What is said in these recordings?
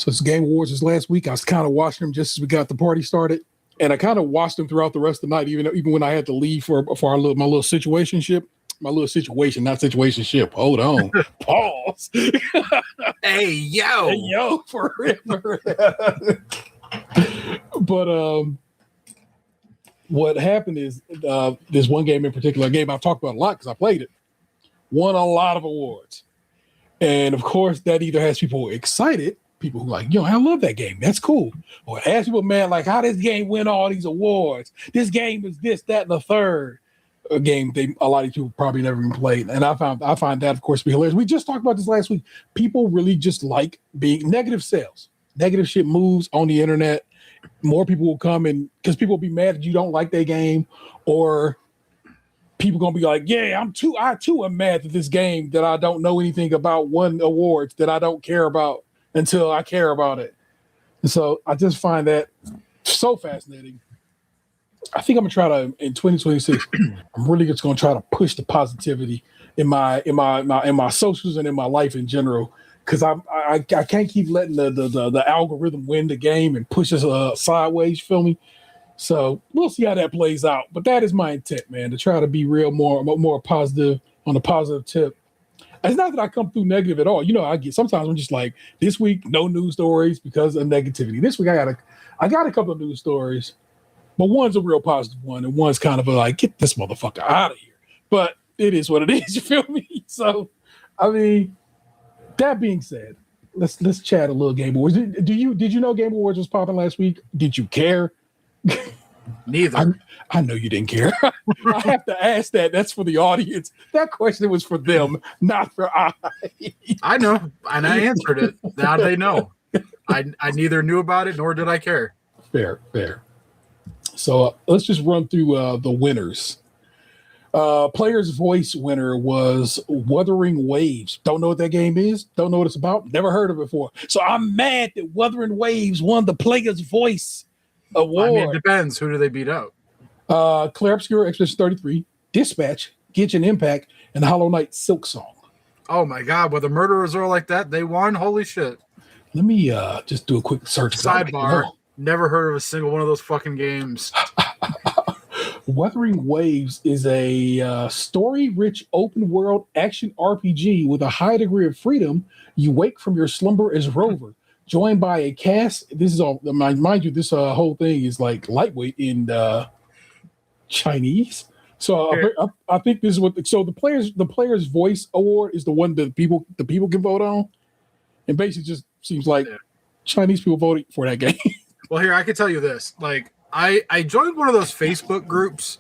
it's Game Awards this last week. I was kind of watching them just as we got the party started, and I kind of watched them throughout the rest of the night, even when I had to leave for my little situationship. My little situation, not situationship. Hold on. Pause. Hey, yo, forever. But what happened is this one game in particular, a game I've talked about a lot because I played it, won a lot of awards. And of course, that either has people excited, people who like, I love that game. That's cool. Or it has people mad, like, how this game win all these awards? This game is this, that, and the third. A game a lot of people probably never even played. And I find that, of course, to be hilarious. We just talked about this last week. People really just like being negative sales. Negative shit moves on the internet. More people will come and because people will be mad that you don't like their game, or people gonna be like, yeah, I too am mad that this game that I don't know anything about won awards that I don't care about until I care about it. And so I just find that so fascinating. I think I'm gonna try to in 2026. I'm really just gonna try to push the positivity in my socials and in my life in general. Because I can't keep letting the algorithm win the game and push us sideways. Feel me? So we'll see how that plays out. But that is my intent, man, to try to be more positive on the positive tip. It's not that I come through negative at all. I get sometimes I'm just like this week no news stories because of negativity. This week I got a couple of news stories. But one's a real positive one, and one's kind of like, get this motherfucker out of here. But it is what it is, you feel me? So, I mean, that being said, let's chat a little Game Awards. Did you know Game Awards was popping last week? Did you care? Neither. I know you didn't care. I have to ask that. That's for the audience. That question was for them, not for I. I know, and I answered it. Now they know. I neither knew about it nor did I care. Fair. So let's just run through the winners. Player's Voice winner was Wuthering Waves. Don't know what that game is. Don't know what it's about. Never heard of it before. So I'm mad that Wuthering Waves won the Player's Voice award. I mean, it depends. Who do they beat out? Clair Obscur, Expedition 33, Dispatch, Genshin Impact, and Hollow Knight Silk Song. Oh my God! With the murderers are like that, they won. Holy shit! Let me just do a quick search. Sidebar. Never heard of a single one of those fucking games. Wuthering Waves is a story-rich open-world action RPG with a high degree of freedom. You wake from your slumber as Rover, joined by a cast. This is all, mind you, this whole thing is like lightweight in Chinese. So I think this is what. So the player's voice award is the one that the people can vote on, and basically just seems like Chinese people voted for that game. Well, here I can tell you this. Like, I joined one of those Facebook groups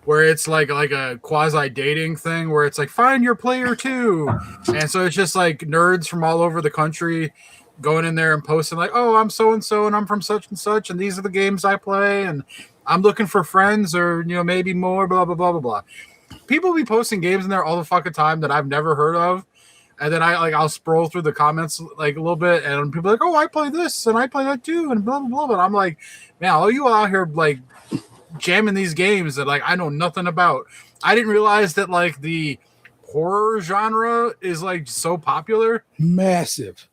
where it's like a quasi dating thing where it's like find your player too, and so it's just like nerds from all over the country going in there and posting like, oh, I'm so and so and I'm from such and such and these are the games I play and I'm looking for friends or maybe more blah blah blah blah blah. People be posting games in there all the fucking time that I've never heard of. And then I'll scroll through the comments like a little bit, and people are like, "Oh, I play this and I play that too," and blah blah blah. But I'm like, man, all you out here like jamming these games that like I know nothing about. I didn't realize that like the horror genre is like so popular. Massive,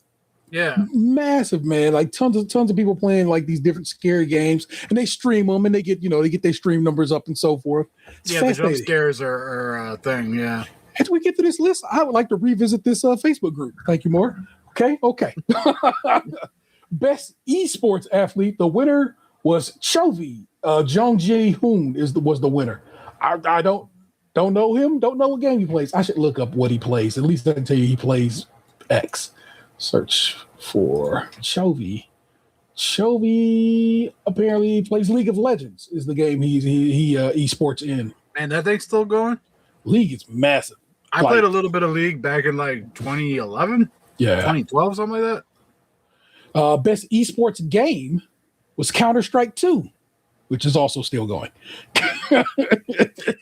massive, man. Like tons of people playing like these different scary games, and they stream them, and they get their stream numbers up and so forth. It's the jump scares are a thing. Yeah. As we get to this list, I would like to revisit this Facebook group. Thank you, Moore. Okay. Best esports athlete. The winner was Chovy. Jong Ji Hoon was the winner. I don't know him. Don't know what game he plays. I should look up what he plays. At least I can tell you he plays X. Search for Chovy. Chovy apparently plays League of Legends. Is the game he esports in. Man, that thing's still going. League is massive. I played a little bit of League back in like 2011, 2012, something like that. Best esports game was Counter-Strike 2, which is also still going.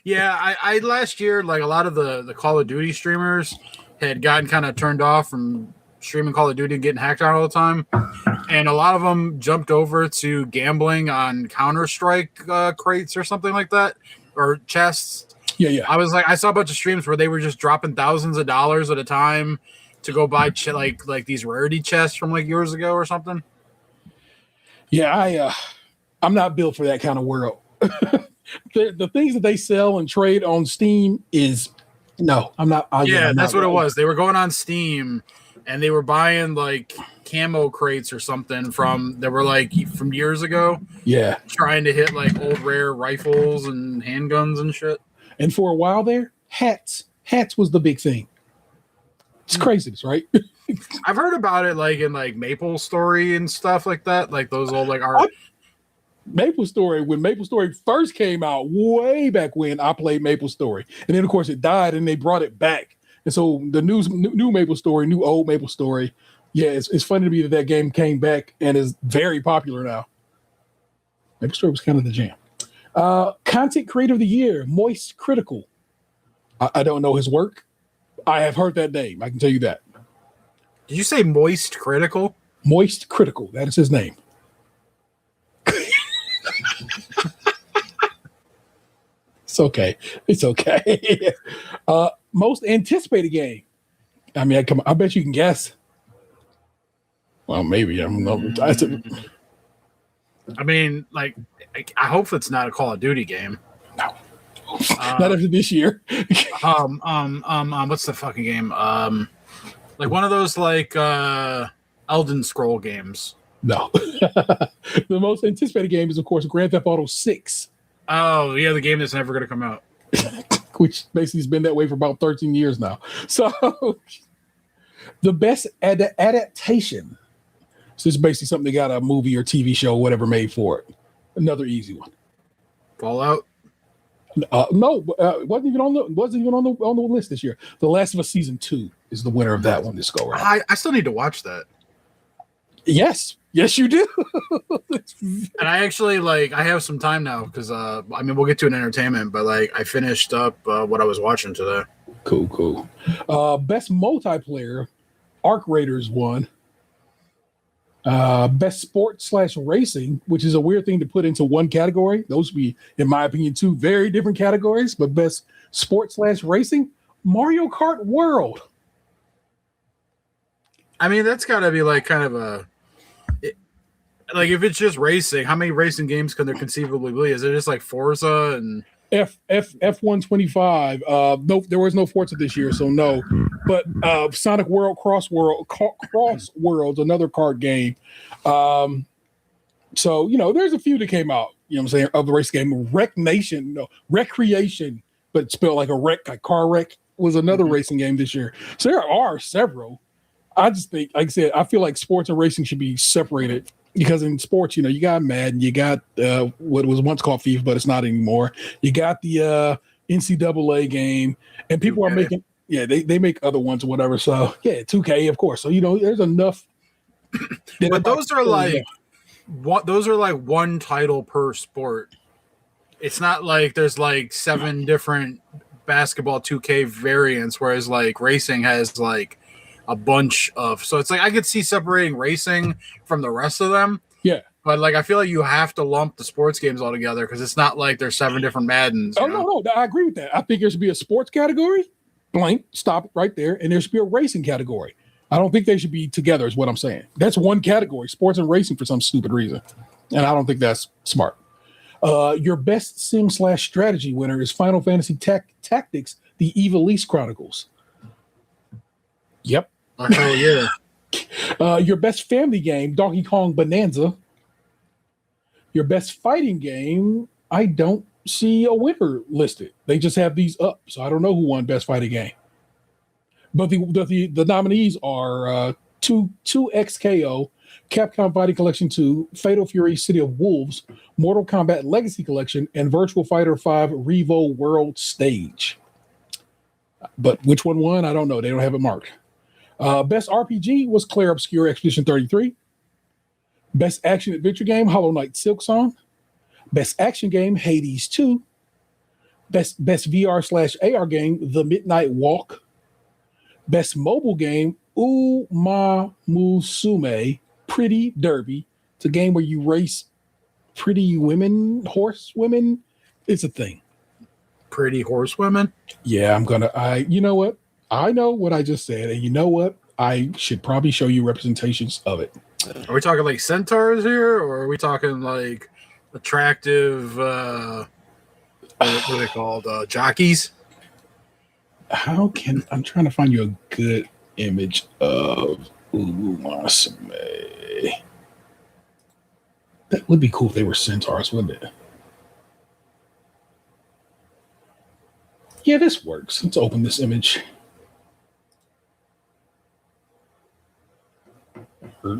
Yeah, I last year, like a lot of the Call of Duty streamers had gotten kind of turned off from streaming Call of Duty and getting hacked out all the time. And a lot of them jumped over to gambling on Counter-Strike crates or something like that, or chests. Yeah. I was like, I saw a bunch of streams where they were just dropping thousands of dollars at a time to go buy like these rarity chests from like years ago or something. Yeah, I'm not built for that kind of world. The things that they sell and trade on Steam is no, I'm not. That's what it was. They were going on Steam and they were buying like camo crates or something from years ago. Yeah, trying to hit like old rare rifles and handguns and shit. And for a while there, hats was the big thing. It's craziness, right? I've heard about it like in like Maple Story and stuff like that. Like those old like art. Maple Story, when Maple Story first came out, way back when, I played Maple Story. And then of course it died and they brought it back. And so the new Maple Story, new old Maple Story, yeah, it's funny to me that game came back and is very popular now. Maple Story was kind of the jam. Content Creator of the Year, Moist Critical. I don't know his work. I have heard that name. I can tell you that. Did you say Moist Critical? Moist Critical. That is his name. It's okay. It's okay. Most anticipated game. I mean, I bet you can guess. Well, maybe. I don't know. I mean, like, I hope it's not a Call of Duty game. No. Not after this year. What's the fucking game? Like one of those like Elden Scroll games. No. The most anticipated game is, of course, Grand Theft Auto 6. Oh, yeah, the game that's never going to come out. Which basically has been that way for about 13 years now. So, the best adaptation. So, this is basically something they got a movie or TV show, whatever, made for it. Another easy one. Fallout? No, wasn't even on the list this year. The Last of Us Season 2 is the winner of that one this go around. I still need to watch that. Yes, you do. And I actually I have some time now because I mean we'll get to an entertainment, but like I finished up what I was watching today. Cool. Best multiplayer, Arc Raiders won. Best sport / racing, which is a weird thing to put into one category. Those would be, in my opinion, two very different categories. But best sport / racing, Mario Kart World. I mean, that's got to be like kind of like if it's just racing, how many racing games can there conceivably be? Is it just like Forza and F125? No, there was no Forza this year, so no. But Sonic World Cross World's another kart game. So there's a few that came out. You know what I'm saying, of the race game. Recreation, but spelled like a wreck, like car wreck, was another racing game this year. So there are several. I just think, like I said, I feel like sports and racing should be separated. Because in sports, you got Madden, you got what was once called FIFA, but it's not anymore. You got the NCAA game, and people are making, they make other ones or whatever. So 2K, of course. So there's enough. But those are like one title per sport. It's not like there's like 7 different basketball 2K variants, whereas like racing has like a bunch of, so it's like I could see separating racing from the rest of them. Yeah. But like I feel like you have to lump the sports games all together because it's not like there's 7 different Maddens. No, I agree with that. I think there should be a sports category, blank, stop it right there, and there should be a racing category. I don't think they should be together, is what I'm saying. That's one category, sports and racing, for some stupid reason. And I don't think that's smart. Your best sim / strategy winner is Final Fantasy Tactics, the Ivalice Chronicles. Yep. Oh, yeah. Your best family game, Donkey Kong Bonanza. Your best fighting game, I don't see a winner listed. They just have these up, so I don't know who won best fighting game. But the nominees are 2XKO, Capcom Fighting Collection 2, Fatal Fury City of Wolves, Mortal Kombat Legacy Collection, and Virtual Fighter 5 Revo World Stage. But which one won? I don't know. They don't have it marked. Best RPG was Clair Obscur Expedition 33. Best action adventure game, Hollow Knight Silksong. Best action game, Hades 2. Best VR / AR game, The Midnight Walk. Best mobile game, Uma Musume Pretty Derby. It's a game where you race pretty women, horse women. It's a thing. Pretty horse women? Yeah, you know what? I know what I just said, and you know what? I should probably show you representations of it. Are we talking like centaurs here, or are we talking like attractive? What are they called? Jockeys. I'm trying to find you a good image of Umasame. That would be cool if they were centaurs, wouldn't it? Yeah, this works. Let's open this image.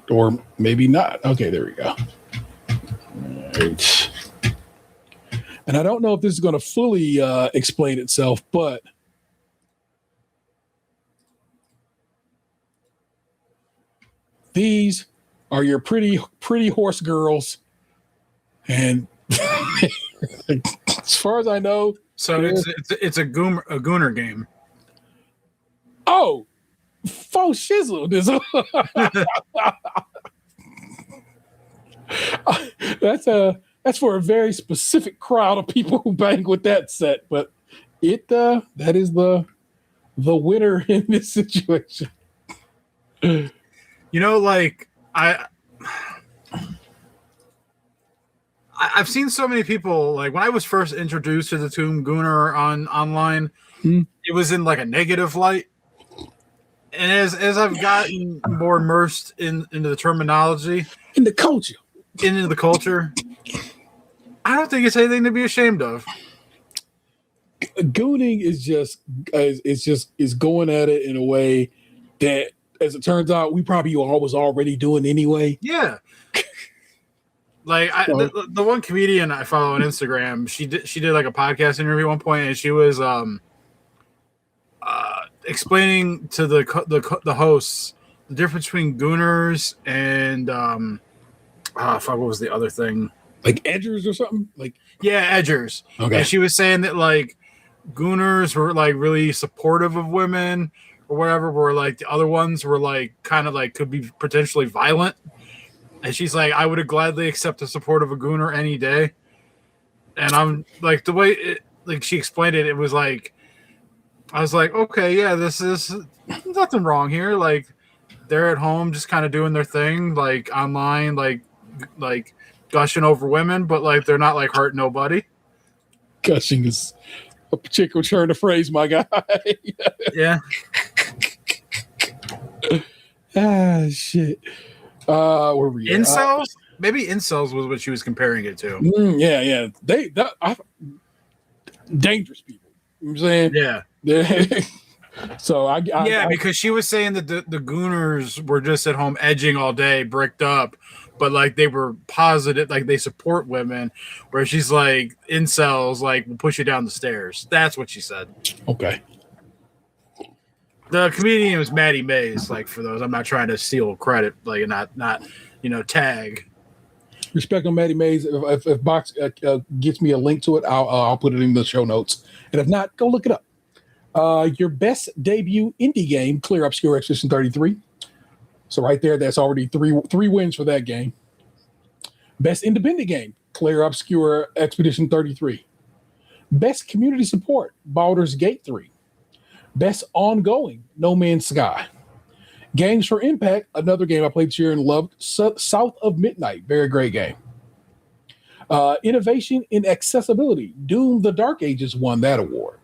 Or maybe not. Okay, there we go. All right. And I don't know if this is going to fully explain itself, but these are your pretty horse girls. And as far as I know, so it's a gooner game. Oh, faux shizzle. That's for a very specific crowd of people who bang with that set, but that is the winner in this situation. Like I've seen so many people, like when I was first introduced to the term gooner online, it was in like a negative light. And as I've gotten more immersed into the terminology, into the culture, I don't think it's anything to be ashamed of. Gooning is going at it in a way that, as it turns out, we probably was already doing anyway. Yeah. Like the one comedian I follow on Instagram, she did like a podcast interview at one point, and she was explaining to the hosts the difference between gooners and what was the other thing? Like edgers or something? Like edgers. Okay. And she was saying that like gooners were like really supportive of women or whatever, where like the other ones were like kind of like could be potentially violent. And she's like, I would have gladly accept the support of a gooner any day. And I'm like, the way she explained it, it was like, I was like, okay, yeah, this is nothing wrong here. Like, they're at home just kind of doing their thing, like online, like gushing over women, but like they're not like hurting nobody. Gushing is a particular turn of phrase, my guy. Yeah. Shit. Where were we? Incels? Maybe incels was what she was comparing it to. Yeah. Dangerous people. You know what I'm saying? Yeah. So because she was saying that the gooners were just at home edging all day, bricked up, but like they were positive, like they support women. Where she's like, incels like will push you down the stairs. That's what she said. Okay. The comedian was Maddie Mays. Like for those, I'm not trying to steal credit, like not tag. Respect on Maddie Mays. If Box gets me a link to it, I'll put it in the show notes. And if not, go look it up. Your best debut indie game, Clair Obscur Expedition 33. So right there, that's already three wins for that game. Best independent game, Clair Obscur Expedition 33. Best community support, Baldur's Gate 3. Best ongoing, No Man's Sky. Games for Impact, another game I played this year and loved, South of Midnight, very great game. Innovation in accessibility, Doom: The Dark Ages won that award.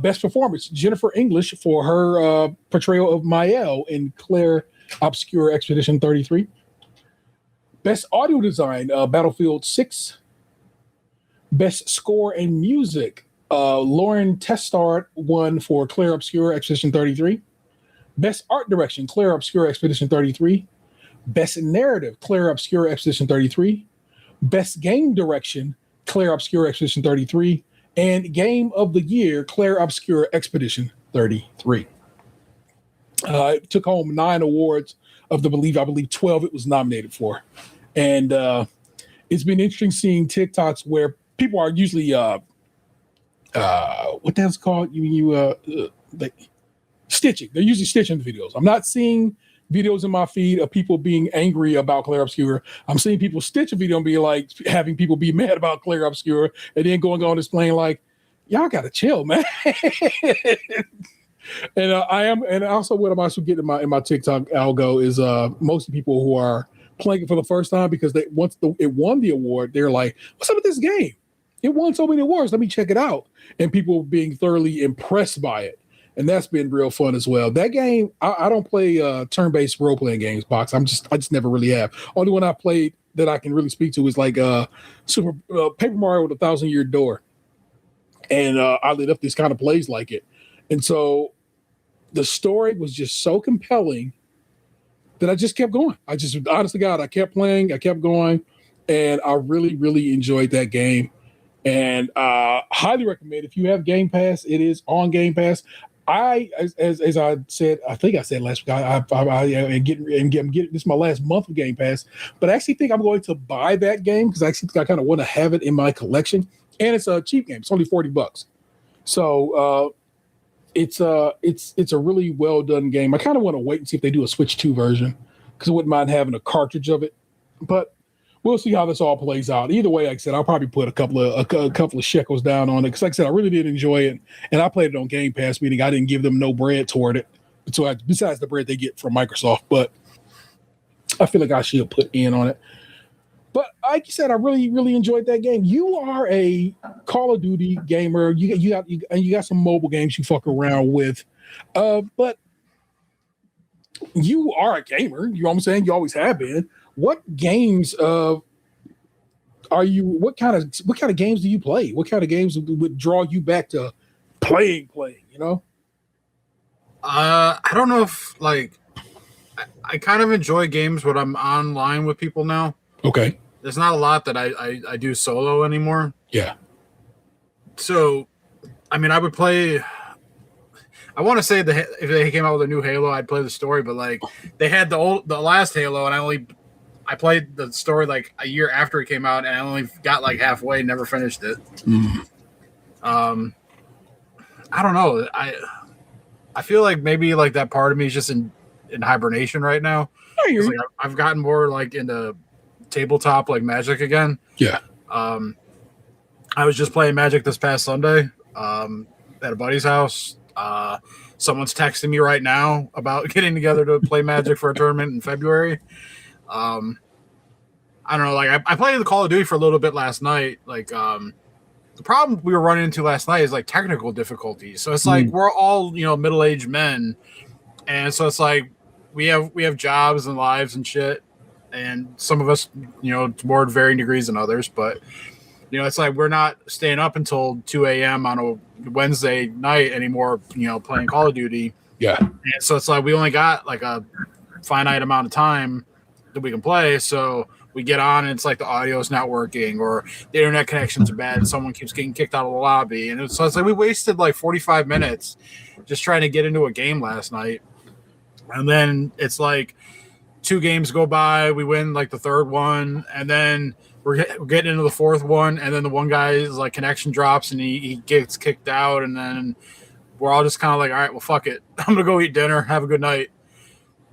Best performance, Jennifer English for her portrayal of Mael in Clair Obscur Expedition 33. Best audio design, Battlefield 6. Best score and music, Lauren Testard won for Clair Obscur Expedition 33. Best art direction, Clair Obscur Expedition 33. Best narrative, Clair Obscur Expedition 33. Best game direction, Clair Obscur Expedition 33. And game of the year, Clair Obscur Expedition 33. It took home 9 awards of the I believe 12 it was nominated for. And it's been interesting seeing TikToks where people are usually what that's called? Stitching. They're usually stitching videos. I'm not seeing videos in my feed of people being angry about Clair Obscur. I'm seeing people stitch a video and be like, having people be mad about Clair Obscur, and then going on displaying like, y'all gotta chill, man. And I am, and also what I'm also getting in my TikTok algo is most people who are playing it for the first time because they once it won the award, they're like, "What's up with this game? It won so many awards. Let me check it out." And people being thoroughly impressed by it, and that's been real fun as well. That game, I don't play turn-based role-playing games, Box. I just never really have. Only one I played that I can really speak to is like Super Paper Mario with a 1,000-Year Door, and I lit up this kind of plays like it, and so the story was just so compelling that I just kept going. I just, honestly, God, I kept playing, I kept going, and I really, really enjoyed that game. And highly recommend if you have Game Pass. It is on Game Pass. As I said, I think I said last week, I'm getting this is my last month of Game Pass, but I actually think I'm going to buy that game because I actually think I kind of want to have it in my collection. And it's a cheap game; it's only $40. So it's a really well done game. I kind of want to wait and see if they do a Switch 2 version because I wouldn't mind having a cartridge of it, but we'll see how this all plays out. Either way, like I said, I'll probably put a couple of shekels down on it because, like I said, I really did enjoy it, and I played it on Game Pass, meaning I didn't give them no bread toward it, besides the bread they get from Microsoft. But I feel like I should put in on it. But like you said, I really, really enjoyed that game. You are a Call of Duty gamer. You got some mobile games you fuck around with, but you are a gamer. You know what I'm saying? You always have been. What games are you? What kind of games do you play? What kind of games would draw you back to playing? You know? I don't know if like I kind of enjoy games when I'm online with people now. Okay. There's not a lot that I do solo anymore. Yeah. So, I mean, I would play. I want to say if they came out with a new Halo, I'd play the story. But like they had the last Halo, and I played the story like a year after it came out, and I only got like halfway, never finished it. I don't know. I feel like maybe like that part of me is just in hibernation right now. Like I've gotten more like into tabletop like Magic again. Yeah. I was just playing Magic this past Sunday at a buddy's house. Someone's texting me right now about getting together to play Magic for a tournament in February. I don't know. Like I played the Call of Duty for a little bit last night. Like the problem we were running into last night is like technical difficulties. So it's like we're all middle-aged men, and so it's like we have jobs and lives and shit. And some of us, to more varying degrees than others, but it's like we're not staying up until 2 a.m. on a Wednesday night anymore, playing Call of Duty. Yeah. And so it's like we only got like a finite amount of time that we can play. So we get on and it's like the audio's not working or the internet connections are bad and someone keeps getting kicked out of the lobby. And so it's like we wasted like 45 minutes just trying to get into a game last night. And then it's like 2 games go by, we win like the third one, and then we're getting into the fourth one, and then the one guy's like connection drops and he gets kicked out, and then we're all just kind of like, all right, well, fuck it. I'm gonna go eat dinner, have a good night.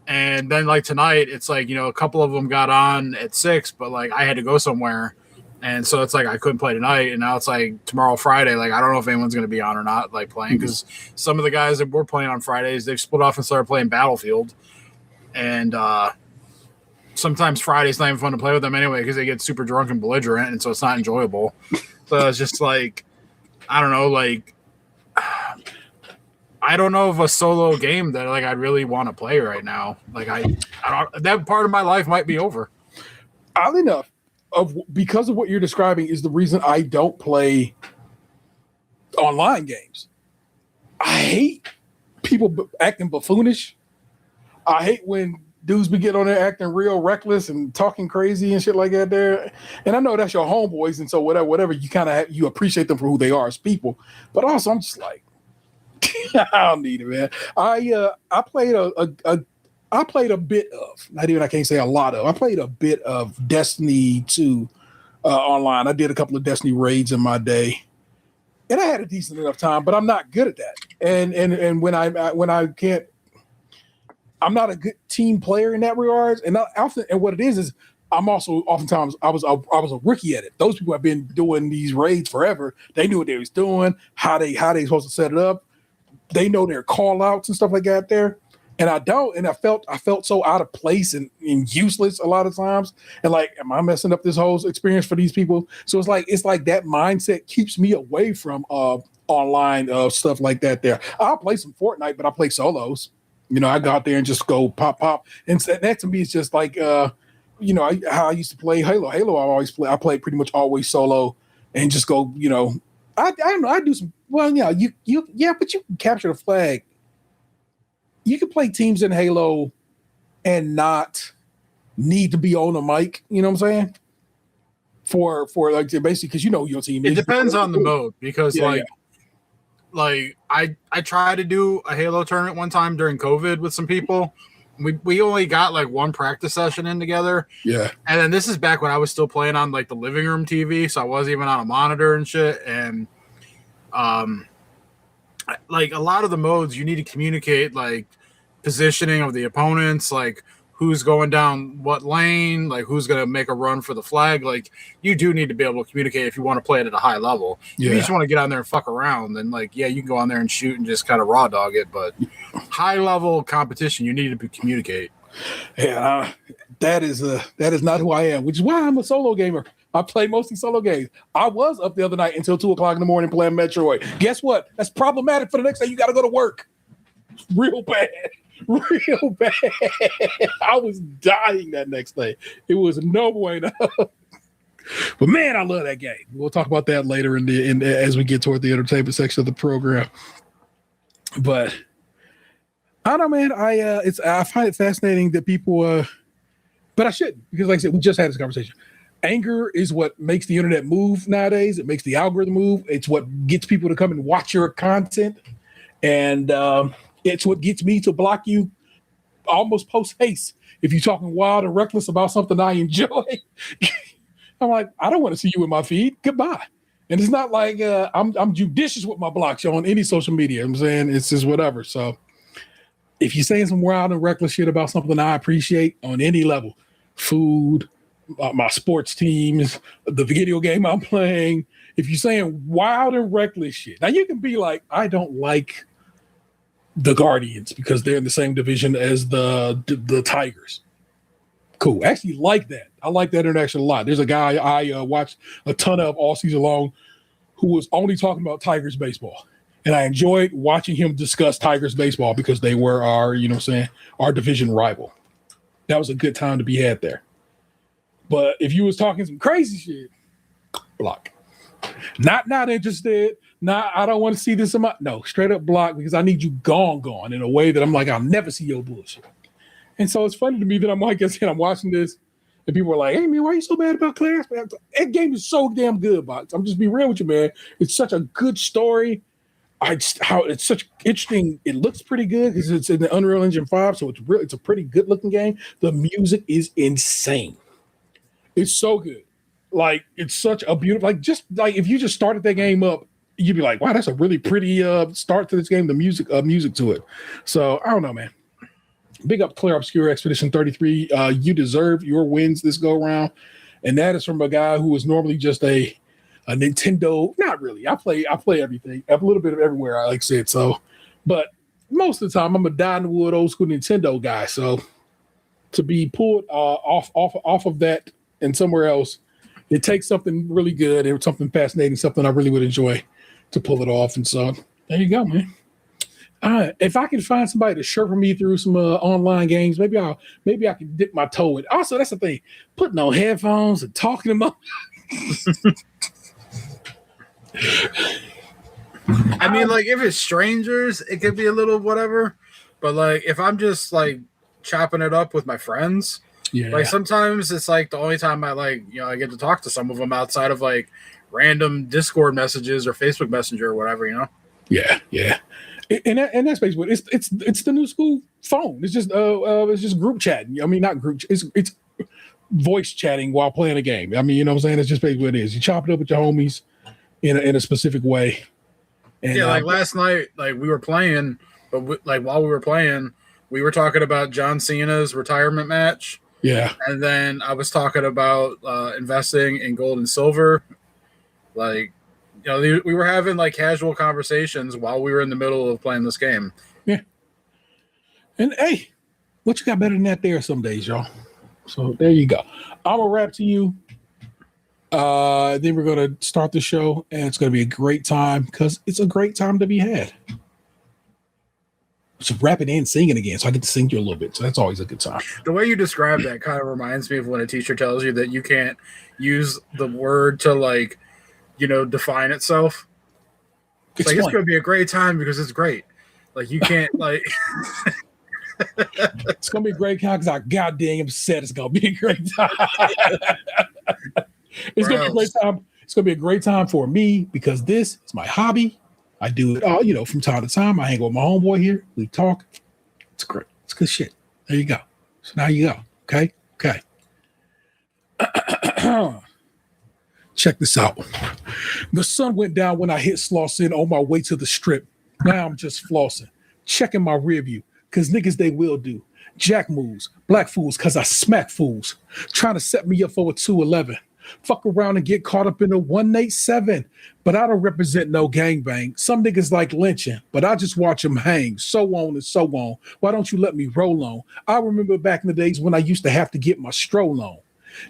And then like tonight, it's like a couple of them got on at 6, but like I had to go somewhere, and so it's like I couldn't play tonight. And now it's like tomorrow, Friday. Like I don't know if anyone's gonna be on or not, like playing, because some of the guys that were playing on Fridays, they've split off and started playing Battlefield. And sometimes Friday's not even fun to play with them anyway because they get super drunk and belligerent, and so it's not enjoyable. So it's just like, I don't know, like I don't know of a solo game that like I really want to play right now. Like I don't. That part of my life might be over. Oddly enough, because of what you're describing is the reason I don't play online games. I hate people acting buffoonish. I hate when dudes be getting on there acting real reckless and talking crazy and shit like that there. And I know that's your homeboys, and so whatever you kind of you appreciate them for who they are as people. But also I'm just like, I don't need it, man. I played a bit of, not even I can't say a lot of. I played a bit of Destiny 2 online. I did a couple of Destiny raids in my day. And I had a decent enough time, but I'm not good at that. And when I can't, I'm not a good team player in that regards. And what it is I'm also oftentimes I was a rookie at it. Those people have been doing these raids forever. They knew what they was doing, how they supposed to set it up. they know their call outs and stuff like that there. And I don't, and I felt so out of place and useless a lot of times. And like, am I messing up this whole experience for these people? So it's like that mindset keeps me away from online stuff like that there. I'll play some Fortnite, but I play solos. I go out there and just go pop. And so that to me is just like how I used to play Halo. I played pretty much always solo and just go, I don't know, I do some but you can capture the flag. You can play teams in Halo and not need to be on a mic. You know what I'm saying? For like basically because your team. It depends on the mode because like I tried to do a Halo tournament one time during COVID with some people. We only got like one practice session in together. Yeah. And then this is back when I was still playing on like the living room TV, so I wasn't even on a monitor and shit. And like a lot of the modes you need to communicate like positioning of the opponents, like who's going down what lane, like who's going to make a run for the flag. Like you do need to be able to communicate if you want to play it at a high level. If you just want to get on there and fuck around, then like, yeah, you can go on there and shoot and just kind of raw dog it. But high level competition, you need to communicate. Yeah, that is not who I am, which is why I'm a solo gamer. I play mostly solo games. I was up the other night until 2:00 in the morning playing Metroid. Guess what? That's problematic for the next day. You got to go to work. Real bad. I was dying that next day. It was no bueno. But man, I love that game. We'll talk about that later as we get toward the entertainment section of the program. But I don't know, man. I find it fascinating that people, but I shouldn't, because like I said, we just had this conversation. Anger is what makes the internet move nowadays. It makes the algorithm move. It's what gets people to come and watch your content, and it's what gets me to block you almost post haste if you're talking wild and reckless about something I enjoy. I'm like, I don't want to see you in my feed. Goodbye. And it's not like I'm judicious with my blocks on any social media. I'm saying it's just whatever. So if you're saying some wild and reckless shit about something I appreciate on any level, food, my sports teams, the video game I'm playing, if you're saying wild and reckless shit, now you can be like, I don't like the Guardians because they're in the same division as the Tigers. Cool. I actually like that. I like that interaction a lot. There's a guy I watched a ton of all season long who was only talking about Tigers baseball. And I enjoyed watching him discuss Tigers baseball because they were our division rival. That was a good time to be had there. But if you was talking some crazy shit, block. Not interested. I don't want to see this in my straight up block because I need you gone in a way that I'm like, I'll never see your bullshit. And so it's funny to me that I'm like I said, I'm watching this and people are like, hey man, why are you so mad about Clair? That game is so damn good, Box. I'm just be real with you, man. It's such a good story. It's such interesting. It looks pretty good because it's in the Unreal Engine 5, so it's a pretty good looking game. The music is insane. It's so good. Like it's such a beautiful, like just like if you just started that game up, you'd be like, wow, that's a really pretty start to this game. The music to it. So I don't know, man. Big up Clair Obscur Expedition 33. You deserve your wins this go around, and that is from a guy who is normally just a Nintendo. Not really. I play everything. I have a little bit of everywhere. Like I said, so, but most of the time I'm a die-in-the-wood old school Nintendo guy. So to be pulled off of that and somewhere else, it takes something really good and something fascinating, something I really would enjoy to pull it off. And so there you go, man. If I can find somebody to sherpa me through some online games, maybe I can dip my toe in. Also, that's the thing, putting on headphones and talking to them. I mean, like if it's strangers, it could be a little whatever. But like if I'm just like chopping it up with my friends, like sometimes it's like the only time I get to talk to some of them outside of like random Discord messages or Facebook Messenger or whatever, Yeah. And that's basically what it's the new school phone. It's just group chatting. I mean, not group. It's voice chatting while playing a game. I mean, you know what I'm saying? It's just basically what it is. You chop it up with your homies in a specific way. And, like last night, like we were playing, but while we were playing, we were talking about John Cena's retirement match. Yeah, and then I was talking about investing in gold and silver, like You know, we were having like casual conversations while we were in the middle of playing this game. Yeah. And hey, what you got better than that there some days, y'all? So there you go. I'm gonna wrap to you. Then we're gonna start the show, and it's gonna be a great time because it's a great time to be had. Just rapping and singing again, so I get to sing you a little bit. So that's always a good time. The way you describe that kind of reminds me of when a teacher tells you that you can't use the word to like, you know, define itself. It's like, it's going to be a great time because it's great. Like you can't like. It's going to be a great time because I goddamn said it's going to be a great time. It's going to be a great time. It's going to be a great time for me because this is my hobby. I do it, you know, from time to time. I hang with my homeboy here. We talk. It's great. It's good shit. There you go. So now you go. Okay. Okay. Check this out. The sun went down when I hit Slauson on my way to the strip. Now I'm just flossing, checking my rear view, because niggas they will do. Jack moves, black fools, because I smack fools. Trying to set me up for a 211. Fuck around and get caught up in a 187. But I don't represent no gangbang. Some niggas like lynching, but I just watch them hang. So on and so on. Why don't you let me roll on? I remember back in the days when I used to have to get my stroll on.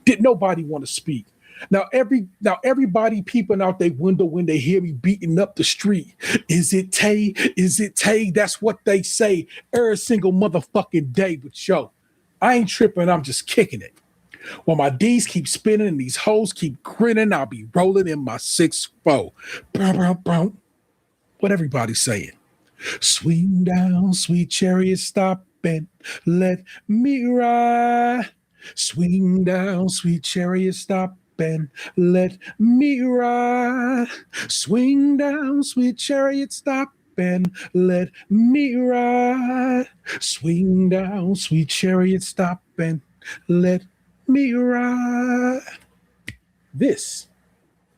Did nobody want to speak? Now everybody peeping out their window when they hear me beating up the street. Is it Tay? Is it Tay? That's what they say every single motherfucking day. But yo, I ain't tripping. I'm just kicking it. While my D's keep spinning and these hoes keep grinning, I'll be rolling in my 6-4. What everybody's saying. Swing down, sweet chariot, stop and let me ride. Swing down, sweet chariot, stop and let me ride. Swing down, sweet chariot, stop and let me ride. Swing down, sweet chariot, stop and let me ride. This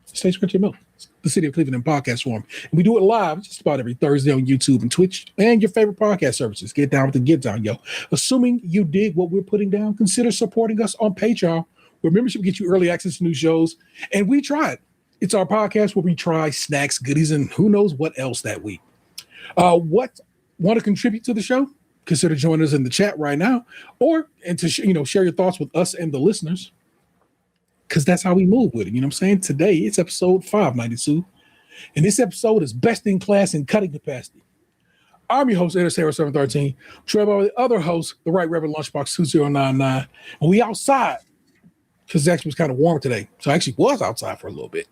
is Stage Krunchy Mill, the City of Cleveland podcast forum. And we do it live just about every Thursday on YouTube and Twitch and your favorite podcast services. Get down with the get down, yo. Assuming you dig what we're putting down, consider supporting us on Patreon, where membership gets you early access to new shows. And we try it. It's our podcast where we try snacks, goodies, and who knows what else that week. Want to contribute to the show? Consider joining us in the chat right now, and to share your thoughts with us and the listeners, because that's how we move with it. You know what I'm saying? Today it's episode 592, and this episode is best in class in cutting capacity. I'm your host, Sarah 713, joined by the other host, the Right Reverend Lunchbox 2099, and we outside because it actually was kind of warm today, so I actually was outside for a little bit.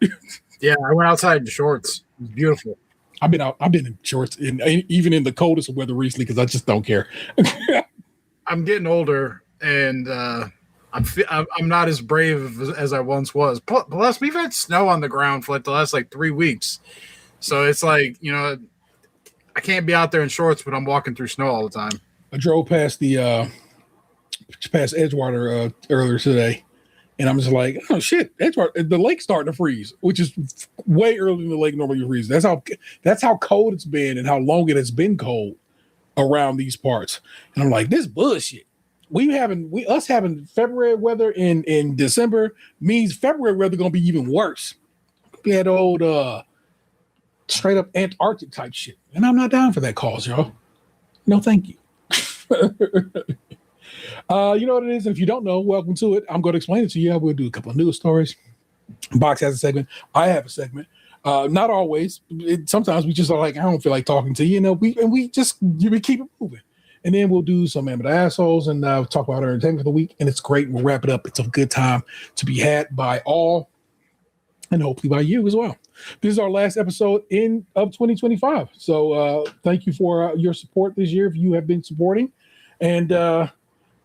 Yeah, I went outside in shorts. It was beautiful. I've been in shorts, even in the coldest of weather recently, because I just don't care. I'm getting older, and I'm not as brave as I once was. Plus, we've had snow on the ground for like the last 3 weeks, so it's like, you know, I can't be out there in shorts, but I'm walking through snow all the time. I drove past past Edgewater earlier today, and I'm just like, oh shit, Edgewater, the lake's starting to freeze, which is way earlier than the lake normally freezes. That's how cold it's been and how long it has been cold around these parts. And I'm like, this bullshit. Us having February weather in December means February weather gonna be even worse. We had old straight up Antarctic type shit, and I'm not down for that cause, y'all. No, thank you. You know what it is. And if you don't know, welcome to it. I'm going to explain it to you. We'll do a couple of news stories. Box has a segment. I have a segment. Not always. Sometimes we just are like, I don't feel like talking to you. You know, we keep it moving. And then we'll do some amateur assholes and talk about our entertainment for the week. And it's great. We'll wrap it up. It's a good time to be had by all, and hopefully by you as well. This is our last episode of 2025. So thank you for your support this year. If you have been supporting, and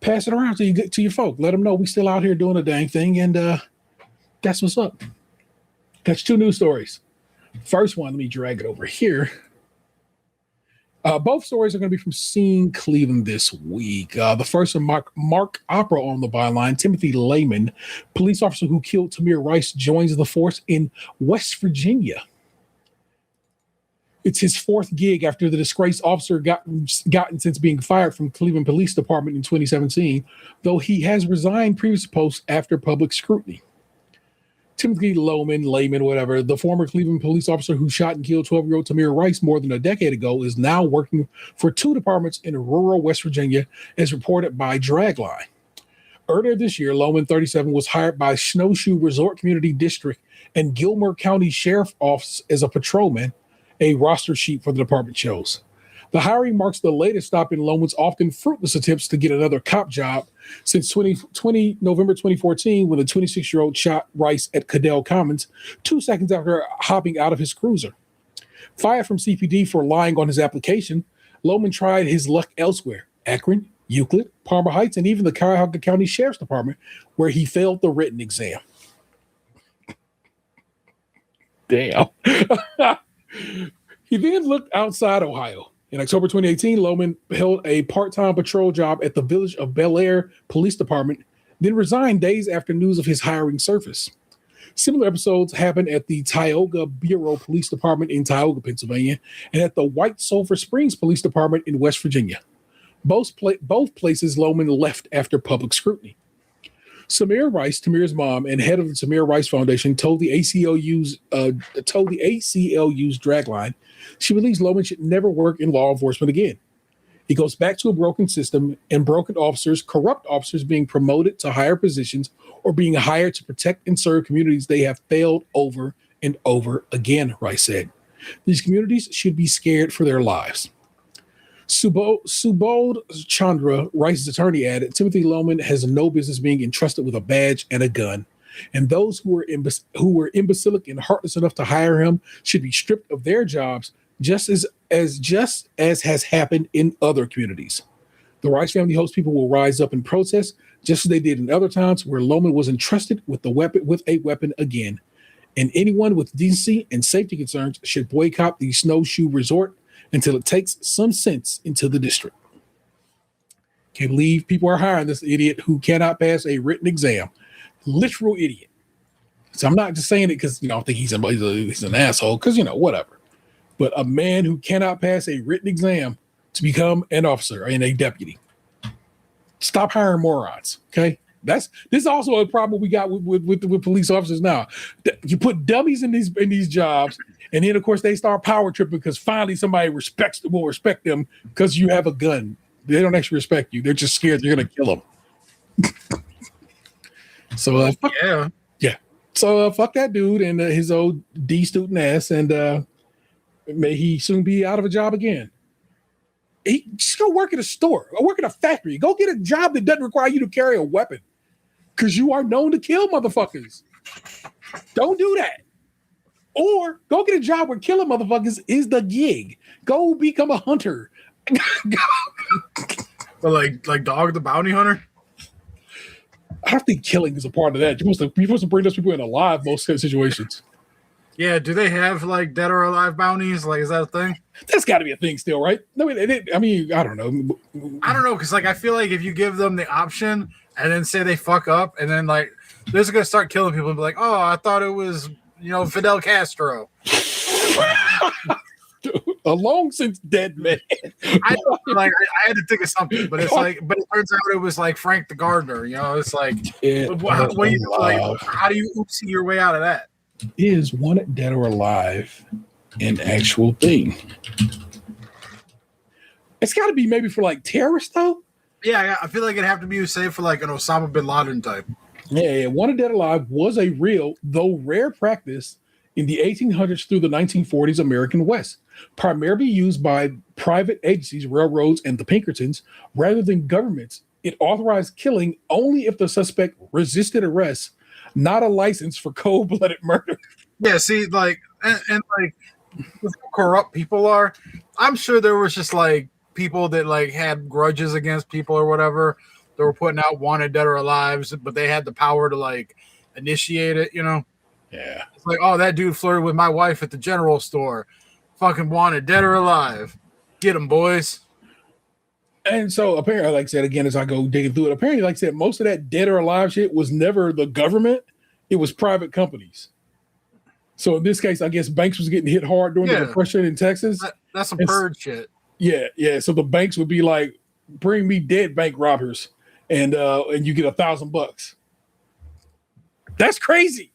pass it around to your folk. Let them know we still out here doing a dang thing, and that's what's up. That's 2 news stories. First one, let me drag it over here. Both stories are going to be from Scene Cleveland this week. The first one, Mark Opera on the byline. Timothy Lehman, police officer who killed Tamir Rice, joins the force in West Virginia. It's his 4th gig after the disgraced officer gotten since being fired from Cleveland Police Department in 2017, though he has resigned previous posts after public scrutiny. Timothy Layman, whatever, the former Cleveland police officer who shot and killed 12-year-old Tamir Rice more than a decade ago, is now working for 2 departments in rural West Virginia, as reported by Dragline. Earlier this year, Lohman, 37, was hired by Snowshoe Resort Community District and Gilmer County Sheriff Office as a patrolman, a roster sheet for the department shows. The hiring marks the latest stop in Lohman's often fruitless attempts to get another cop job since November 2014, when the 26-year-old shot Rice at Cadell Commons 2 seconds after hopping out of his cruiser. Fired from CPD for lying on his application, Lohman tried his luck elsewhere: Akron, Euclid, Palmer Heights, and even the Cuyahoga County Sheriff's Department, where he failed the written exam. Damn. He then looked outside Ohio. In October 2018, Lohman held a part-time patrol job at the Village of Bel Air Police Department, then resigned days after news of his hiring surfaced. Similar episodes happened at the Tioga Bureau Police Department in Tioga, Pennsylvania, and at the White Sulphur Springs Police Department in West Virginia. Both places Lohman left after public scrutiny. Samir Rice, Tamir's mom and head of the Tamir Rice Foundation, told the ACLU's Dragline she believes Lohman should never work in law enforcement again. He goes back to a broken system and broken officers, corrupt officers being promoted to higher positions or being hired to protect and serve communities they have failed over and over again, Rice said. These communities should be scared for their lives. Subodh Chandra, Rice's attorney, added, Timothy Lohman has no business being entrusted with a badge and a gun, and those who were imbecilic and heartless enough to hire him should be stripped of their jobs, just as has happened in other communities. The Rice family hopes people will rise up and protest, just as they did in other times where Lohman was entrusted with a weapon again. And anyone with decency and safety concerns should boycott the Snowshoe Resort until it takes some sense into the district. Can't believe people are hiring this idiot who cannot pass a written exam. Literal idiot. So I'm not just saying it because I think he's an asshole, because whatever. But a man who cannot pass a written exam to become an officer and a deputy. Stop hiring morons. Okay. This is also a problem we got with police officers now. You put dummies in these jobs, and then of course they start power tripping because finally somebody will respect them because you have a gun. They don't actually respect you. They're just scared you're gonna kill them. So yeah. So fuck that dude and his old D student ass, and may he soon be out of a job again. Just go work at a store or work at a factory. Go get a job that doesn't require you to carry a weapon, because you are known to kill motherfuckers. Don't do that. Or go get a job where killing motherfuckers is the gig. Go become a hunter. But like Dog the Bounty Hunter? I don't think killing is a part of that. You're supposed to bring those people in alive most situations. Yeah, do they have like dead or alive bounties? Like, is that a thing? That's got to be a thing still, right? No, I mean, I don't know. I don't know, because I feel like if you give them the option and then say they fuck up, and then they're just gonna start killing people and be like, "Oh, I thought it was Fidel Castro." A long since dead man. I had to think of something, but it turns out it was like Frank the Gardener. It's like, how do you oopsie your way out of that? Is one dead or alive an actual thing? It's got to be maybe for like terrorists, though. Yeah, I feel like it'd have to be safe for like an Osama bin Laden type. Yeah, one dead or alive was a real, though rare, practice in the 1800s through the 1940s American West, primarily used by private agencies, railroads, and the Pinkertons, rather than governments. It authorized killing only if the suspect resisted arrest, not a license for cold-blooded murder. Yeah, see, and how corrupt people are, I'm sure there was just people that had grudges against people or whatever. They were putting out wanted dead or alive, but they had the power to initiate it. Yeah, it's like, oh, that dude flirted with my wife at the general store. Fucking wanted dead or alive. Get him, boys. And so apparently, like I said, again, as I go digging through it, apparently, like I said, most of that dead or alive shit was never the government. It was private companies. So in this case, I guess banks was getting hit hard during the Depression in Texas. That's some purge shit. Yeah. So the banks would be like, bring me dead bank robbers, and you get $1,000. That's crazy.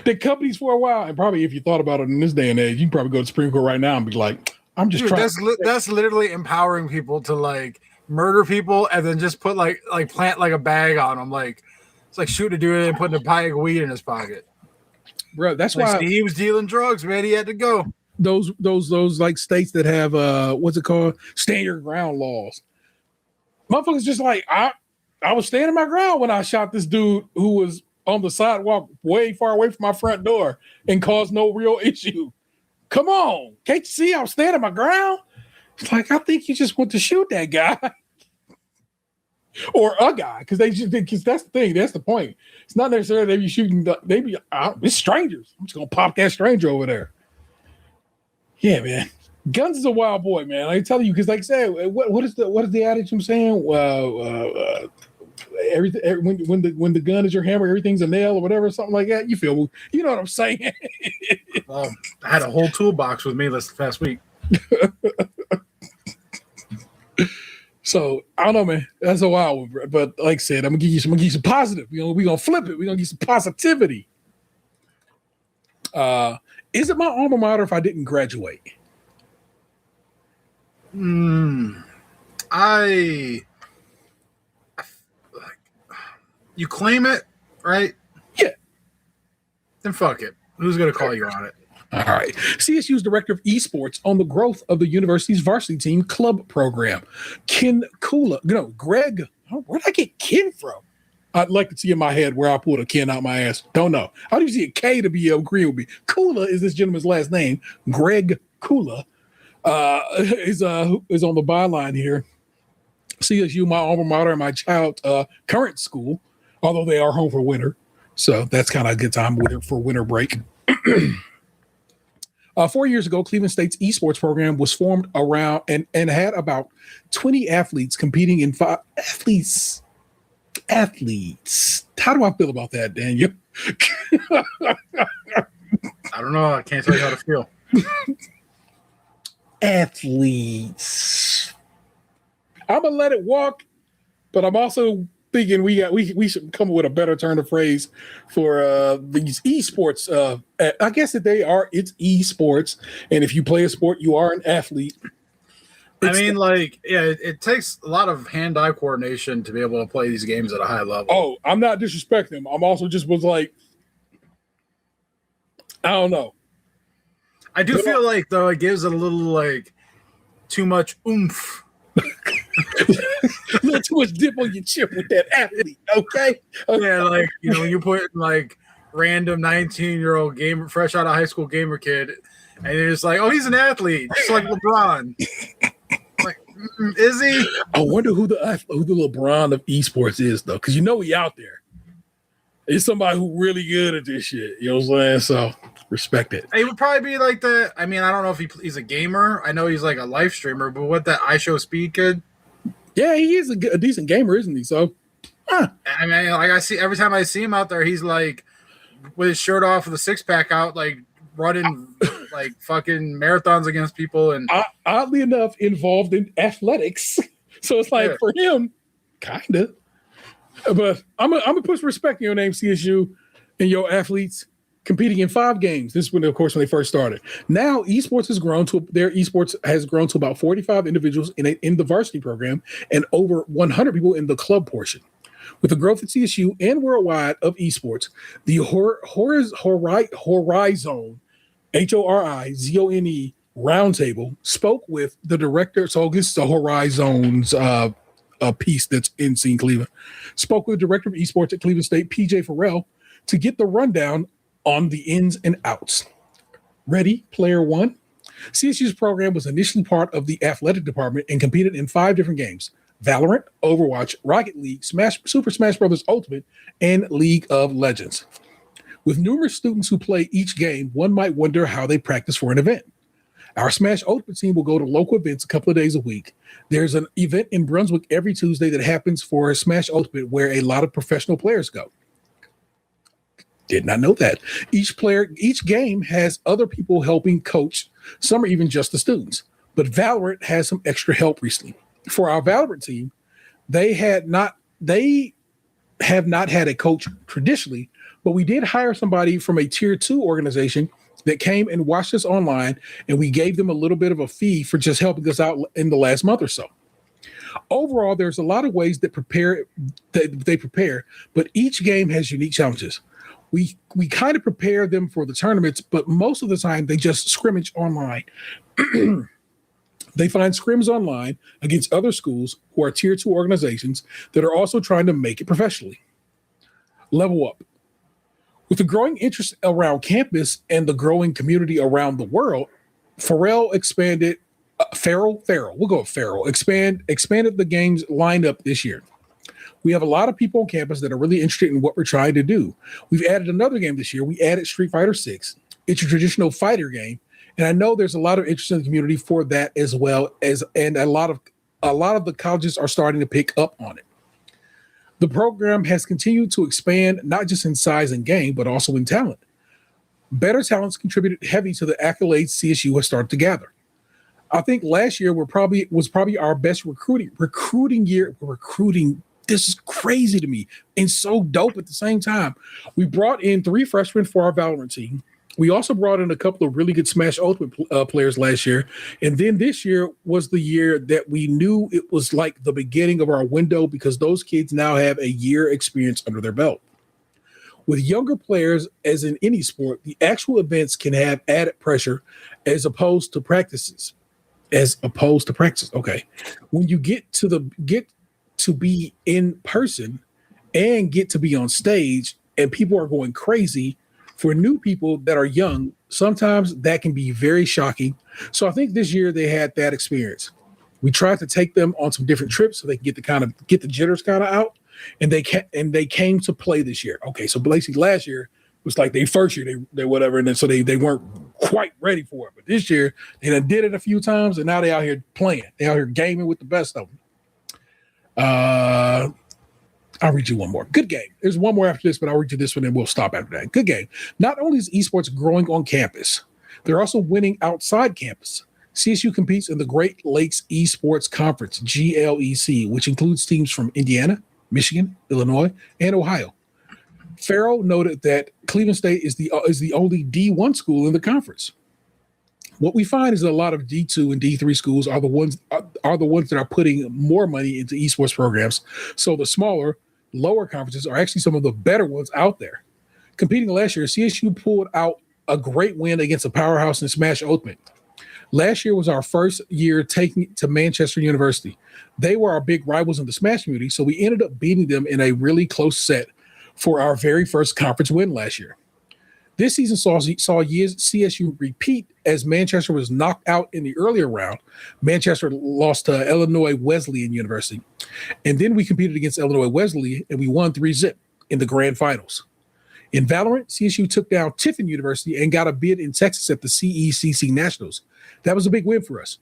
The companies for a while, and probably if you thought about it in this day and age, you can probably go to Supreme Court right now and be like, I'm just trying. That's literally empowering people to like murder people and then just put like plant like a bag on them. Like it's like shooting a dude and putting a bag of weed in his pocket. Bro, that's like, why he was dealing drugs, man. He had to go. Those like states that have what's it called? Stand your ground laws. Motherfuckers just like I was standing my ground when I shot this dude who was on the sidewalk way far away from my front door and caused no real issue. Come on. Can't you see I was standing my ground? It's like, I think you just want to shoot that guy. Or a guy, because that's the thing. That's the point. It's not necessarily they be shooting. It's strangers. I'm just gonna pop that stranger over there. Yeah, man. Guns is a wild boy, man. I tell you, because like I said, what is the adage I'm saying? Everything when the gun is your hammer, everything's a nail or whatever, something like that. You feel, you know what I'm saying? I had a whole toolbox with me this past week. So I don't know, man. That's a wild one, but like I said, I'm gonna give you some positive. We're gonna flip it. We're gonna give you some positivity. Is it my alma mater if I didn't graduate? You claim it, right? Yeah. Then fuck it. Who's gonna call you on it? All right. CSU's director of esports on the growth of the university's varsity team club program. Greg. Where'd I get Ken from? I'd like to see in my head where I pulled a Ken out my ass. Don't know. How do you see a K to be agreeing with me? Kula is this gentleman's last name. Greg Kula is on the byline here. CSU, my alma mater, and my child's current school, although they are home for winter. So that's kind of a good time for winter break. 4 years ago, Cleveland State's esports program was formed around and had about 20 athletes competing in athletes. How do I feel about that, Daniel? I don't know. I can't tell you how to feel. Athletes. I'm gonna let it walk, but I'm also thinking we should come up with a better turn of phrase for these esports. I guess that it's esports, and if you play a sport, you are an athlete. It takes a lot of hand-eye coordination to be able to play these games at a high level. Oh, I'm not disrespecting them. I'm also just was like, I don't know. I do feel like though it gives it a little like too much oomph. A little too much dip on your chip with that athlete, okay? Yeah, like when you put like random 19-year-old gamer, fresh out of high school gamer kid, and you're just like, oh, he's an athlete, just like LeBron. Like, is he? I wonder who the LeBron of esports is though, because he out there. He's somebody who really good at this shit. You know what I'm saying? So respect it. He would probably be like the. I mean, I don't know if he's a gamer. I know he's like a live streamer, but what that iShowSpeed kid? Yeah, he is a decent gamer, isn't he? So, I mean, like I see every time I see him out there, he's like with his shirt off, with a six pack out, like running like fucking marathons against people, and oddly enough, involved in athletics. So it's like for him, kinda. But I'm gonna put some respect in your name, CSU, and your athletes competing in 5 games. This is when they first started. Now, esports has grown to about 45 individuals in the varsity program and over 100 people in the club portion. With the growth at CSU and worldwide of esports, the Horizon HORIZONE Roundtable spoke with the director. So this is the Horizons piece that's in Scene Cleveland. Spoke with the director of esports at Cleveland State, PJ Farrell, to get the rundown on the ins and outs. Ready, player one? CSU's program was initially part of the athletic department and competed in 5 different games: Valorant, Overwatch, Rocket League, Super Smash Bros. Ultimate, and League of Legends. With numerous students who play each game, one might wonder how they practice for an event. Our Smash Ultimate team will go to local events a couple of days a week. There's an event in Brunswick every Tuesday that happens for Smash Ultimate where a lot of professional players go. Did not know that. Each game has other people helping coach. Some are even just the students. But Valorant has some extra help recently. For our Valorant team, they have not had a coach traditionally, but we did hire somebody from a tier 2 organization that came and watched us online, and we gave them a little bit of a fee for just helping us out in the last month or so. Overall, there's a lot of ways that they prepare, but each game has unique challenges. We kind of prepare them for the tournaments, but most of the time they just scrimmage online. They find scrims online against other schools who are tier 2 organizations that are also trying to make it professionally. Level up. With the growing interest around campus and the growing community around the world, Farrell expanded expanded the game's lineup this year. We have a lot of people on campus that are really interested in what we're trying to do. We've added another game this year. We added Street Fighter 6. It's a traditional fighter game, and I know there's a lot of interest in the community for that as well as, and a lot of the colleges are starting to pick up on it. The program has continued to expand, not just in size and game, but also in talent. Better talents contributed heavy to the accolades CSU has started to gather. I think last year was probably our best recruiting year. This is crazy to me and so dope at the same time. We brought in 3 freshmen for our Valorant team. We also brought in a couple of really good Smash Ultimate players last year. And then this year was the year that we knew it was like the beginning of our window because those kids now have a year experience under their belt. With younger players, as in any sport, the actual events can have added pressure as opposed to practices. Okay. When you get to be in person and get to be on stage and people are going crazy, for new people that are young, sometimes that can be very shocking. So I think this year they had that experience. We tried to take them on some different trips so they can get the jitters kind of out, and they came to play this year. Okay, so basically last year was like their first year, they whatever, and then so they weren't quite ready for it. But this year they done did it a few times, and now they out here playing. They out here gaming with the best of them. I'll read you one more. Good game. There's one more after this, but I'll read you this one and we'll stop after that. Good game. Not only is esports growing on campus, they're also winning outside campus. CSU competes in the Great Lakes Esports Conference, GLEC, which includes teams from Indiana, Michigan, Illinois, and Ohio. Farrell noted that Cleveland State is the only D1 school in the conference. What we find is that a lot of D2 and D3 schools are the ones that are putting more money into esports programs. So the smaller, lower conferences are actually some of the better ones out there. Competing last year, CSU pulled out a great win against a powerhouse in Smash Ultimate. Last year was our first year taking it to Manchester University. They were our big rivals in the Smash community, so we ended up beating them in a really close set for our very first conference win last year. This season saw CSU repeat as Manchester was knocked out in the earlier round. Manchester lost to Illinois Wesleyan University. And then we competed against Illinois Wesleyan, and we won 3-0 in the grand finals. In Valorant, CSU took down Tiffin University and got a bid in Texas at the CECC Nationals. That was a big win for us.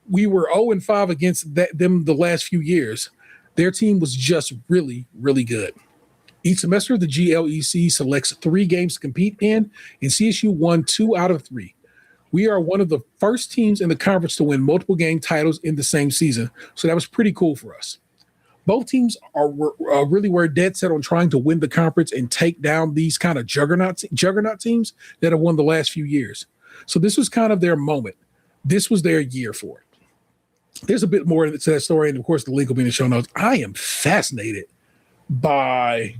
We were 0-5 against them the last few years. Their team was just really, really good. Each semester, the GLEC selects 3 games to compete in, and CSU won 2 out of 3. We are one of the first teams in the conference to win multiple game titles in the same season, so that was pretty cool for us. Both teams were dead set on trying to win the conference and take down these kind of juggernaut teams that have won the last few years. So this was kind of their moment. This was their year for it. There's a bit more to that story, and of course, the link will be in the show notes. I am fascinated by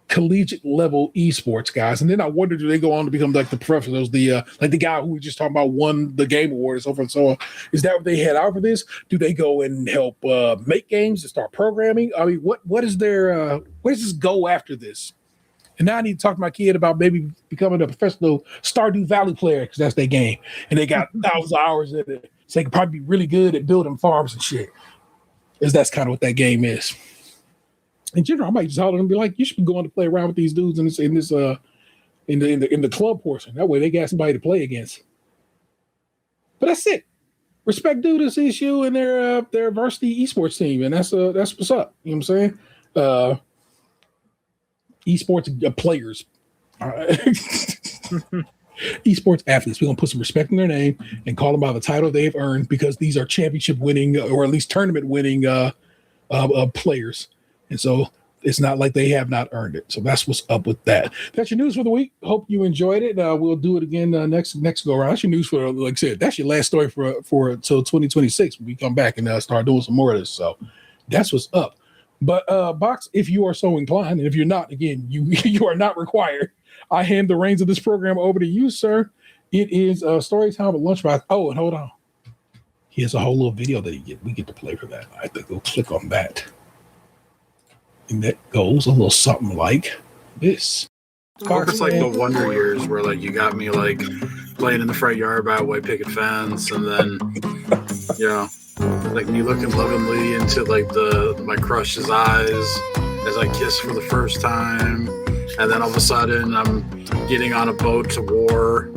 collegiate level esports guys, and then I wonder, do they go on to become like the professionals, like the guy who we just talking about won the game award and so forth and so on? Is that what they head out for this? Do they go and help make games and start programming? I mean, what is their where does this go after this? And now I need to talk to my kid about maybe becoming a professional Stardew Valley player because that's their game, and they got thousands of hours in it, so they could probably be really good at building farms and shit. Because that's kind of what that game is. In general, I might just holler them and be like, "You should be going to play around with these dudes in the club portion. That way, they got somebody to play against." But that's it. Respect due to CSU and their varsity esports team, and that's what's up. You know what I'm saying? Esports players, esports athletes. We're gonna put some respect in their name and call them by the title they've earned because these are championship winning or at least tournament winning players. And so It's not like they have not earned it. So that's what's up with that. That's your news for the week. Hope you enjoyed it. We'll do it again next go around. That's your news for, like I said, that's your last story for until 2026 when we come back and start doing some more of this. So that's what's up. But Box, if you are so inclined, and if you're not, again, you are not required. I hand the reins of this program over to you, sir. It is story time at Lunchbox. Oh, and hold on. Here's a whole little video that we get to play for that. I think we'll click on that. And that goes a little something like this. I hope it's like the Wonder Years where like you got me like playing in the front yard by a white picket fence, and then like me looking lovingly into like my crush's eyes as I kiss for the first time, and then all of a sudden I'm getting on a boat to war.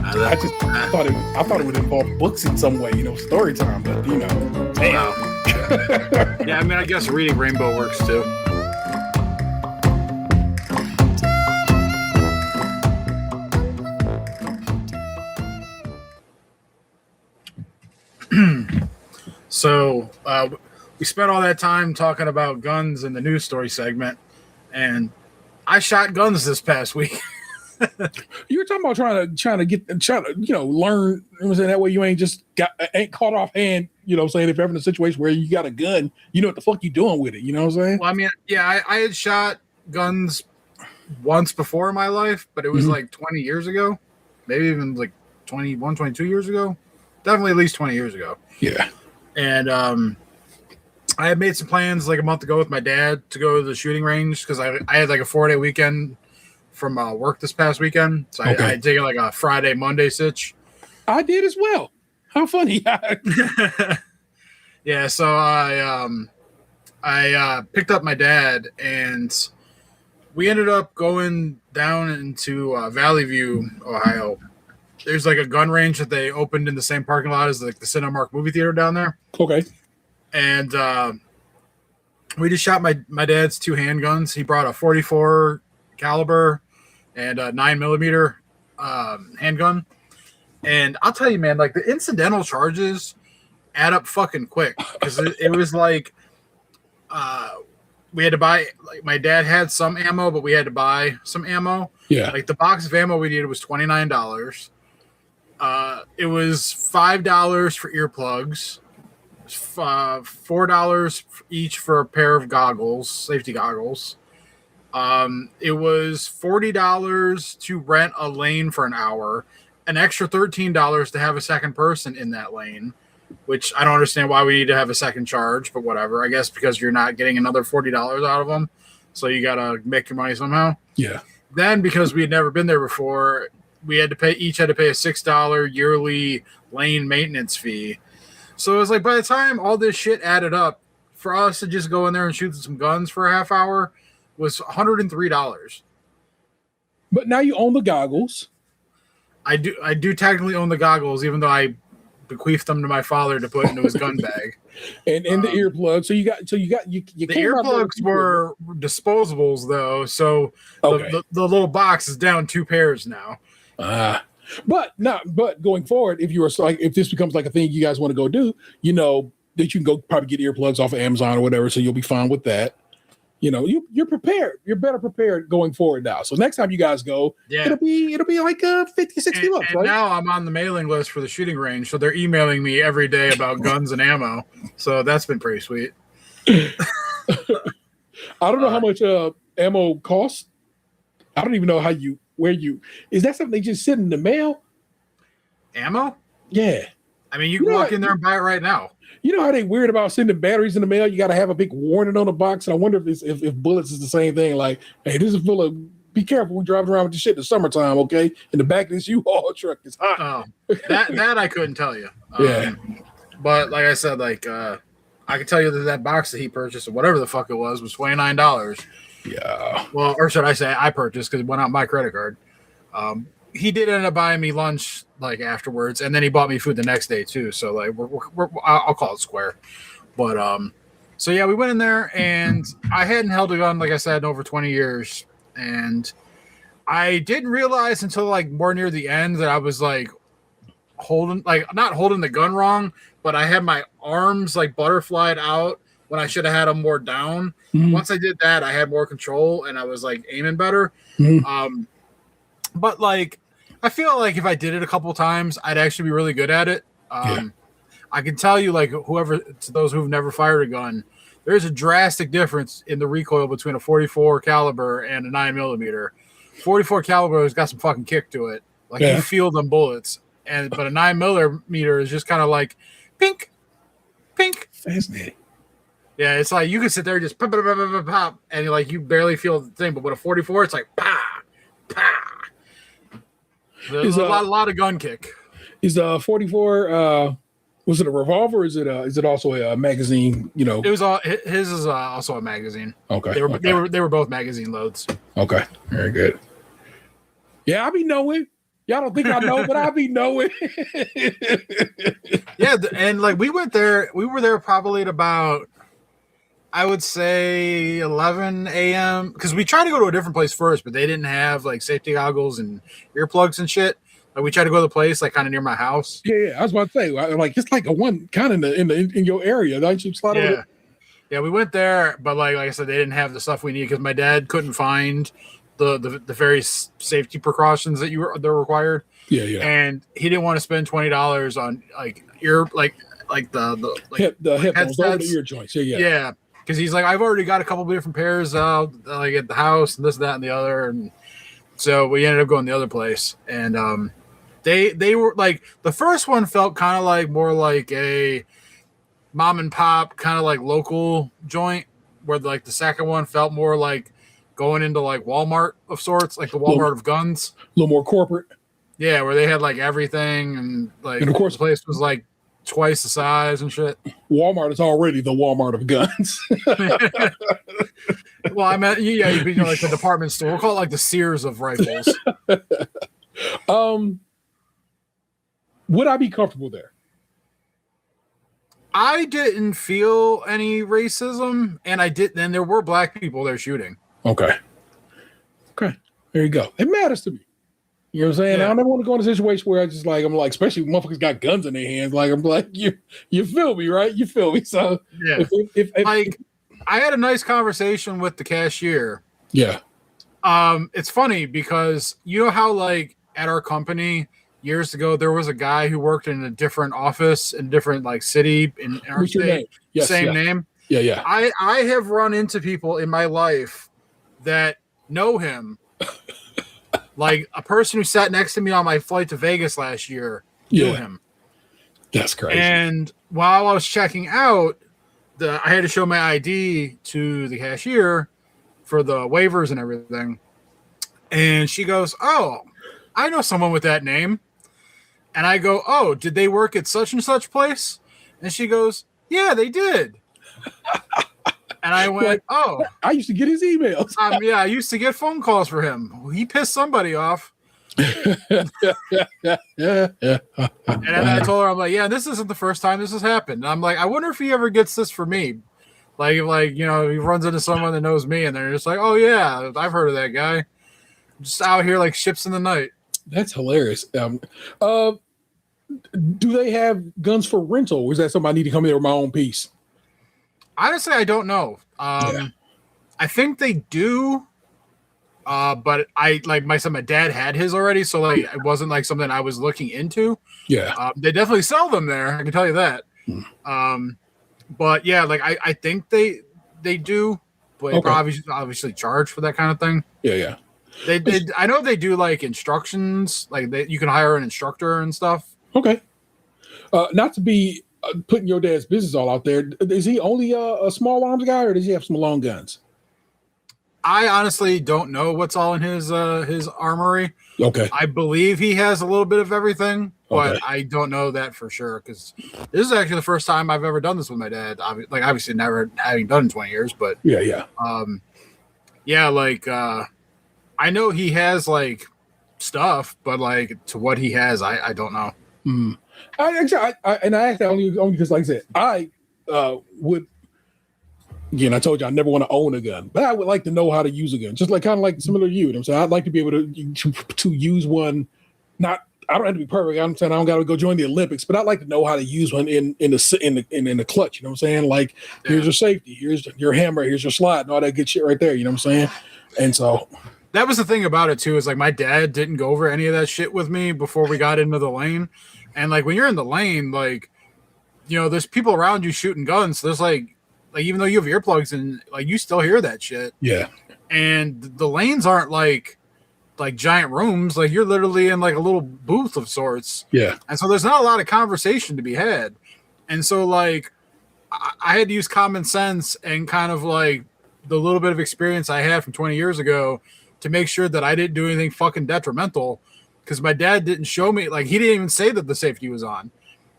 And then, I thought it would involve books in some way, story time, but damn. Wow. Yeah, I mean, I guess reading Rainbow works too. So we spent all that time talking about guns in the news story segment, and I shot guns this past week. You were talking about trying to learn. That way you ain't caught off hand. If you're having a situation where you got a gun, you know what the fuck you doing with it. You know what I'm saying? Well, I mean, yeah, I had shot guns once before in my life, but it was like 20 years ago, maybe even like 21, 22 years ago. Definitely at least 20 years ago. Yeah. And I had made some plans like a month ago with my dad to go to the shooting range because I had like a 4-day weekend from work this past weekend. So I had taken like a Friday, Monday sitch. I did as well. How funny. Yeah, so I picked up my dad, and we ended up going down into Valley View, Ohio. There's like a gun range that they opened in the same parking lot as like the Cinemark movie theater down there. Okay. And we just shot my dad's 2 handguns. He brought a 44 caliber and a 9mm handgun. And I'll tell you, man, like the incidental charges add up fucking quick because it was like we had to buy, like my dad had some ammo, but we had to buy some ammo. Yeah. Like the box of ammo we needed was $29. It was $5 for earplugs, $4 each for a pair of goggles, safety goggles. It was $40 to rent a lane for an hour, an extra $13 to have a second person in that lane, which I don't understand why we need to have a second charge, but whatever. I guess because you're not getting another $40 out of them, so you got to make your money somehow. Yeah. Then because we had never been there before, we had to pay a $6 yearly lane maintenance fee. So it was like by the time all this shit added up, for us to just go in there and shoot some guns for a half hour was $103. But now you own the goggles. I do technically own the goggles, even though I bequeathed them to my father to put into his gun bag. And the earplugs. So you the earplugs were disposables though, so the little box is down 2 pairs now. But going forward, if this becomes like a thing you guys want to go do, that you can go probably get earplugs off of Amazon or whatever, so you'll be fine with that. You're prepared. You're better prepared going forward now. So next time you guys go, it'll be like 50, 60 bucks, and right? Now I'm on the mailing list for the shooting range, so they're emailing me every day about guns and ammo. So that's been pretty sweet. I don't know how much ammo costs. I don't even know is that something they just send in the mail? Ammo? Yeah. I mean, you can walk in there and buy it right now. You know how they weird about sending batteries in the mail? You got to have a big warning on the box. And I wonder if bullets is the same thing. Like, hey, this is full of. Be careful. We're driving around with this shit in the summertime, okay? In the back of this U-Haul truck is hot. Oh, that I couldn't tell you. Yeah. But like I said, I can tell you that box that he purchased, or whatever the fuck it was $29. Yeah. Well, or should I say I purchased because it went out my credit card. He did end up buying me lunch afterwards, and then he bought me food the next day too. So I'll call it square. But so yeah, we went in there, and I hadn't held a gun, like I said, in over 20 years, and I didn't realize until more near the end that I was not holding the gun wrong, but I had my arms butterflied out when I should have had them more down. Mhm. Once I did that, I had more control and I was like aiming better. Mhm. But like, I feel like if I did it a couple times, I'd actually be really good at it. Yeah. I can tell you, like, to those who've never fired a gun, there's a drastic difference in the recoil between a 44 caliber and a 9mm. 44 caliber has got some fucking kick to it. Like, Yeah. you feel them bullets. But a 9mm is just kind of like pink, pink. Fascinating. Yeah, it's like you can sit there and just pop, pop, pop, pop, pop, and you barely feel the thing. But with a 44, it's like pa, pa. There's a lot of gun kick. Is 44? Was it a revolver? Or is it also a magazine? You know, It was his is also a magazine. Okay. They were both magazine loads. Okay. Very good. Yeah, I be knowing. Y'all don't think I know, but I be knowing. Yeah, and like we were there probably at about, I would say 11 a.m. because we tried to go to a different place first, but they didn't have like safety goggles and earplugs and shit. Like we tried to go to the place like kind of near my house. Yeah, I was about to say, like it's like a one kind of in your area. Don't you slide over? Yeah, we went there, but like I said, they didn't have the stuff we need because my dad couldn't find the various safety precautions that they're required. Yeah. And he didn't want to spend $20 on like the headphones over the ear joints. Yeah. Because he's like, I've already got a couple of different pairs like at the house and this, that, and the other. And so we ended up going the other place. And they were like, the first one felt kind of like more like a mom and pop kind of like local joint, where like the second one felt more like going into like Walmart of sorts, like the Walmart of guns. A little more corporate. Yeah, where they had like everything and like, and of course the place was like twice the size and shit. Walmart is already the Walmart of guns. Well, I meant you'd be like the department store. We'll call it like the Sears of rifles. Would I be comfortable there? I didn't feel any racism, and there were black people there shooting. Okay. There you go. It matters to me. You know what I'm saying? Yeah. I don't want to go in a situation where I'm like, especially when motherfuckers got guns in their hands. Like, I'm like, you feel me, right? You feel me? So, yeah. If I had a nice conversation with the cashier. Yeah. It's funny because you know how like at our company years ago there was a guy who worked in a different office in a different like city in our state. Yes, same name. Yeah. I have run into people in my life that know him. Like a person who sat next to me on my flight to Vegas last year knew him. That's crazy. And while I was checking out, I had to show my ID to the cashier for the waivers and everything. And she goes, "Oh, I know someone with that name." And I go, "Oh, did they work at such and such place?" And she goes, "Yeah, they did." And I went, like, "Oh, I used to get his emails." Yeah, I used to get phone calls for him. He pissed somebody off. And then I told her, I'm like, "Yeah, this isn't the first time this has happened." And I'm like, "I wonder if he ever gets this for me." Like, he runs into someone that knows me, and they're just like, "Oh yeah, I've heard of that guy." Just out here like ships in the night. That's hilarious. Do they have guns for rental, or is that something I need to come here with my own piece? Honestly, I don't know. I think they do. But I my dad had his already, so like it wasn't like something I was looking into. Yeah. They definitely sell them there. I can tell you that. But yeah, like I think they do, but obviously charge for that kind of thing. Yeah. They did. I know they do like instructions, like you can hire an instructor and stuff. Okay. Not to be putting your dad's business all out there. Is he only a small arms guy, or does he have some long guns? I honestly don't know what's all in his armory. Okay. I believe he has a little bit of everything, but I don't know that for sure because this is actually the first time I've ever done this with my dad. Like obviously never having done it in 20 years, but yeah. I know he has like stuff, but like to what he has, I don't know. I asked that only because, like I said, I would. Again, I told you I never want to own a gun, but I would like to know how to use a gun, just like kind of like similar to you. I'm saying I'd like to be able to use one, not I don't have to be perfect. I'm saying I don't got to go join the Olympics, but I like to know how to use one in the clutch. You know what I'm saying? Like, here's your safety, here's your hammer, here's your slide, and all that good shit right there. You know what I'm saying? And so that was the thing about it too. Is like my dad didn't go over any of that shit with me before we got into the lane, and like when you're in the lane, like there's people around you shooting guns. So there's like even though you have earplugs in, like you still hear that shit. Yeah, and the lanes aren't like giant rooms. Like you're literally in like a little booth of sorts. Yeah. And so there's not a lot of conversation to be had. And so like I had to use common sense and kind of like the little bit of experience I had from 20 years ago to make sure that I didn't do anything fucking detrimental, because my dad didn't show me, like he didn't even say that the safety was on.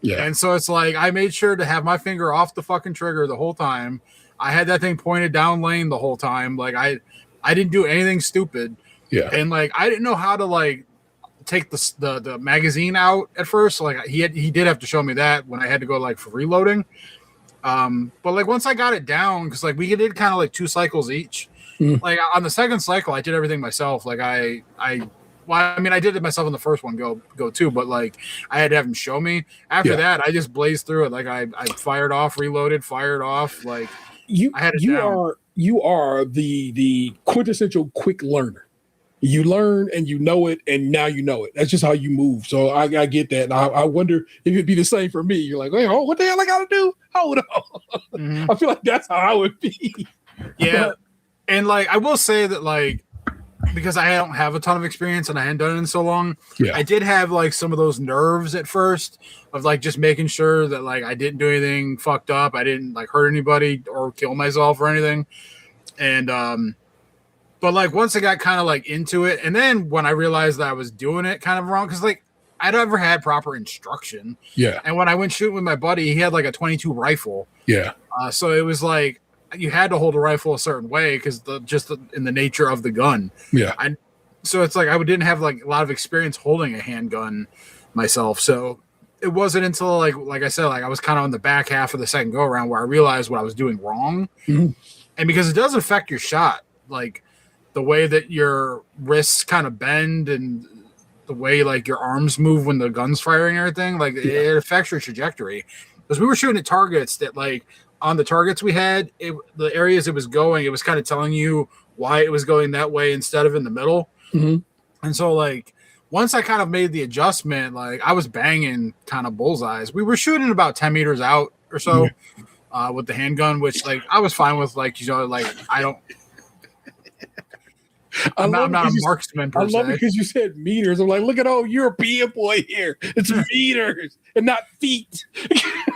Yeah. And so it's like I made sure to have my finger off the fucking trigger the whole time. I had that thing pointed down lane the whole time. Like I didn't do anything stupid. Yeah. And like I didn't know how to like take the magazine out at first. So, like he did have to show me that when I had to go like for reloading. But like once I got it down, because like we did kind of like 2 cycles each. Like on the second cycle, I did everything myself. Like I did it myself on the first one go too, but like I had to have him show me. After that, I just blazed through it. Like I fired off, reloaded, fired off. Like you down. you are the quintessential quick learner. You learn and you know it, and now you know it. That's just how you move. So I get that. And I wonder if it'd be the same for me. You're like, hey, what the hell I gotta do? Hold on. I feel like that's how I would be. Yeah. And like I will say that like, because I don't have a ton of experience and I hadn't done it in so long, I did have like some of those nerves at first of like just making sure that like I didn't do anything fucked up. I didn't like hurt anybody or kill myself or anything. And but like once I got kind of like into it, and then when I realized that I was doing it kind of wrong, because like I'd never had proper instruction. Yeah. And when I went shooting with my buddy, he had like a 22 rifle. Yeah. So it was like you had to hold a rifle a certain way because in the nature of the gun. Yeah. So it's like I didn't have like a lot of experience holding a handgun myself. So it wasn't until like I said, like I was kind of on the back half of the second go around where I realized what I was doing wrong. And because it does affect your shot, like the way that your wrists kind of bend and the way like your arms move when the gun's firing and everything, like it affects your trajectory. Because we were shooting at targets that like on the targets we had, the areas it was going, it was kind of telling you why it was going that way instead of in the middle. And so like once I kind of made the adjustment, like I was banging kind of bullseyes. We were shooting about 10 meters out or so with the handgun, which like I was fine with. Like, like I'm not a marksman per se. I love it because you said meters. I'm like, look at old European boy here. It's meters and not feet.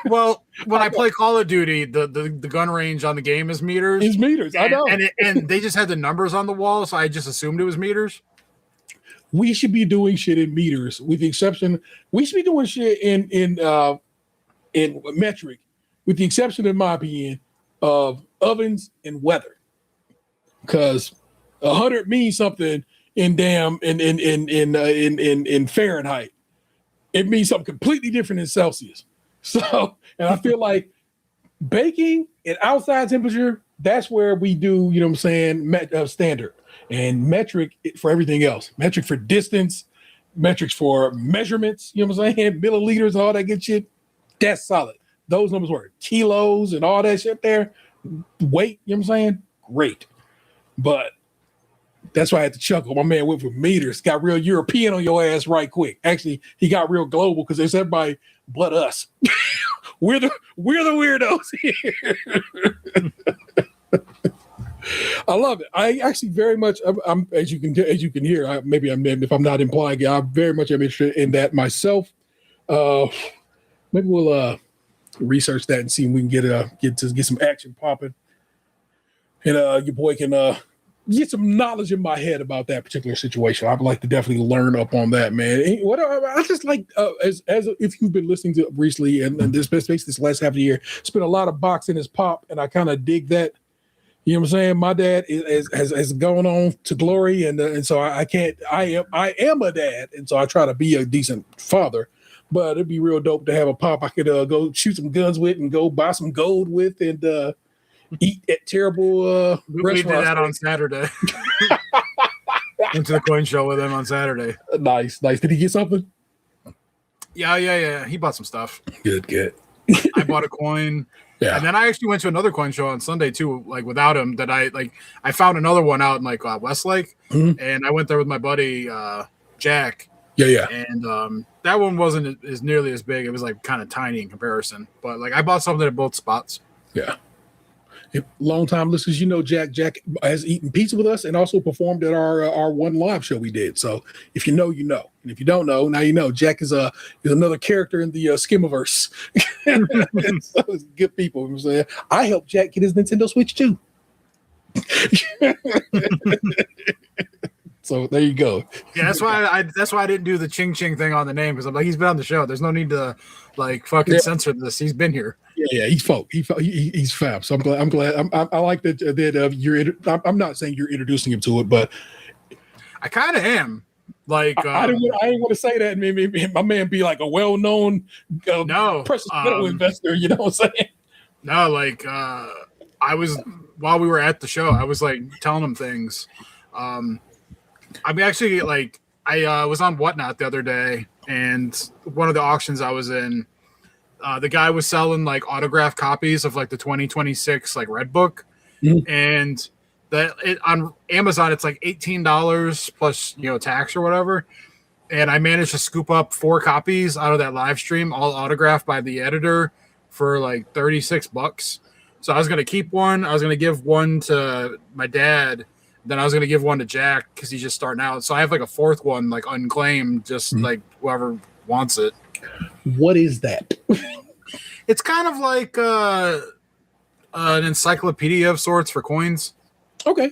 Well, when I play Call of Duty, the gun range on the game is meters. It's meters. I know. And they just had the numbers on the wall, so I just assumed it was meters. We should be doing shit in meters, with the exception. We should be doing shit in metric, with the exception, in my opinion, of ovens and weather, because 100 means something in Fahrenheit. It means something completely different in Celsius. So, and I feel like baking and outside temperature, that's where we do, you know what I'm saying, standard. And metric for everything else. Metric for distance, metrics for measurements, you know what I'm saying, milliliters, all that good shit. That's solid. Those numbers work. Kilos and all that shit there. Weight, you know what I'm saying? Great. But that's why I had to chuckle. My man went for meters, got real European on your ass right quick. Actually, he got real global because there's everybody but us. we're the weirdos here. I love it. I actually very much. I'm as you can hear. If I'm not implying it, I very much am interested in that myself. Maybe we'll research that and see if we can get some action popping, and your boy can get some knowledge in my head about that particular situation. I'd like to definitely learn up on that, man. What I just like, as if you've been listening to recently, and this last half of the year, it's been a lot of boxing as pop, and I kind of dig that. You know what I'm saying? My dad has gone on to glory, and so I am a dad, and so I try to be a decent father. But it'd be real dope to have a pop I could go shoot some guns with and go buy some gold with and eat at terrible we did that on Saturday. Went to the coin show with him on Saturday. Nice. Did he get something? Yeah. He bought some stuff. Good. I bought a coin. Yeah. And then I actually went to another coin show on Sunday too, like without him. That I found another one out in like Westlake, and I went there with my buddy Jack. Yeah. And that one wasn't as nearly as big. It was like kind of tiny in comparison. But like I bought something at both spots. Yeah. Long time listeners, Jack has eaten pizza with us and also performed at our one live show we did. So if you know, you know, and if you don't know, now you know. Jack is another character in the SKiMiverse. So it's good people. I'm saying I helped Jack get his Nintendo Switch too. So there you go. Yeah, that's why I didn't do the ching ching thing on the name, because I'm like, he's been on the show. There's no need to like fucking censor this. He's been here. Yeah, he's folk. He's fab. So I'm glad. I like that you're. I'm not saying you're introducing him to it, but I kind of am. Like I didn't want to say that. Maybe my man be like a well-known precious metal investor. You know what I'm saying? No, like I was, while we were at the show, I was like telling him things. I mean, actually, like I was on Whatnot the other day, and one of the auctions I was in, the guy was selling like autographed copies of like the 2026 like Red Book, and on Amazon it's like $18 plus tax or whatever, and I managed to scoop up 4 copies out of that live stream, all autographed by the editor for like $36. So I was gonna keep one. I was gonna give one to my dad. Then I was going to give one to Jack because he's just starting out. So I have like a 4th one, like unclaimed, just like whoever wants it. What is that? It's kind of like an encyclopedia of sorts for coins. Okay.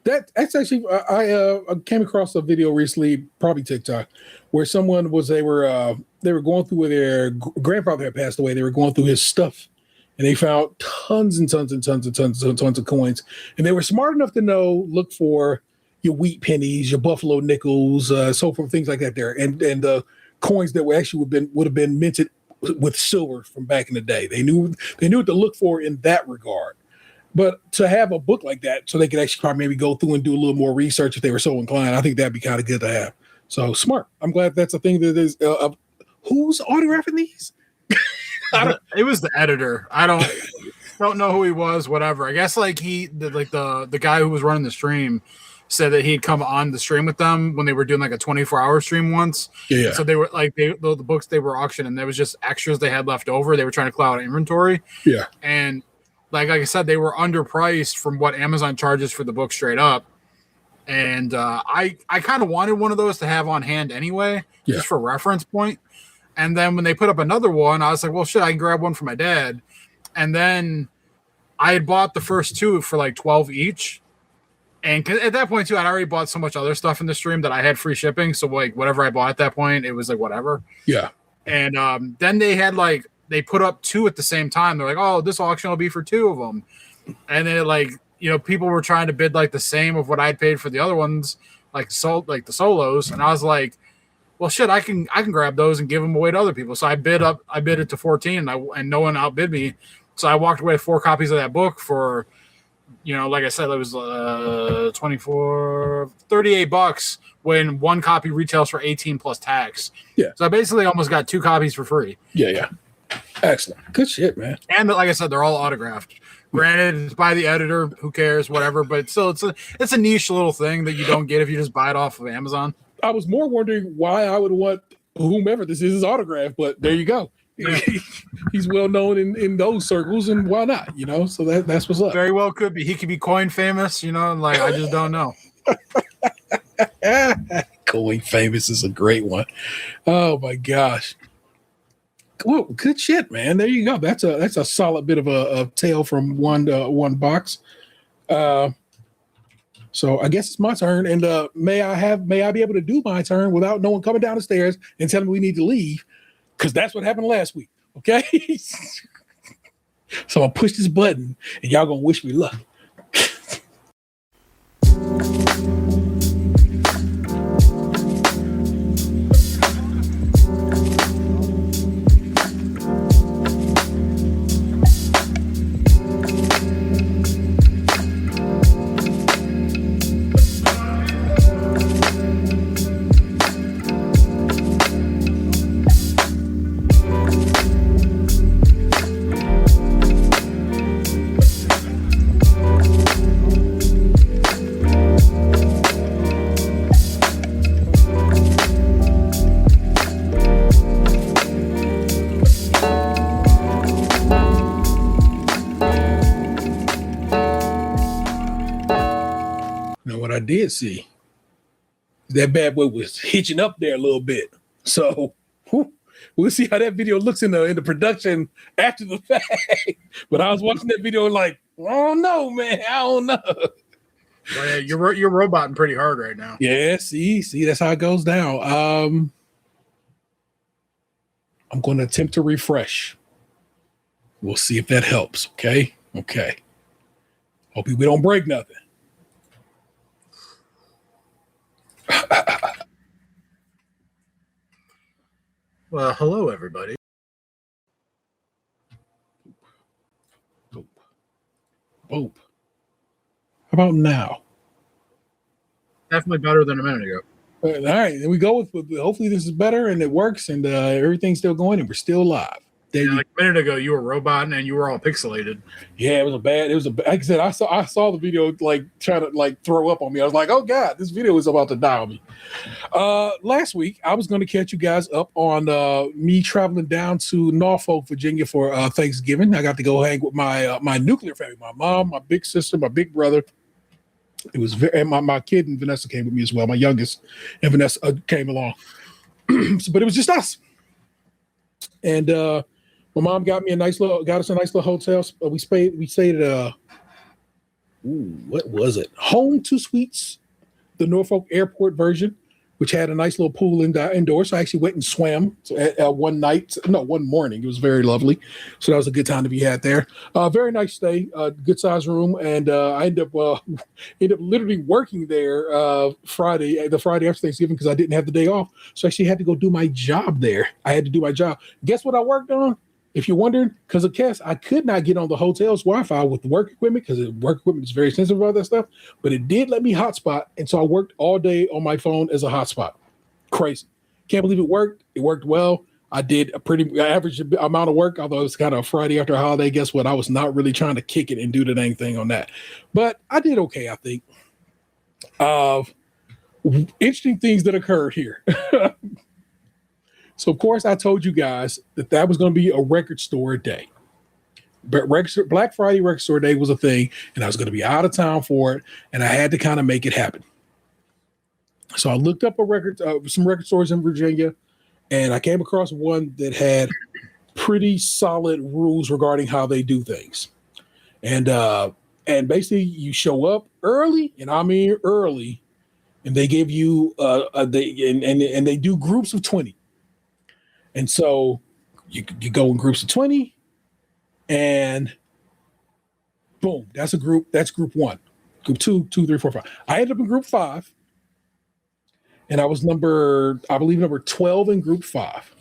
That's actually, I came across a video recently, probably TikTok, where someone they were going through where their grandfather had passed away. They were going through his stuff. And they found tons and tons of coins. And they were smart enough to look for your wheat pennies, your buffalo nickels, so forth, things like that there. And the coins that were actually would have been minted with silver from back in the day. They knew what to look for in that regard. But to have a book like that, so they could actually probably maybe go through and do a little more research if they were so inclined, I think that'd be kind of good to have. So smart. I'm glad that's a thing that is. Who's autographing these? It was the editor. I don't know who he was. Whatever. I guess like the guy who was running the stream said that he'd come on the stream with them when they were doing like a 24-hour stream once. Yeah. So they were like the books they were auctioning, there was just extras they had left over. They were trying to clear out inventory. Yeah. And like I said, they were underpriced from what Amazon charges for the book straight up. And I kind of wanted one of those to have on hand anyway, just for reference point. And then when they put up another one, I was like, well, shit, I can grab one for my dad. And then I had bought the first 2 for like 12 each. And at that point, too, I'd already bought so much other stuff in the stream that I had free shipping. So, like, whatever I bought at that point, it was like whatever. Yeah. And then they had like, they put up 2 at the same time. They're like, oh, this auction will be for 2 of them. And then, like, people were trying to bid like the same of what I'd paid for the other ones, like the solos. And I was like, well, shit, I can grab those and give them away to other people. So I bid it to 14, and no one outbid me. So I walked away with 4 copies of that book for, like I said, it was $38 when 1 copy retails for 18 plus tax. Yeah. So I basically almost got 2 copies for free. Yeah. Excellent. Good shit, man. And like I said, they're all autographed. Granted, it's by the editor. Who cares? Whatever. But still, it's a niche little thing that you don't get if you just buy it off of Amazon. I was more wondering why I would want whomever this is his autograph, but there you go. Yeah. He's well known in those circles, and why not? So that's what's up. Very well could be. He could be coin famous. Like I just don't know. Coin famous is a great one. Oh my gosh. Well, good shit, man. There you go. That's a solid bit of a tale from one box. So I guess it's my turn, and may I be able to do my turn without no one coming down the stairs and telling me we need to leave, because that's what happened last week. Okay, so I'll push this button, and y'all gonna wish me luck. did see. That bad boy was hitching up there a little bit. So we'll see how that video looks in the production after the fact. But I was watching that video like, I don't know, man. I don't know. Well, yeah, you're roboting pretty hard right now. Yeah, see, that's how it goes down. I'm going to attempt to refresh. We'll see if that helps. Okay. Hope we don't break nothing. Well, hello, everybody. Boop. How about now? Definitely better than a minute ago. All right, then we go with hopefully this is better and it works and everything's still going and we're still live. Like a minute ago, you were roboting and you were all pixelated. Yeah, like I said, I saw the video like trying to like throw up on me. I was like, oh God, this video is about to die on me. Last week, I was going to catch you guys up on me traveling down to Norfolk, Virginia for Thanksgiving. I got to go hang with my nuclear family, my mom, my big sister, my big brother. It was and my kid and Vanessa came with me as well. My youngest and Vanessa came along, but it was just us. And my mom got us a nice little hotel. We stayed at what was it? Home 2 Suites, the Norfolk Airport version, which had a nice little pool indoors. So I actually went and swam one morning. It was very lovely. So that was a good time to be had there. Very nice stay, good size room. And I ended up literally working there the Friday after Thanksgiving because I didn't have the day off. So I actually had to go do my job there. I had to do my job. Guess what I worked on? If you're wondering, because of CAS, I could not get on the hotel's Wi-Fi with the work equipment because the work equipment is very sensitive about that stuff. But it did let me hotspot, and so I worked all day on my phone as a hotspot. Crazy. Can't believe it worked. It worked well. I did a pretty average amount of work, although it was kind of a Friday after a holiday. Guess what? I was not really trying to kick it and do the dang thing on that. But I did okay, I think. Interesting things that occurred here. So, of course, I told you guys that was going to be a record store day. But Black Friday record store day was a thing, and I was going to be out of town for it, and I had to kind of make it happen. So I looked up some record stores in Virginia, and I came across one that had pretty solid rules regarding how they do things. And basically, you show up early, and I mean early, and they give you they do groups of 20. And so you go in groups of 20 and boom, that's group one. Group 2, 3, 4, 5. I ended up in group 5 and I was number 12 in group 5.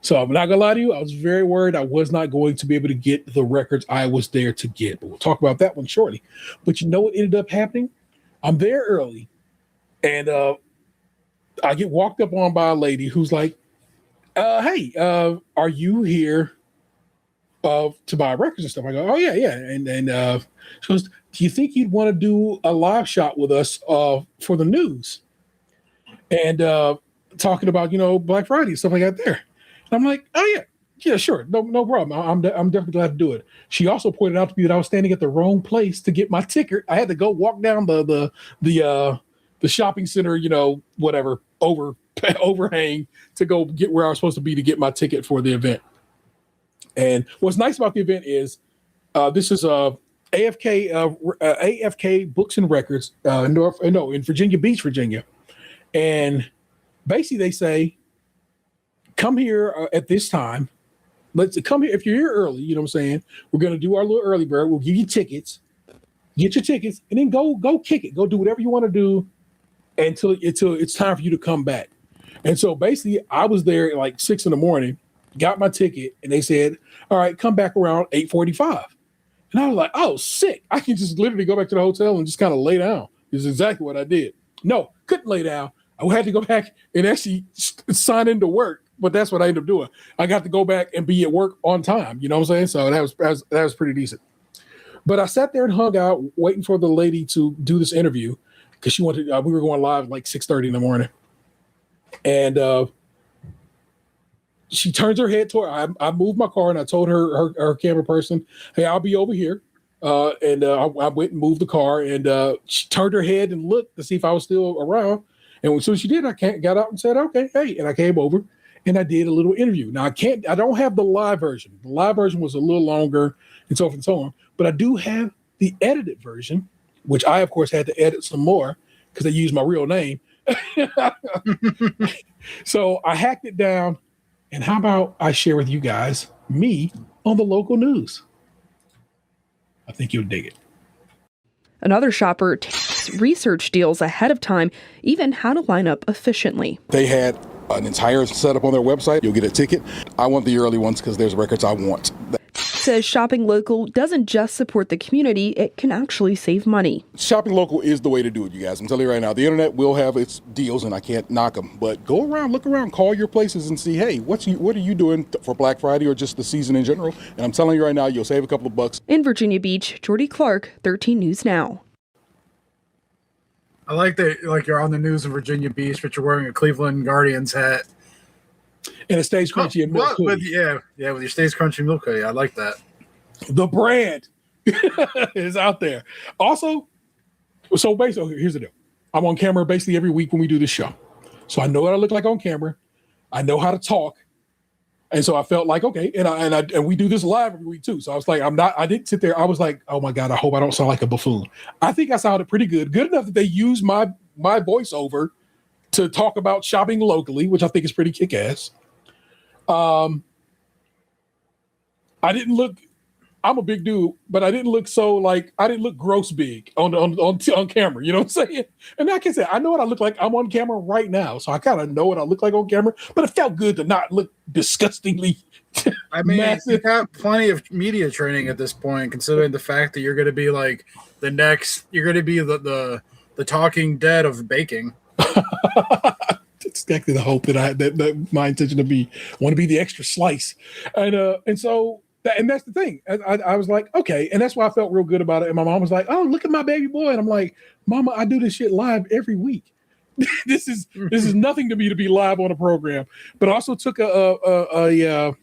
So I'm not gonna lie to you, I was very worried I was not going to be able to get the records I was there to get, but we'll talk about that one shortly. But you know what ended up happening? I'm there early and I get walked up on by a lady who's like, hey, are you here to buy records and stuff? I go, oh, yeah. And she goes, do you think you'd want to do a live shot with us for the news? And talking about, Black Friday and stuff like that there. And I'm like, oh, yeah, sure. No problem. I'm definitely glad to do it. She also pointed out to me that I was standing at the wrong place to get my ticket. I had to go walk down the shopping center, whatever, overhang to go get where I was supposed to be to get my ticket for the event. And what's nice about the event is this is AFK Books and Records in Virginia Beach, Virginia. And basically they say, come here at this time. Let's come here. If you're here early, you know what I'm saying? We're going to do our little early bird. We'll give you tickets, get your tickets, and then go kick it. Go do whatever you want to do until it's time for you to come back. And so basically I was there at like 6 a.m, got my ticket, and they said, all right, come back around 8:45. And I was like, oh, sick. I can just literally go back to the hotel and just kind of lay down. Is exactly what I did. No, couldn't lay down. I had to go back and actually sign into work, but that's what I ended up doing. I got to go back and be at work on time. You know what I'm saying? So that was pretty decent. But I sat there and hung out waiting for the lady to do this interview because she wanted. We were going live like 6:30 a.m. And she turns her head toward. I moved my car and I told her camera person, "Hey, I'll be over here. I went and moved the car, and she turned her head and looked to see if I was still around. And as soon as she did, I got out and said, okay, hey. And I came over and I did a little interview. Now, I don't have the live version. The live version was a little longer and so forth and so on. But I do have the edited version, which I, of course, had to edit some more because they used my real name. So I hacked it down. And how about I share with you guys me on the local news? I think you'll dig it. Another shopper takes research deals ahead of time, even how to line up efficiently. They had an entire setup on their website. You'll get a ticket. I want the early ones because there's records I want. Says shopping local doesn't just support the community, it can actually save money. Shopping local is the way to do it, you guys. I'm telling you right now, the internet will have its deals and I can't knock them. But go around, look around, call your places and see, hey, what are you doing for Black Friday or just the season in general? And I'm telling you right now, you'll save a couple of bucks. In Virginia Beach, Jordy Clark, 13 News Now. I like that, like you're on the news in Virginia Beach, but you're wearing a Cleveland Guardians hat. And it stays crunchy and milk. With your stays crunchy milk hoodie. I like that. The brand is out there. Also, so basically, here's the deal. I'm on camera basically every week when we do this show. So I know what I look like on camera. I know how to talk. And so I felt like, okay, and we do this live every week too. So I was like, I didn't sit there. I was like, oh my God, I hope I don't sound like a buffoon. I think I sounded pretty good. Good enough that they use my voiceover to talk about shopping locally, which I think is pretty kick-ass. I didn't look, I'm a big dude, but I didn't look I didn't look gross big on camera. You know what I'm saying? And like I said, I know what I look like. I'm on camera right now. So I kind of know what I look like on camera, but it felt good to not look disgustingly massive. You got plenty of media training at this point, considering the fact that you're going to be like you're going to be the talking dead of baking. That's exactly the hope that my intention want to be the extra slice. And so, and that's the thing. I was like, okay. And that's why I felt real good about it. And my mom was like, oh, look at my baby boy. And I'm like, Mama, I do this shit live every week. This is nothing to me to be live on a program. But I also took I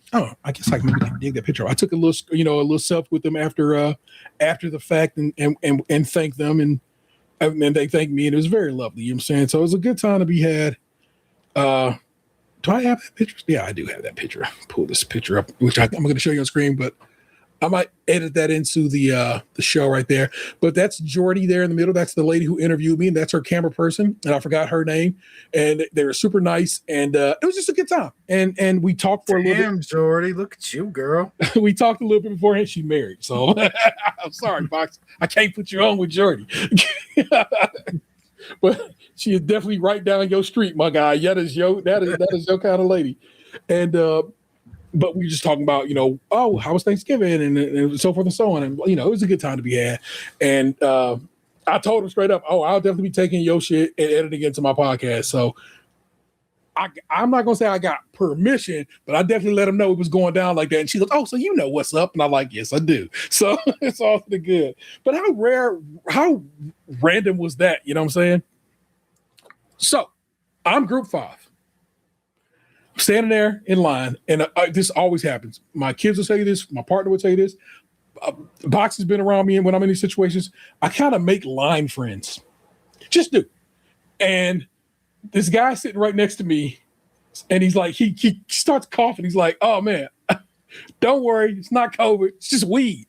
guess I can dig that picture. I took a little selfie with them after the fact and thanked them and they thanked me, and it was very lovely. You know what I'm saying? So it was a good time to be had. Do I have that picture? Yeah, I do have that picture. Pull this picture up, which I'm going to show you on screen, but I might edit that into the show right there. But that's Jordy there in the middle. That's the lady who interviewed me, and that's her camera person. And I forgot her name. And they were super nice, and it was just a good time. And we talked for a little bit. Damn, Jordy, look at you, girl. We talked a little bit beforehand. She married, so I'm sorry, Fox. I can't put you on with Jordy. But she is definitely right down your street, my guy. That is your kind of lady. And but we were just talking about, oh, how was Thanksgiving and so forth and so on. And it was a good time to be had. And I told her straight up, oh, I'll definitely be taking your shit and editing it into my podcast. So I'm not gonna say I got permission, but I definitely let him know it was going down like that. And she goes, oh, so you know what's up? And I'm like, yes, I do. So it's all the good. But how random was that? You know what I'm saying? So I'm group 5. I'm standing there in line, and this always happens. My kids will tell you this. My partner will tell you this. Box has been around me, and when I'm in these situations, I kind of make line friends. Just do. And this guy sitting right next to me, and he's like, he starts coughing. He's like, oh man, don't worry, it's not COVID, it's just weed,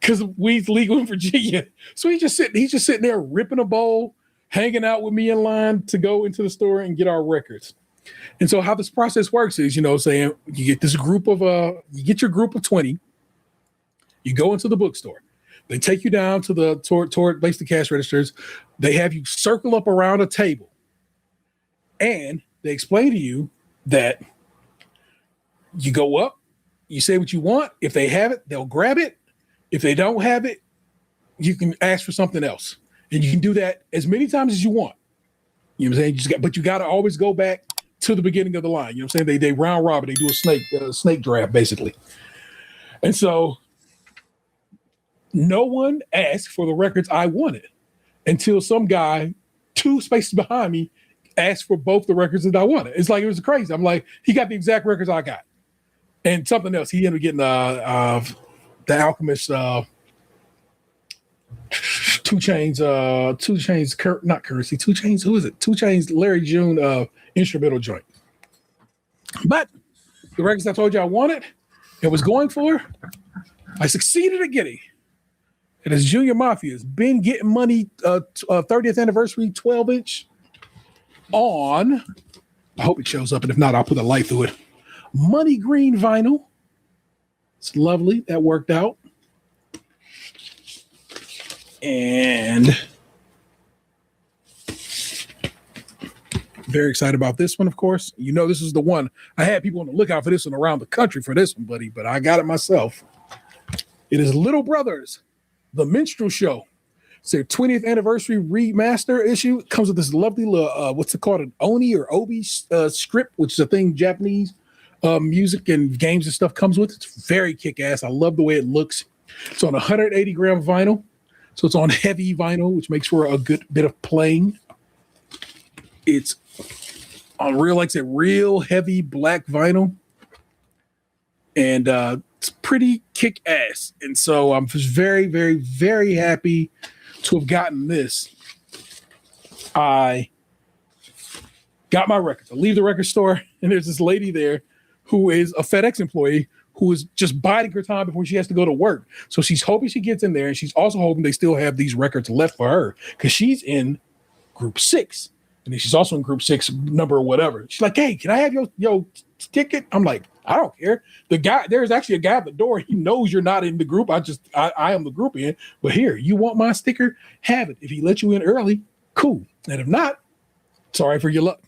because weed's legal in Virginia. So he's just sitting there ripping a bowl, hanging out with me in line to go into the store and get our records. And so how this process works is, saying you get this group of you get your group of 20, you go into the bookstore. They take you down to toward the cash registers. They have you circle up around a table. And they explain to you that you go up, you say what you want. If they have it, they'll grab it. If they don't have it, you can ask for something else. And you can do that as many times as you want. You know what I'm saying? But you got to always go back to the beginning of the line. You know what I'm saying? They round robin. They do a snake draft, basically. And so no one asked for the records I wanted until some guy 2 spaces behind me asked for both the records that I wanted. It's like, it was crazy. I'm like, he got the exact records I got. And something else. He ended up getting the Alchemist 2 Chainz, not Currency, 2 Chainz, who is it? 2 Chainz, Larry June instrumental joint. But the records I told you I wanted and was going for, I succeeded at getting. It is Junior Mafia's Been Getting Money 30th anniversary 12-inch on, I hope it shows up, and if not, I'll put a light through it. Money green vinyl. It's lovely. That worked out. And very excited about this one, of course. You know, this is the one. I had people on the lookout for this one around the country for this one, buddy, but I got it myself. It is Little Brothers, The Minstrel Show. It's their 20th anniversary remaster issue. It comes with this lovely, what's it called, an Oni or Obi script, which is a thing Japanese music and games and stuff comes with. It's very kick-ass. I love the way it looks. It's on 180-gram vinyl. So it's on heavy vinyl, which makes for a good bit of playing. It's on real heavy black vinyl. And it's pretty kick-ass. And so I'm just very, very, very happy to have gotten this. I got my records. I leave the record store, and there's this lady there who is a FedEx employee who is just biding her time before she has to go to work. So she's hoping she gets in there, and she's also hoping they still have these records left for her because she's in group 6. And then she's also in group 6 number or whatever. She's like, hey, can I have your ticket? I'm like, I don't care. There's actually a guy at the door. He knows you're not in the group. I am the group in. But here, you want my sticker? Have it. If he let you in early, cool. And if not, sorry for your luck.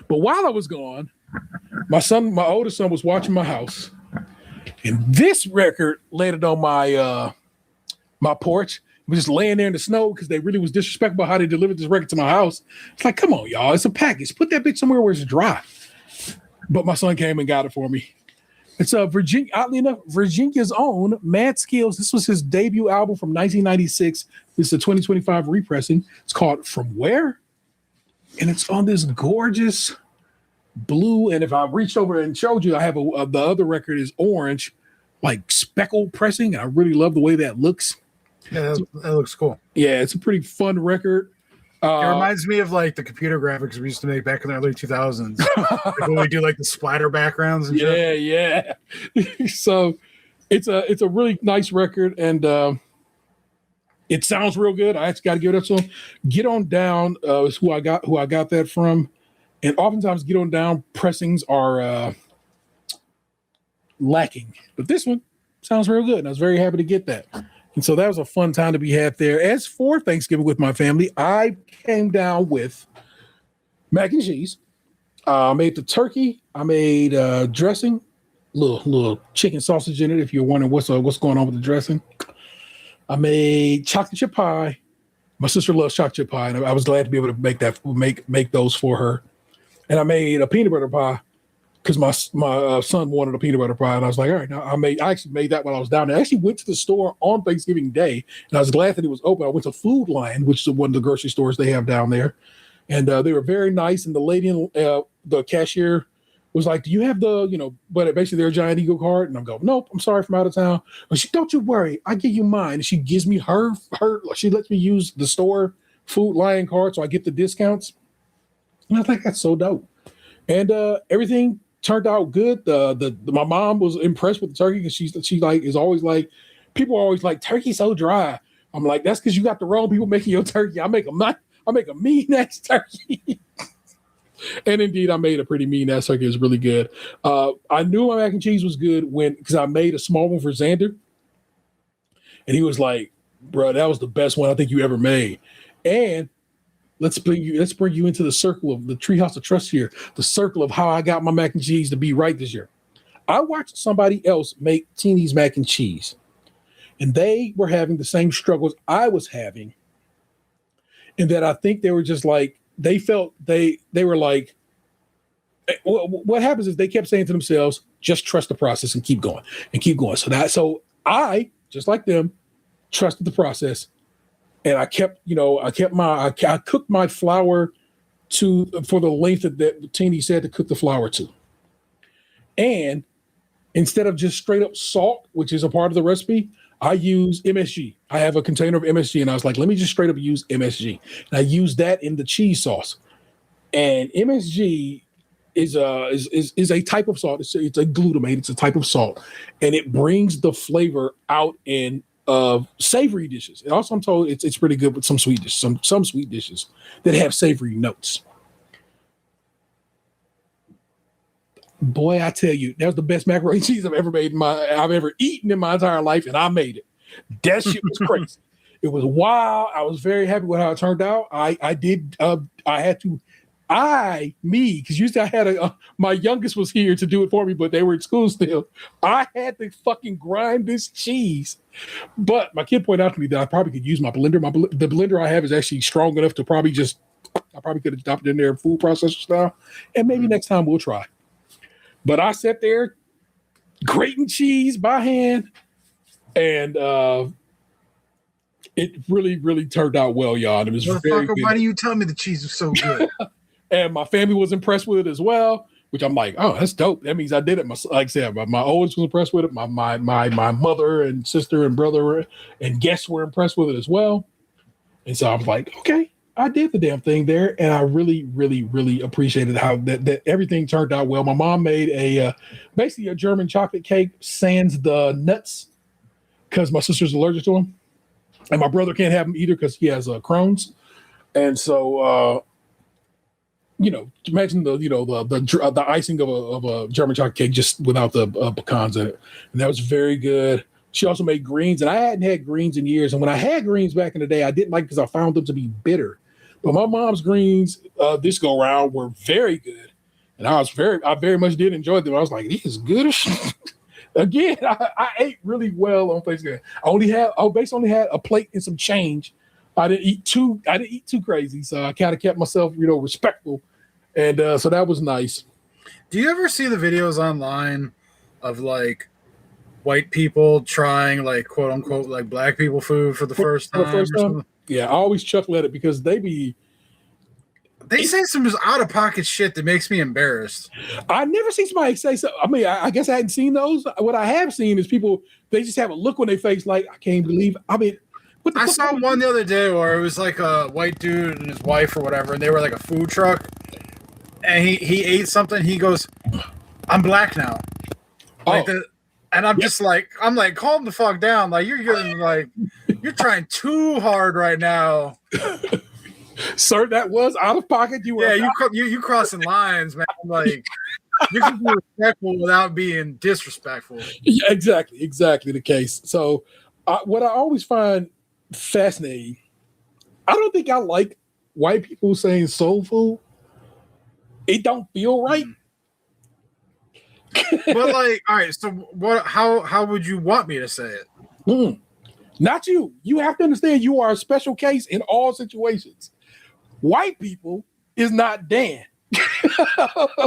But while I was gone, my oldest son was watching my house, and this record landed on my my porch. It was just laying there in the snow because they really was disrespectful about how they delivered this record to my house. It's like, come on, y'all, it's a package. Put that bitch somewhere where it's dry. But my son came and got it for me. It's Virginia, oddly enough, Virginia's own Mad Skills. This was his debut album from 1996. This is a 2025 repressing. It's called From Where? And it's on this gorgeous blue. And if I reached over and showed you, I have the other record is orange, like speckled pressing. I really love the way that looks. Yeah, that looks cool. Yeah, it's a pretty fun record. It reminds me of like the computer graphics we used to make back in the early 2000s. Like when we do like the splatter backgrounds and shit. Yeah. So it's a really nice record, and it sounds real good. I actually got to give it up to him. Get On Down is who I got that from. And oftentimes Get On Down pressings are lacking. But this one sounds real good, and I was very happy to get that. And so that was a fun time to be had there. As for Thanksgiving with my family, I came down with mac and cheese. I made the turkey. I made dressing, little chicken sausage in it. If you're wondering what's going on with the dressing, I made chocolate chip pie. My sister loves chocolate chip pie, and I was glad to be able to make those for her. And I made a peanut butter pie because my son wanted a peanut butter pie, and I was like, all right, now I actually made that while I was down there. I actually went to the store on Thanksgiving Day, and I was glad that it was open. I went to Food Lion, which is one of the grocery stores they have down there, and they were very nice. And the lady, the cashier, was like, "Do you have but basically their Giant Eagle card?" And I'm going, "Nope, I'm sorry, from out of town." But don't you worry, I give you mine. And she gives me her. She lets me use the store Food Lion card, so I get the discounts. And I think that's so dope. And everything turned out good. My mom was impressed with the turkey because she like is always like, people are always like, turkey's so dry. I'm like, that's because you got the wrong people making your turkey. I make a mean ass turkey. And indeed, I made a pretty mean ass turkey. It was really good. I knew my mac and cheese was good because I made a small one for Xander, and he was like, "Bro, that was the best one I think you ever made." And let's bring you into the circle of the Treehouse of Trust here, the circle of how I got my mac and cheese to be right this year. I watched somebody else make Teeny's mac and cheese, and they were having the same struggles I was having, and that I think they were just like, they felt they were like, what happens is they kept saying to themselves, just trust the process and keep going and keep going. So I, just like them, trusted the process. And I cooked my flour for the length that Teeny said to cook the flour to. And instead of just straight up salt, which is a part of the recipe, I use MSG. I have a container of MSG, and I was like, let me just straight up use MSG. And I use that in the cheese sauce. And MSG is a type of salt. It's a glutamate. It's a type of salt, and it brings the flavor out in savory dishes. And also, I'm told it's pretty good with some sweet dishes, some sweet dishes that have savory notes. Boy, I tell you, that was the best macaroni and cheese I've ever eaten in my entire life, and I made it. That shit was crazy. It was wild. I was very happy with how it turned out. Because usually I had my youngest was here to do it for me, but they were in school still. I had to fucking grind this cheese. But my kid pointed out to me that I probably could use my blender. The blender I have is actually strong enough to I probably could have dumped it in there food processor style. And maybe next time we'll try. But I sat there grating cheese by hand, and it really, really turned out well, y'all. And it was very good. Why do you tell me the cheese was so good? And my family was impressed with it as well, which I'm like, oh, that's dope. That means I did it. Like I said, my oldest was impressed with it. My mother and sister and brother and guests were impressed with it as well. And so I was like, okay, I did the damn thing there. And I really, really, really appreciated how that everything turned out well. My mom made basically a German chocolate cake sans the nuts because my sister's allergic to them. And my brother can't have them either because he has Crohn's. And so, imagine the icing of a German chocolate cake just without the pecans in it. And that was very good. She also made greens, and I hadn't had greens in years. And when I had greens back in the day, I didn't like because I found them to be bitter. But my mom's greens this go around were very good. And I very much did enjoy them. I was like, these is good as shit. Again, I ate really well on Thanksgiving. I basically only had a plate and some change. I didn't eat too crazy, so I kind of kept myself, respectful, and so that was nice. Do you ever see the videos online of like white people trying like quote unquote like black people food for the first time? Yeah, I always chuckle at it because they say some just out of pocket shit that makes me embarrassed. I never seen somebody say so. I mean, I guess I hadn't seen those. What I have seen is people, they just have a look on their face like, I can't believe. I mean, I saw one the other day where it was like a white dude and his wife or whatever, and they were like a food truck, and he ate something. He goes, "I'm black now," and I'm just like, calm the fuck down. Like you're getting like, you're trying too hard right now. Sir, that was out of pocket. You crossing lines, man. Like you can be respectful without being disrespectful. Yeah, exactly the case. So, what I always find fascinating, I don't think I like white people saying soul food. It don't feel right. But like, all right, so what? How would you want me to say it? Not you. You have to understand you are a special case in all situations. White people is not Dan.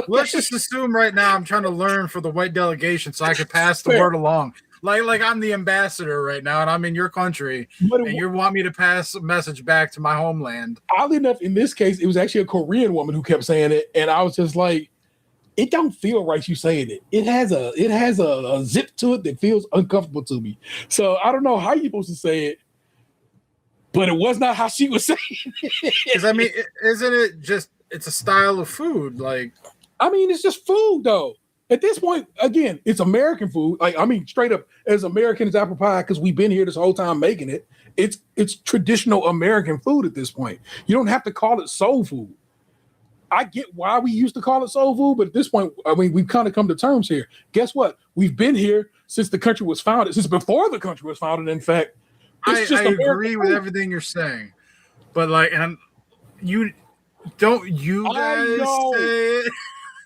Let's just assume right now I'm trying to learn for the white delegation so I can pass the word along. Like I'm the ambassador right now and I'm in your country and you want me to pass a message back to my homeland. Oddly enough, in this case, it was actually a Korean woman who kept saying it. And I was just like, it don't feel right you saying it. It has a zip to it that feels uncomfortable to me. So I don't know how you're supposed to say it, but it was not how she was saying it. Because I mean, isn't it just, it's a style of food? Like, I mean, it's just food though. At this point, again, it's American food. Like, I mean, straight up, as American as apple pie, because we've been here this whole time making it. It's traditional American food at this point. You don't have to call it soul food. I get why we used to call it soul food, but at this point, I mean, we've kind of come to terms here. Guess what? We've been here since the country was founded, since before the country was founded, in fact. I agree with everything you're saying, but like, and you don't you guys say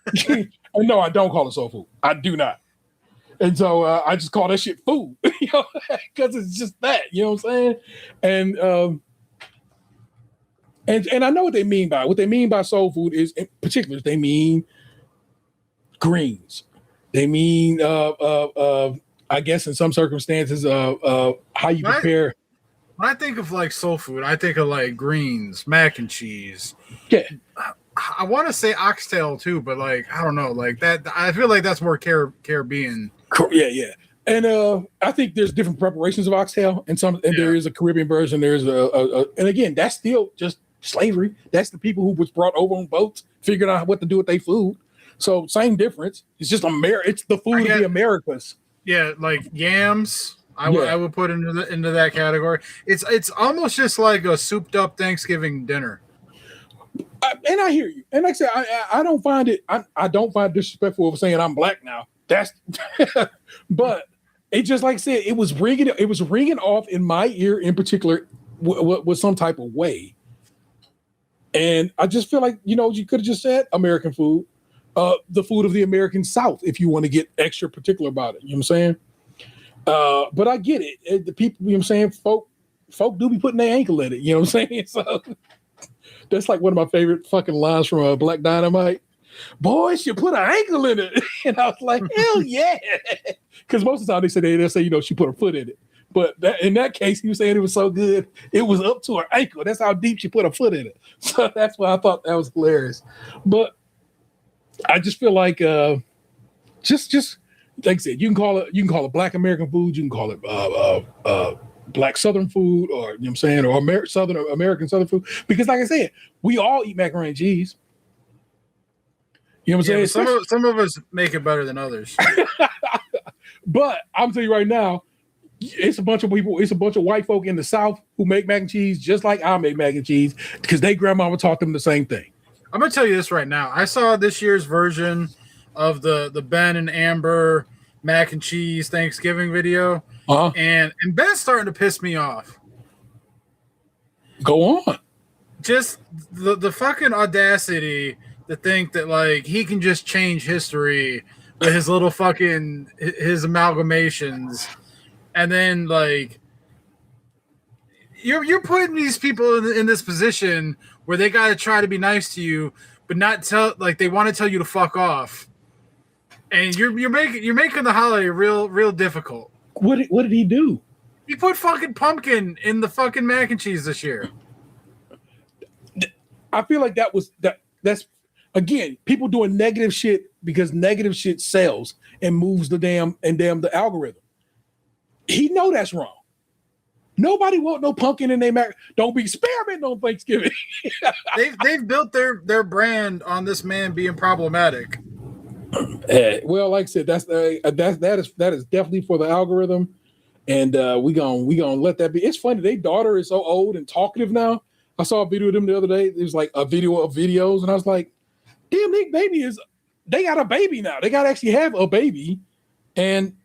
it? No, I don't call it soul food. I do not. And so I just call that shit food, because it's just that, you know what I'm saying? And I know what they mean by it. What they mean by soul food is, in particular, they mean greens. They mean, I guess, in some circumstances, how you prepare. When I think of like soul food, I think of like greens, mac and cheese. Yeah. I want to say oxtail too, but like I don't know, like that. I feel like that's more Caribbean. Yeah. And I think there's different preparations of oxtail, and there is a Caribbean version. There's and again, that's still just slavery. That's the people who was brought over on boats, figuring out what to do with their food. So same difference. It's just It's the food of the Americas. Yeah, like yams. I would put into that category. It's almost just like a souped up Thanksgiving dinner. And I hear you. And like I said, I don't find it. I don't find it disrespectful of saying I'm black now. That's, but it just like I said, it was ringing off in my ear in particular with some type of way. And I just feel like you could have just said American food, the food of the American South, if you want to get extra particular about it. You know what I'm saying? But I get it. The people, you know what I'm saying, folk do be putting their ankle in it. You know what I'm saying? So that's like one of my favorite fucking lines from Black Dynamite. Boys, you put an ankle in it. And I was like, hell yeah. Because most of the time they'll say, she put her foot in it. But in that case, he was saying it was so good, it was up to her ankle. That's how deep she put her foot in it. So that's why I thought that was hilarious. But I just feel like just like I said, you can call it Black American food, you can call it Black Southern food, or you know what I'm saying, or American Southern food. Because like I said, we all eat macaroni and cheese. You know what I'm saying? Some of us make it better than others. But I'm telling you right now, it's a bunch of people, it's a bunch of white folk in the South who make mac and cheese just like I make mac and cheese because their grandmama taught them the same thing. I'm gonna tell you this right now. I saw this year's version of the Ben and Amber mac and cheese Thanksgiving video, and Ben's starting to piss me off. Go on. Just the fucking audacity to think that like he can just change history with his little fucking his amalgamations, and then like you're putting these people in this position where they got to try to be nice to you, but not they want to tell you to fuck off, and you're making the holiday real difficult. What did he do? He put fucking pumpkin in the fucking mac and cheese this year. I feel like that's again, people doing negative shit because negative shit sells and moves the the algorithm. He know that's wrong. Nobody want no pumpkin in their mac. Don't be experimenting on Thanksgiving. they've built their brand on this man being problematic. Well, like I said, that is definitely for the algorithm, and we gonna let that be. It's funny. Their daughter is so old and talkative now. I saw a video of them the other day. It was like a video of videos, and I was like, damn, they got a baby now. They got to actually have a baby, and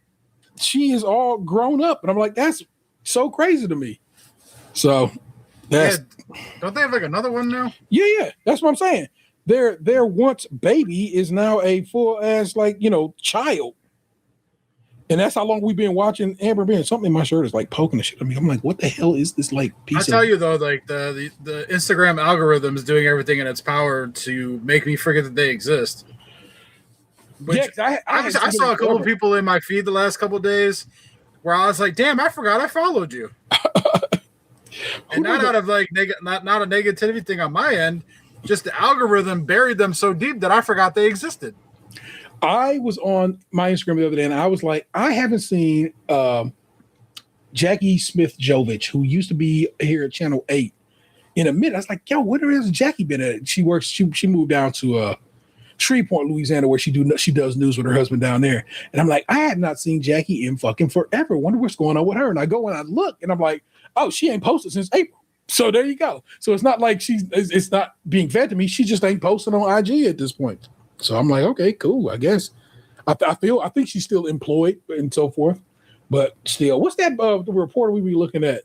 she is all grown up. And I'm like, that's so crazy to me. So that's don't they have like another one now? Yeah. That's what I'm saying. Their once baby is now a full ass child. And that's how long we've been watching Amber being. Something in my shirt is like poking the shit at me. I'm like, what the hell is this piece? I tell you though, like the Instagram algorithm is doing everything in its power to make me forget that they exist. I saw a couple of people in my feed the last couple of days where I was like, damn, I forgot I followed you. And not out of like not a negativity thing on my end, just the algorithm buried them so deep that I forgot they existed. I was on my Instagram the other day, and I was like, I haven't seen Jackie Smith-Jovich, who used to be here at Channel 8, in a minute. I was like, yo, where has Jackie been at? She moved down to Shreveport, Louisiana, where she does news with her husband down there. And I'm like, I have not seen Jackie in fucking forever. Wonder what's going on with her. And I go and I look, and I'm like, oh, she ain't posted since April. So there you go. So it's not like it's not being fed to me. She just ain't posting on IG at this point. So I'm like, okay, cool. I guess I think she's still employed and so forth, but still, what's that the reporter we be looking at?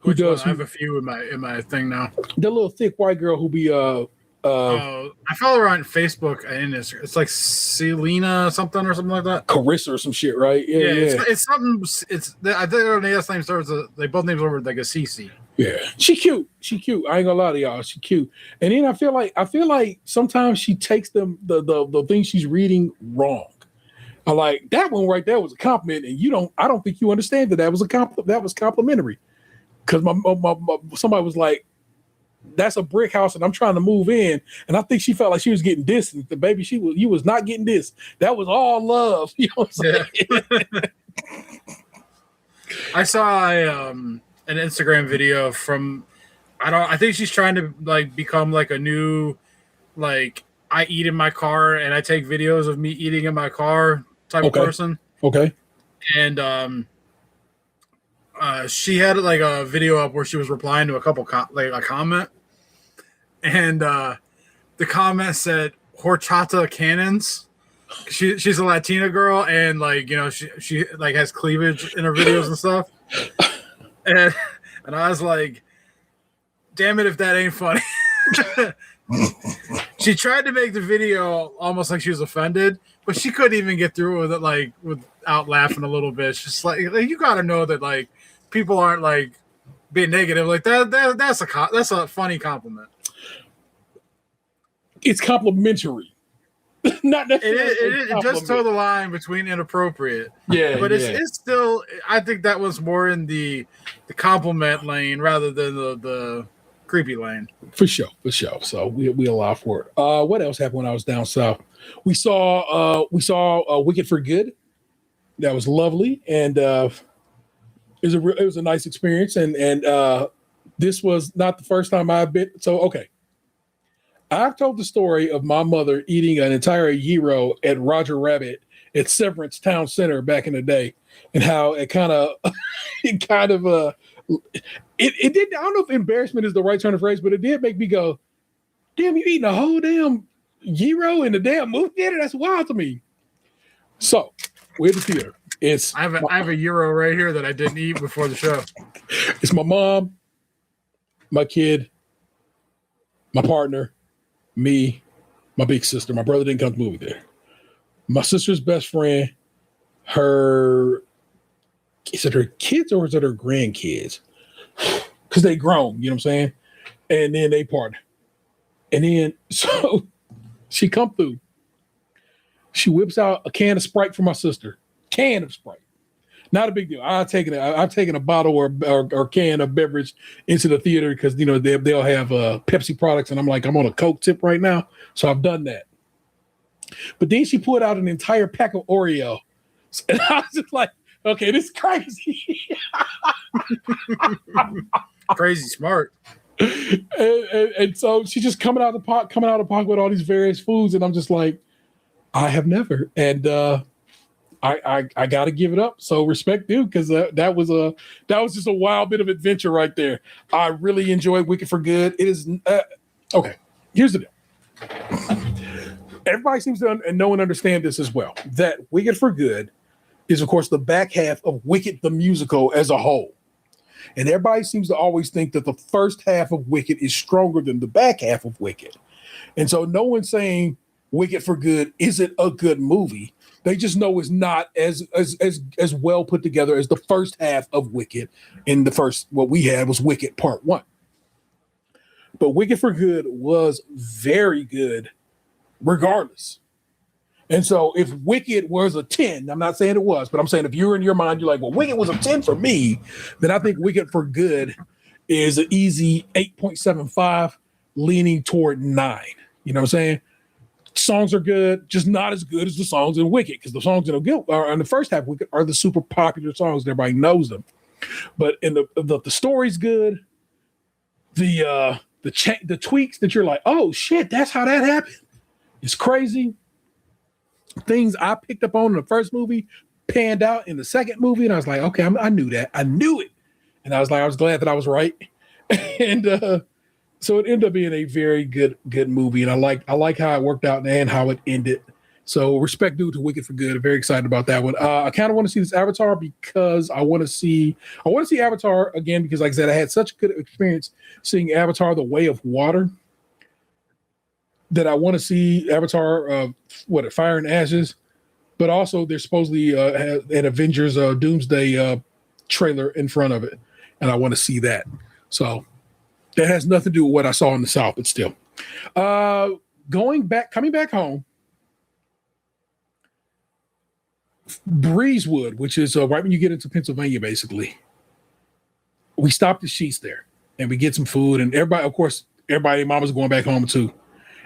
I have a few in my thing now. The little thick white girl who be I follow her on Facebook and it's like Selena something or something like that. Carissa or some shit, right? Yeah. It's something. I think their last name starts. They both names over like a CC. Yeah, she cute. I ain't gonna lie to y'all. She cute. And then I feel like sometimes she takes the things she's reading wrong. I like that one right there was a compliment, and I don't think you understand that was a compliment. That was complimentary. Because somebody was like, that's a brick house and I'm trying to move in. And I think she felt like she was getting dissed. The baby, you was not getting dissed. That was all love. You know what I'm saying? Yeah. I saw an Instagram video from I think she's trying to like become like a new like I eat in my car and I take videos of me eating in my car type of person. Okay. And she had like a video up where she was replying to a couple a comment, and the comment said horchata cannons. She's a Latina girl, and like she like has cleavage in her videos and stuff, and I was like, damn it if that ain't funny. She tried to make the video almost like she was offended, but she couldn't even get through with it like without laughing a little bit. It's just like you got to know that like people aren't like being negative like that's a funny compliment. It's complimentary. Not necessarily. It just toe the line between inappropriate. Yeah, but it's still. I think that was more in the compliment lane rather than the creepy lane. For sure. So we allow for it. What else happened when I was down south? We saw Wicked for Good. That was lovely, and it was a nice experience. And this was not the first time I've been. So okay. I've told the story of my mother eating an entire gyro at Roger Rabbit at Severance Town Center back in the day, and how it did. I don't know if embarrassment is the right turn of phrase, but it did make me go, "Damn, you eating a whole damn gyro in the damn movie theater? That's wild to me." So we're at the theater. I have a gyro right here that I didn't eat before the show. It's my mom, my kid, my partner, me, my big sister. My brother didn't come to the movie theater. My sister's best friend, is it her kids or is it her grandkids? Because they grown, you know what I'm saying? And then they partner. And then, so she come through. She whips out a can of Sprite for my sister. Can of Sprite. Not a big deal. I've taken a bottle or can of beverage into the theater because they'll have Pepsi products, and I'm on a Coke tip right now, so I've done that. But then she pulled out an entire pack of Oreo, and I was just like, "Okay, this is crazy." Crazy smart. And so she's just coming out of the pocket with all these various foods, and I'm just like, I have never, and I got to give it up. So respect due, because that was just a wild bit of adventure right there. I really enjoyed Wicked for Good. It is okay. Here's the deal. Everybody seems to know and understand this as well. That Wicked for Good is, of course, the back half of Wicked the musical as a whole. And everybody seems to always think that the first half of Wicked is stronger than the back half of Wicked. And so no one's saying Wicked for Good isn't a good movie. They just know it's not as well put together as the first half of Wicked. In the first, what we had was Wicked Part 1. But Wicked for Good was very good regardless. And so if Wicked was a 10, I'm not saying it was, but I'm saying if you're in your mind, you're like, well, Wicked was a 10 for me, then I think Wicked for Good is an easy 8.75, leaning toward 9. You know what I'm saying? Songs are good, just not as good as the songs in Wicked, because the songs in the first half of Wicked are the super popular songs. Everybody knows them. But in the story's good. The tweaks that you're like, oh shit, that's how that happened. It's crazy. Things I picked up on in the first movie panned out in the second movie, and I was like, okay, I knew that. I knew it. And I was glad that I was right. And so it ended up being a very good movie, and I like how it worked out and how it ended. So respect due to Wicked for Good. I'm very excited about that one. I kind of want to see this Avatar because I want to see Avatar again, because like I said, I had such a good experience seeing Avatar: The Way of Water that I want to see Avatar Fire and Ashes. But also there's supposedly an Avengers Doomsday trailer in front of it, and I want to see that. So that has nothing to do with what I saw in the South, but still. Coming back home, Breezewood, which is right when you get into Pennsylvania, basically. We stopped at Sheets there, and we get some food, and everybody, of course, everybody, mama's going back home too.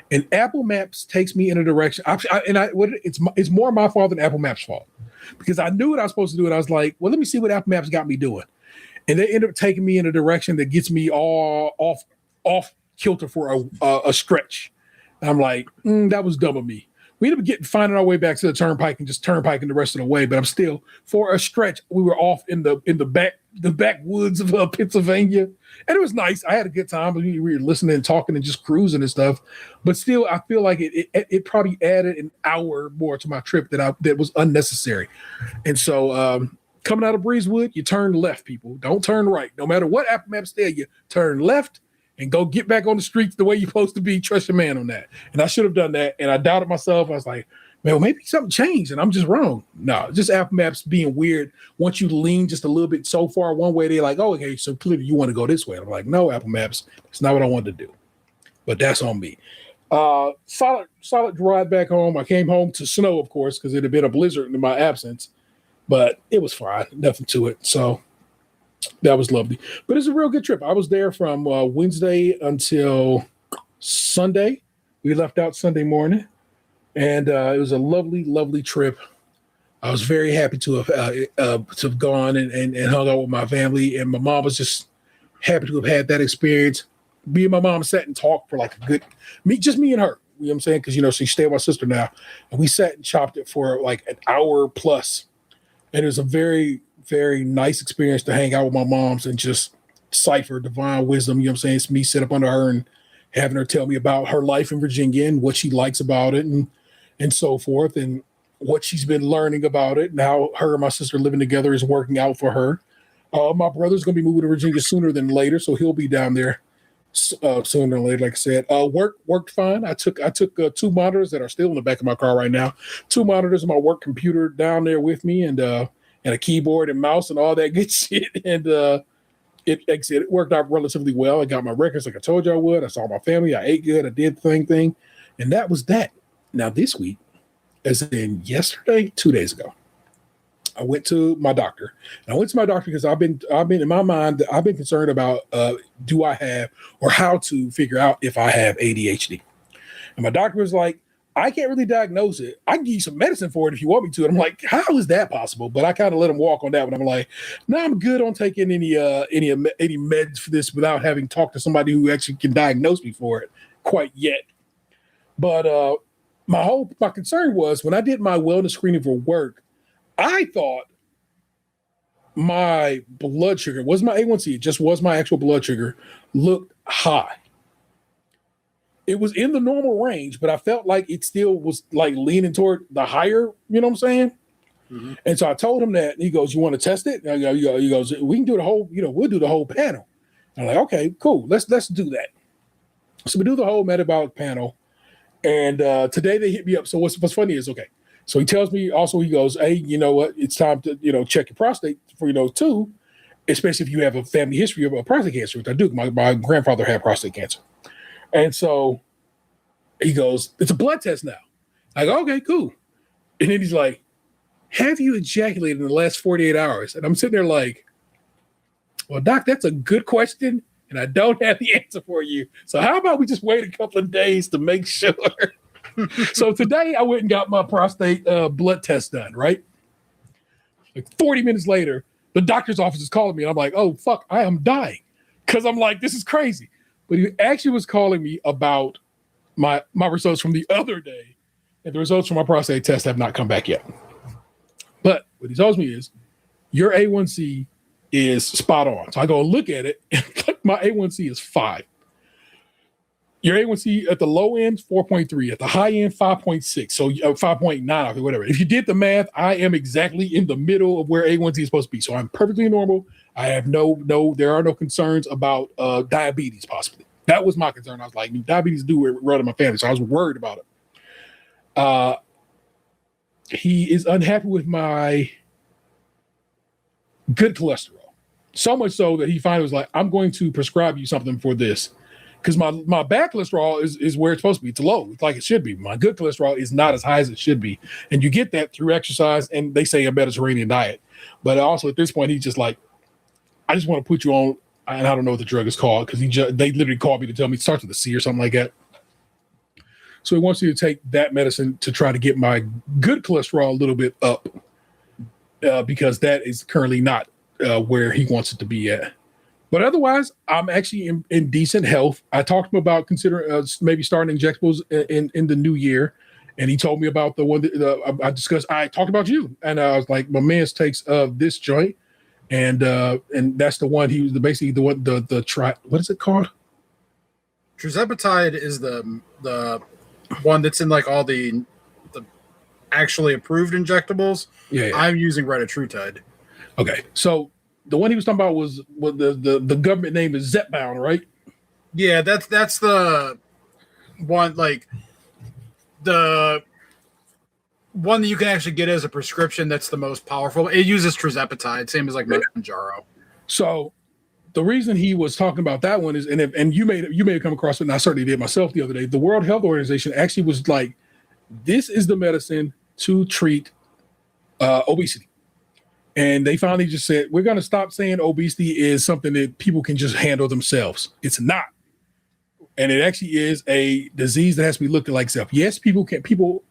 And Apple Maps takes me in a direction. It's more my fault than Apple Maps' fault, because I knew what I was supposed to do, and I was like, well, let me see what Apple Maps got me doing. And they end up taking me in a direction that gets me all off kilter for a stretch. And I'm like, that was dumb of me. We ended up finding our way back to the turnpike and just turnpiking the rest of the way. But I'm still, for a stretch, we were off in the backwoods of Pennsylvania, and it was nice. I had a good time. We were listening and talking and just cruising and stuff. But still, I feel like it probably added an hour more to my trip that was unnecessary. And so, coming out of Breezewood, you turn left, people. Don't turn right. No matter what Apple Maps tell you, turn left and go get back on the streets the way you're supposed to be. Trust your man on that. And I should have done that. And I doubted myself. I was like, man, well, maybe something changed and I'm just wrong. No, just Apple Maps being weird. Once you lean just a little bit so far one way, they're like, oh, okay, so clearly you want to go this way. And I'm like, no, Apple Maps, it's not what I wanted to do. But that's on me. Solid drive back home. I came home to snow, of course, because it had been a blizzard in my absence. But it was fine. Nothing to it. So that was lovely. But it's a real good trip. I was there from Wednesday until Sunday. We left out Sunday morning. And it was a lovely, lovely trip. I was very happy to have gone and hung out with my family. And my mom was just happy to have had that experience. Me and my mom sat and talked for like just me and her. You know what I'm saying? Because, she stayed with my sister now. And we sat and chopped it for like an hour plus. And it was a very, very nice experience to hang out with my moms and just cipher divine wisdom. You know what I'm saying? It's me sit up under her and having her tell me about her life in Virginia and what she likes about it and so forth, and what she's been learning about it and how her and my sister living together is working out for her. My brother's going to be moving to Virginia sooner than later, so he'll be down there sooner than later, like I said. Worked fine. I took 2 monitors that are still in the back of my car right now. 2 monitors and my work computer down there with me, and a keyboard and mouse and all that good shit. And it worked out relatively well. I got my records like I told you I would. I saw my family. I ate good. I did the thing. And that was that. Now this week, as in yesterday, 2 days ago, I went to my doctor. And I went to my doctor because I've been in my mind, I've been concerned about do I have or how to figure out if I have ADHD. And my doctor was like, I can't really diagnose it. I can give you some medicine for it if you want me to. And I'm like, how is that possible? But I kind of let him walk on that one. I'm like, no, I'm good on taking any meds for this without having talked to somebody who actually can diagnose me for it quite yet. But my concern was when I did my wellness screening for work, I thought my blood sugar was my A1C. It just was my actual blood sugar looked high. It was in the normal range, but I felt like it still was like leaning toward the higher, you know what I'm saying? Mm-hmm. And so I told him that, and he goes, you want to test it? And he goes, we can do the whole, we'll do the whole panel. And I'm like, okay, cool. Let's do that. So we do the whole metabolic panel. And today they hit me up. So what's funny is, okay, so he tells me also, he goes, hey, you know what? It's time to, check your prostate for, too, especially if you have a family history of prostate cancer, which I do. My grandfather had prostate cancer. And so he goes, it's a blood test now. I go, okay, cool. And then he's like, have you ejaculated in the last 48 hours? And I'm sitting there like, well, doc, that's a good question. And I don't have the answer for you. So how about we just wait a couple of days to make sure? So today I went and got my prostate blood test done, right? Like 40 minutes later, the doctor's office is calling me. And I'm like, oh, fuck, I am dying. Because I'm like, this is crazy. But he actually was calling me about my results from the other day. And the results from my prostate test have not come back yet. But what he tells me is, your A1C is spot on. So I go look at it, and my A1C is 5. Your A1C at the low end, 4.3. At the high end, 5.6. So 5.9, or whatever. If you did the math, I am exactly in the middle of where A1C is supposed to be. So I'm perfectly normal. I have there are no concerns about diabetes, possibly. That was my concern. I was like, diabetes do run in my family, so I was worried about it. He is unhappy with my good cholesterol. So much so that he finally was like, I'm going to prescribe you something for this. Because my bad cholesterol is where it's supposed to be. It's low. It's like it should be. My good cholesterol is not as high as it should be. And you get that through exercise and they say a Mediterranean diet. But also at this point, he's just like, I just want to put you on and I don't know what the drug is called because they literally called me to tell me it starts with a C or something like that. So he wants you to take that medicine to try to get my good cholesterol a little bit up because that is currently not where he wants it to be at. But otherwise, I'm actually in decent health. I talked to him about considering maybe starting injectables in the new year. And he told me about the one that I discussed. I talked about you. And I was like, my man's takes this joint. And that's the one he was basically the one, what is it called? Tirzepatide is the one that's in like all the actually approved injectables. Yeah. I'm using retatrutide. Okay. So the one he was talking about was the government name is Zepbound, right? Yeah, that's the one, like the one that you can actually get as a prescription that's the most powerful. It uses tirzepatide, same as like Mounjaro. So the reason he was talking about that one is, and you may have come across it, and I certainly did myself the other day. The World Health Organization actually was like, this is the medicine to treat obesity. And they finally just said, we're going to stop saying obesity is something that people can just handle themselves. It's not. And it actually is a disease that has to be looked at like self. Yes, people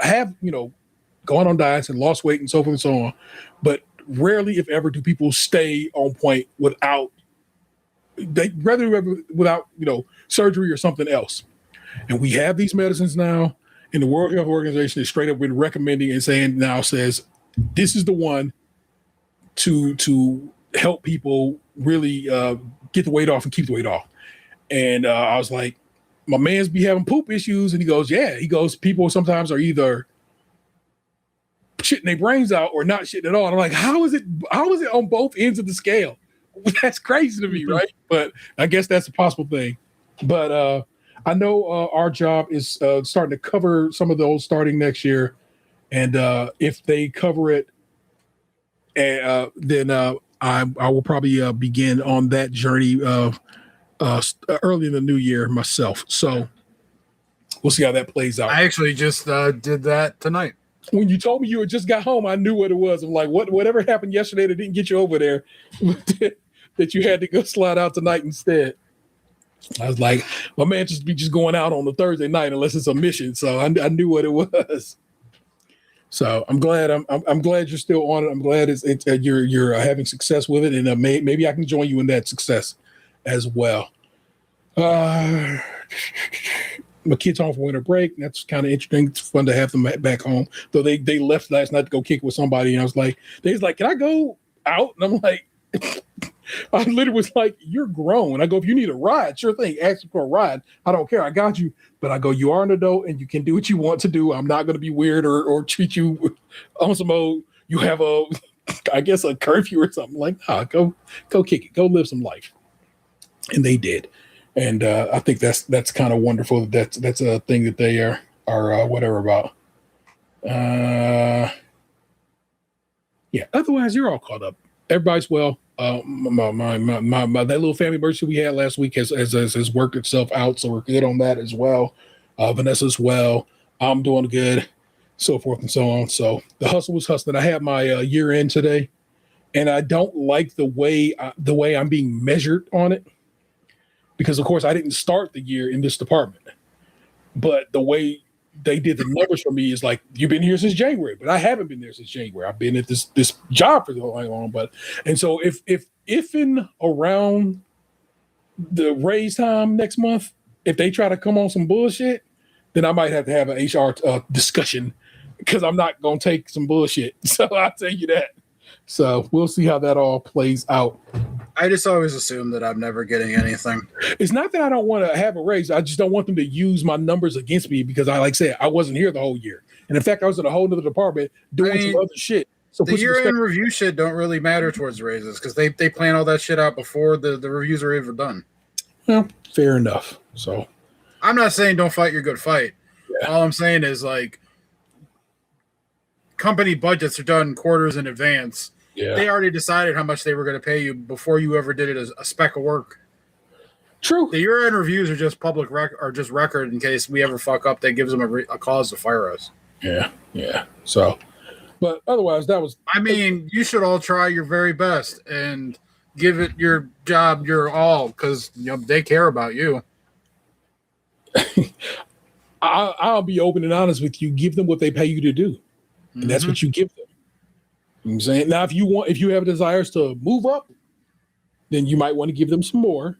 have, gone on diets and lost weight and so forth and so on. But rarely, if ever, do people stay on point without surgery or something else. And we have these medicines now, and the World Health Organization is straight up been recommending and saying now says this is the one to help people really get the weight off and keep the weight off. And I was like, my man's be having poop issues, and he goes, yeah. He goes, people sometimes are either shitting their brains out or not shitting at all. And I'm like, how is it on both ends of the scale? That's crazy to me, right? But I guess that's a possible thing. But I know our job is starting to cover some of those starting next year. And if they cover it, then I will probably begin on that journey early in the new year myself. So we'll see how that plays out. I actually just did that tonight. When you told me you had just got home, I knew what it was. I'm like, whatever happened yesterday that didn't get you over there, that you had to go slide out tonight instead. I was like, my man just going out on a Thursday night unless it's a mission. So I knew what it was. So I'm glad I'm glad you're still on it. I'm glad you're having success with it, and maybe I can join you in that success as well. My kids home for winter break. That's kind of interesting. It's fun to have them back home. Though they left last night to go kick with somebody, and I was like, they was like, can I go out? And I'm like, I literally was like, you're grown. I go, if you need a ride, sure thing. Ask for a ride. I don't care. I got you. But I go, you are an adult and you can do what you want to do. I'm not going to be weird or treat you on some old, you have a curfew or something. Like, nah, go kick it. Go live some life. And they did. And I think that's kind of wonderful. That's a thing that they are whatever about. Yeah. Otherwise, you're all caught up. Everybody's well. My that little family emergency we had last week has worked itself out, so we're good on that as well. Vanessa's well. I'm doing good, so forth and so on. So the hustle was hustling. I had my year end today, and I don't like the way I'm being measured on it, because of course I didn't start the year in this department, but the way they did the numbers for me is like, you've been here since January, but I haven't been there since January. I've been at this job for so long, and so if in around the raise time next month, if they try to come on some bullshit, then I might have to have an HR discussion, because I'm not going to take some bullshit. So I'll tell you that. So we'll see how that all plays out. I just always assume that I'm never getting anything. It's not that I don't want to have a raise. I just don't want them to use my numbers against me, because I said, I wasn't here the whole year. And in fact, I was in a whole other department doing some other shit. So the year-end review shit don't really matter towards raises, because they plan all that shit out before the reviews are even done. Well, fair enough. So I'm not saying don't fight your good fight. Yeah. All I'm saying is, like, company budgets are done quarters in advance. Yeah. They already decided how much they were going to pay you before you ever did it as a speck of work. True. The year-end reviews are just public record in case we ever fuck up. That gives them a cause to fire us. Yeah. So, but otherwise, that was. I mean, you should all try your very best, and give it your job, your all, because they care about you. I'll be open and honest with you. Give them what they pay you to do, and that's what you give them. You know what I'm saying? Now, if you have desires to move up, then you might want to give them some more,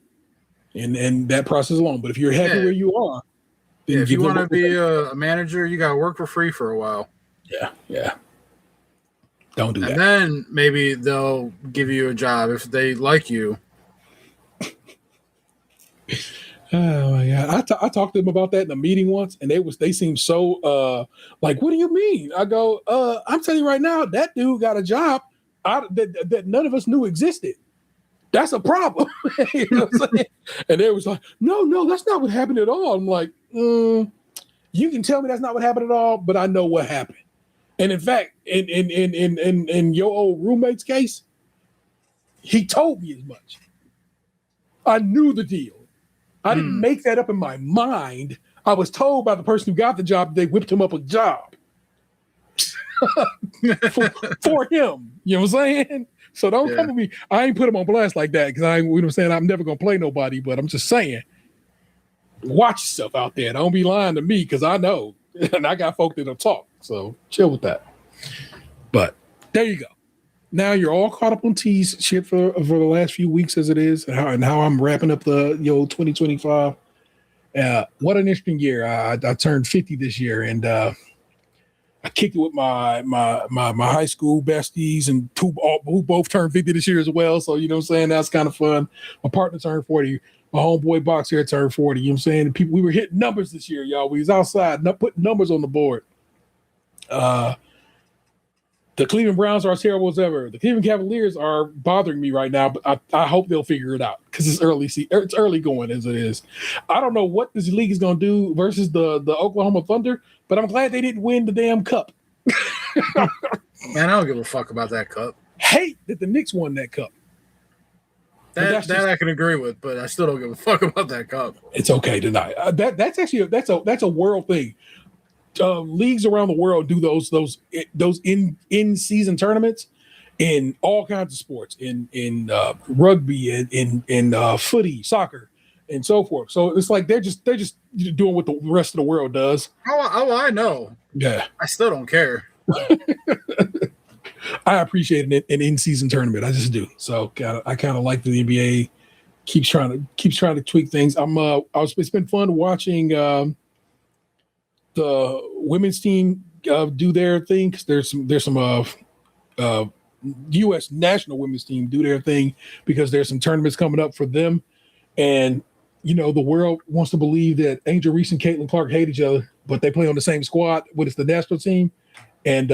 and that process alone. But if you're happy where you are, then if you want to be a manager, you got to work for free for a while. Yeah. Don't do that. And then maybe they'll give you a job if they like you. Oh my God. I talked to them about that in a meeting once, and they seemed so like, what do you mean? I go, I'm telling you right now, that dude got a job that none of us knew existed. That's a problem. You know what I'm saying? And they was like, no, that's not what happened at all. I'm like, you can tell me that's not what happened at all, but I know what happened. And in fact, in your old roommate's case, he told me as much. I knew the deal. I didn't make that up in my mind. I was told by the person who got the job they whipped him up a job for him. You know what I'm saying? So don't come with me. I ain't put him on blast like that because you know what I'm saying? I'm never gonna play nobody, but I'm just saying, watch yourself out there. Don't be lying to me because I know, and I got folk that'll talk. So chill with that. But there you go. Now you're all caught up on T's shit for the last few weeks as it is, and how I'm wrapping up the 2025. What an interesting year. I turned 50 this year, and I kicked it with my high school besties, and who both turned 50 this year as well. So you know what I'm saying? That's kind of fun. My partner turned 40. My homeboy box here turned 40. You know what I'm saying? And we were hitting numbers this year, y'all. We was outside, putting numbers on the board. The Cleveland Browns are as terrible as ever. The Cleveland Cavaliers are bothering me right now, but I hope they'll figure it out because it's early. It's early going as it is. I don't know what this league is going to do versus the Oklahoma Thunder, but I'm glad they didn't win the damn cup. Man, I don't give a fuck about that cup. Hate that the Knicks won that cup. That I can agree with, but I still don't give a fuck about that cup. It's okay tonight. That's actually that's a world thing. Leagues around the world do those in season tournaments in all kinds of sports, in rugby, in footy, soccer, and so forth. So it's like they're just doing what the rest of the world does. Oh, I know. Yeah, I still don't care. I appreciate an in season tournament. I just do. So I kind of like the NBA keeps trying to tweak things. It's been fun watching. The women's team do their thing because there's some U.S. national women's team do their thing because there's some tournaments coming up for them, and the world wants to believe that Angel Reese and Caitlin Clark hate each other, but they play on the same squad, but it's the national team, and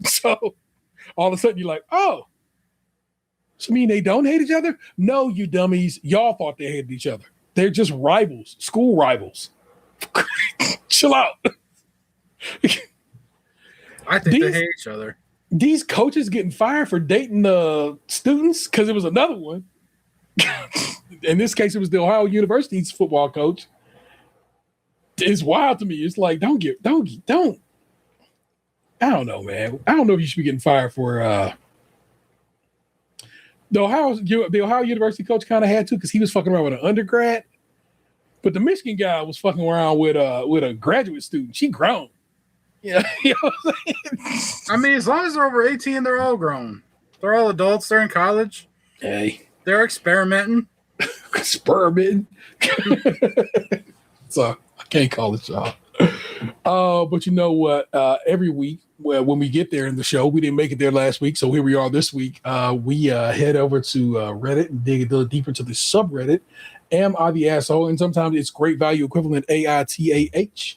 so all of a sudden you're like, oh, so mean they don't hate each other? No, you dummies, y'all thought they hated each other. They're just rivals, school rivals. Chill out. I think they hate each other. These coaches getting fired for dating the students because it was another one. In this case, it was the Ohio University's football coach. It's wild to me. It's like, don't. I don't know, man. I don't know if you should be getting fired for the Ohio University coach kind of had to because he was fucking around with an undergrad. But the Michigan guy was fucking around with a graduate student. She grown. Yeah, you know what I'm saying? I mean, as long as they're over 18, they're all grown. They're all adults. They're in college. Hey, they're experimenting. So I can't call it y'all. But you know what? Every week, when we get there in the show, we didn't make it there last week, so here we are this week. We head over to Reddit and dig a little deeper into the subreddit. Am I the asshole? And sometimes it's great value equivalent AITAH.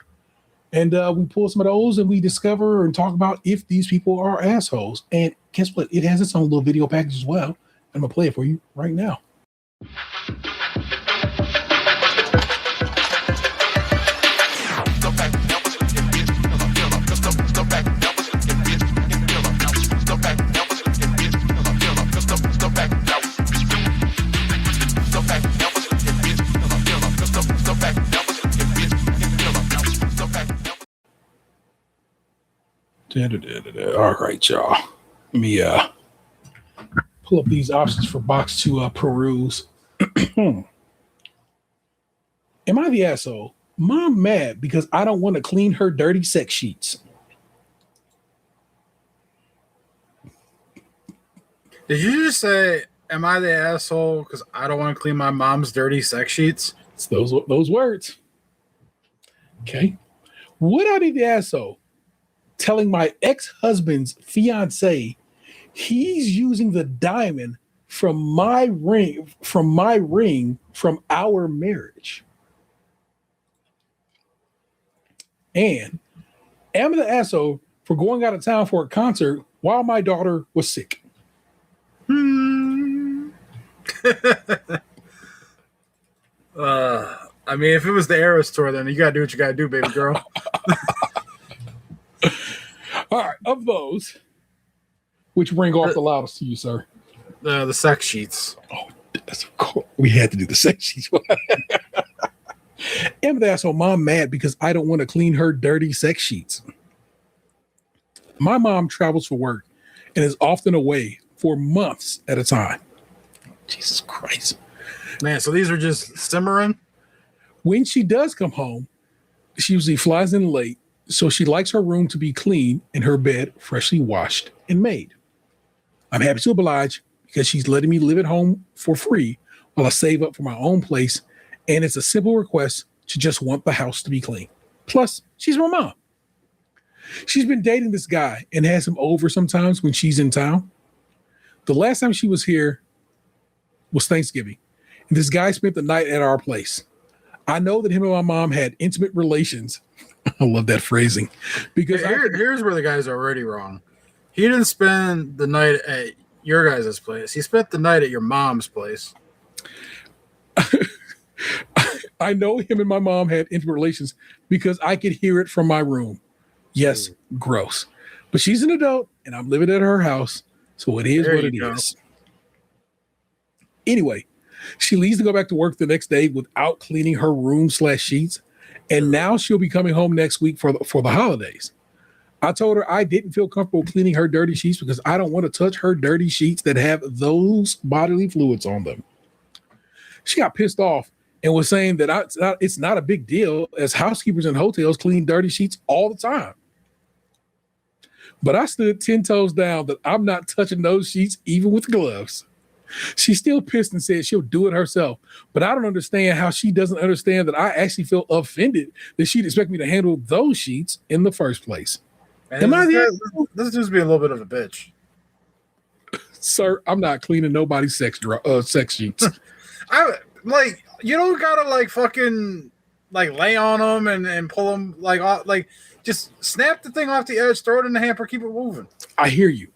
And we pull some of those and we discover and talk about if these people are assholes. And guess what? It has its own little video package as well. I'm going to play it for you right now. All right, y'all. Let me pull up these options for box to peruse. Am I the asshole? Mom mad because I don't want to clean her dirty sex sheets. Did you just say, am I the asshole because I don't want to clean my mom's dirty sex sheets? It's those words. Okay. Would I be the asshole telling my ex-husband's fiance he's using the diamond from my ring from our marriage? And am I the asshole for going out of town for a concert while my daughter was sick? I mean, if it was the Eras tour, then you gotta do what you gotta do, baby girl. All right, of those, which ring off the loudest to you, sir? The sex sheets. Oh, that's of course. We had to do the sex sheets. Am the asshole mom mad because I don't want to clean her dirty sex sheets? My mom travels for work and is often away for months at a time. Jesus Christ. Man, so these are just simmering? When she does come home, she usually flies in late, so she likes her room to be clean and her bed freshly washed and made. I'm happy to oblige because she's letting me live at home for free while I save up for my own place, and it's a simple request to just want the house to be clean. Plus, she's my mom. She's been dating this guy and has him over sometimes when she's in town. The last time she was here was Thanksgiving, and this guy spent the night at our place. I know that him and my mom had intimate relations. I love that phrasing. Because here's where the guy's already wrong. He didn't spend the night at your guys' place. He spent the night at your mom's place. I know him and my mom had intimate relations because I could hear it from my room. Yes, gross. But she's an adult and I'm living at her house, so it is what it is. Anyway, she leaves to go back to work the next day without cleaning her room/sheets, and now she'll be coming home next week for the holidays. I told her I didn't feel comfortable cleaning her dirty sheets because I don't want to touch her dirty sheets that have those bodily fluids on them. She got pissed off and was saying that it's not a big deal as housekeepers in hotels clean dirty sheets all the time. But I stood 10 toes down that I'm not touching those sheets even with gloves. She's still pissed and said she'll do it herself. But I don't understand how she doesn't understand that I actually feel offended that she'd expect me to handle those sheets in the first place. Am I this just be a little bit of a bitch. Sir, I'm not cleaning nobody's sex sheets. You don't gotta fucking lay on them and pull them off, just snap the thing off the edge, throw it in the hamper, keep it moving. I hear you.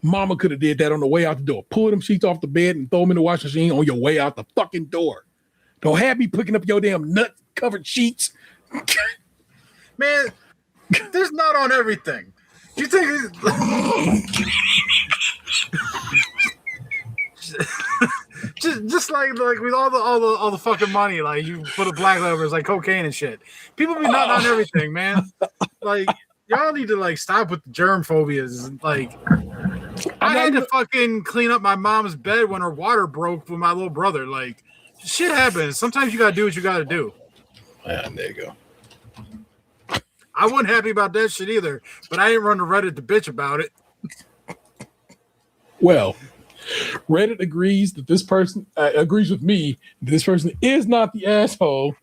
Mama could have did that on the way out the door. Pull them sheets off the bed and throw them in the washing machine on your way out the fucking door. Don't have me picking up your damn nut-covered sheets. Man, there's not on everything. Do you think just like with all the fucking money, you put a black levers like cocaine and shit. People be not on everything, man. Y'all need to stop with the germ phobias. I had to fucking clean up my mom's bed when her water broke with my little brother. Shit happens. Sometimes you gotta do what you gotta do. Yeah, there you go. I wasn't happy about that shit either, but I didn't run to Reddit to bitch about it. Well, Reddit agrees that this person agrees with me. This person is not the asshole.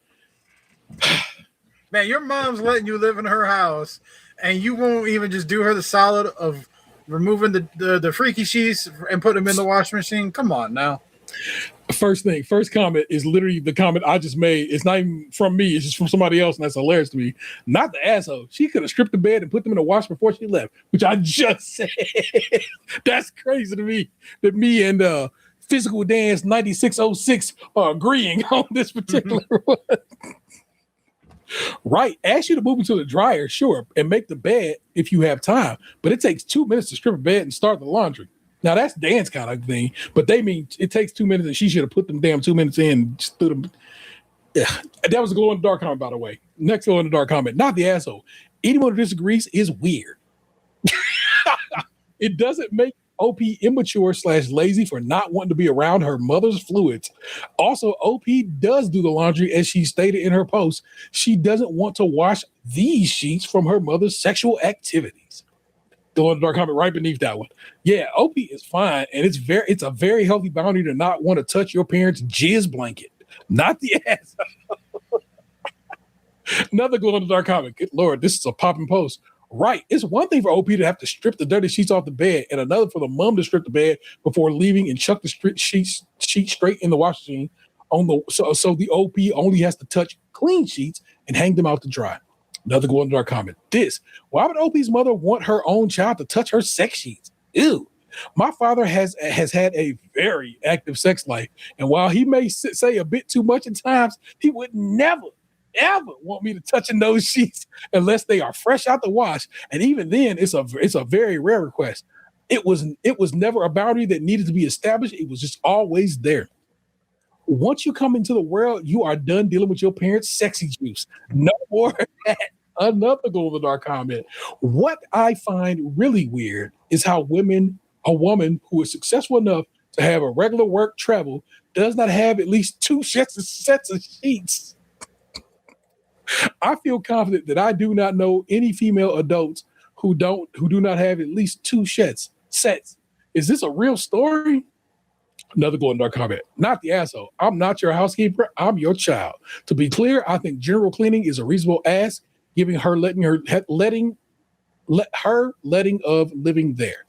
Man, your mom's letting you live in her house, and you won't even just do her the solid of removing the freaky sheets and put them in the washing machine. Come on now. First comment is literally the comment I just made. It's not even from me. It's just from somebody else, and that's hilarious to me. Not the asshole. She could have stripped the bed and put them in the wash before she left, which I just said. That's crazy to me that me and Physical Dance 9606 are agreeing on this particular one. Right. Ask you to move into the dryer, sure, and make the bed if you have time. But it takes 2 minutes to strip a bed and start the laundry. Now that's dance kind of thing, but they mean it takes 2 minutes, and she should have put them damn 2 minutes in and just threw them. Yeah, that was a glow in the dark comment, by the way. Next glow in the dark comment, not the asshole. Anyone who disagrees is weird. It doesn't make OP immature / lazy for not wanting to be around her mother's fluids. Also, OP does do the laundry, as she stated in her post. She doesn't want to wash these sheets from her mother's sexual activities. Go in the dark comment right beneath that one. Yeah, OP is fine, and it's a very healthy boundary to not want to touch your parents' jizz blanket, not the ass. Another glow in the dark comment. Good Lord, this is a popping post. Right. It's one thing for OP to have to strip the dirty sheets off the bed, and another for the mom to strip the bed before leaving and chuck the sheets straight in the washing machine. So the OP only has to touch clean sheets and hang them out to dry. Another glow in the dark comment. Why would OP's mother want her own child to touch her sex sheets? Ew. My father has had a very active sex life, and while he may say a bit too much at times, he would never ever want me to touch in those sheets unless they are fresh out the wash, and even then it's a very rare request. It was never a boundary that needed to be established. It was just always there. Once you come into the world, you are done dealing with your parents' sexy juice. No more of that. Another glow in the dark comment. What I find really weird is how a woman who is successful enough to have a regular work travel does not have at least 2 sets of sheets. I feel confident that I do not know any female adults who do not have at least 2 sets. Is this a real story? Another glow in the dark comment. Not the asshole. I'm not your housekeeper. I'm your child. To be clear, I think general cleaning is a reasonable ask, letting of living there.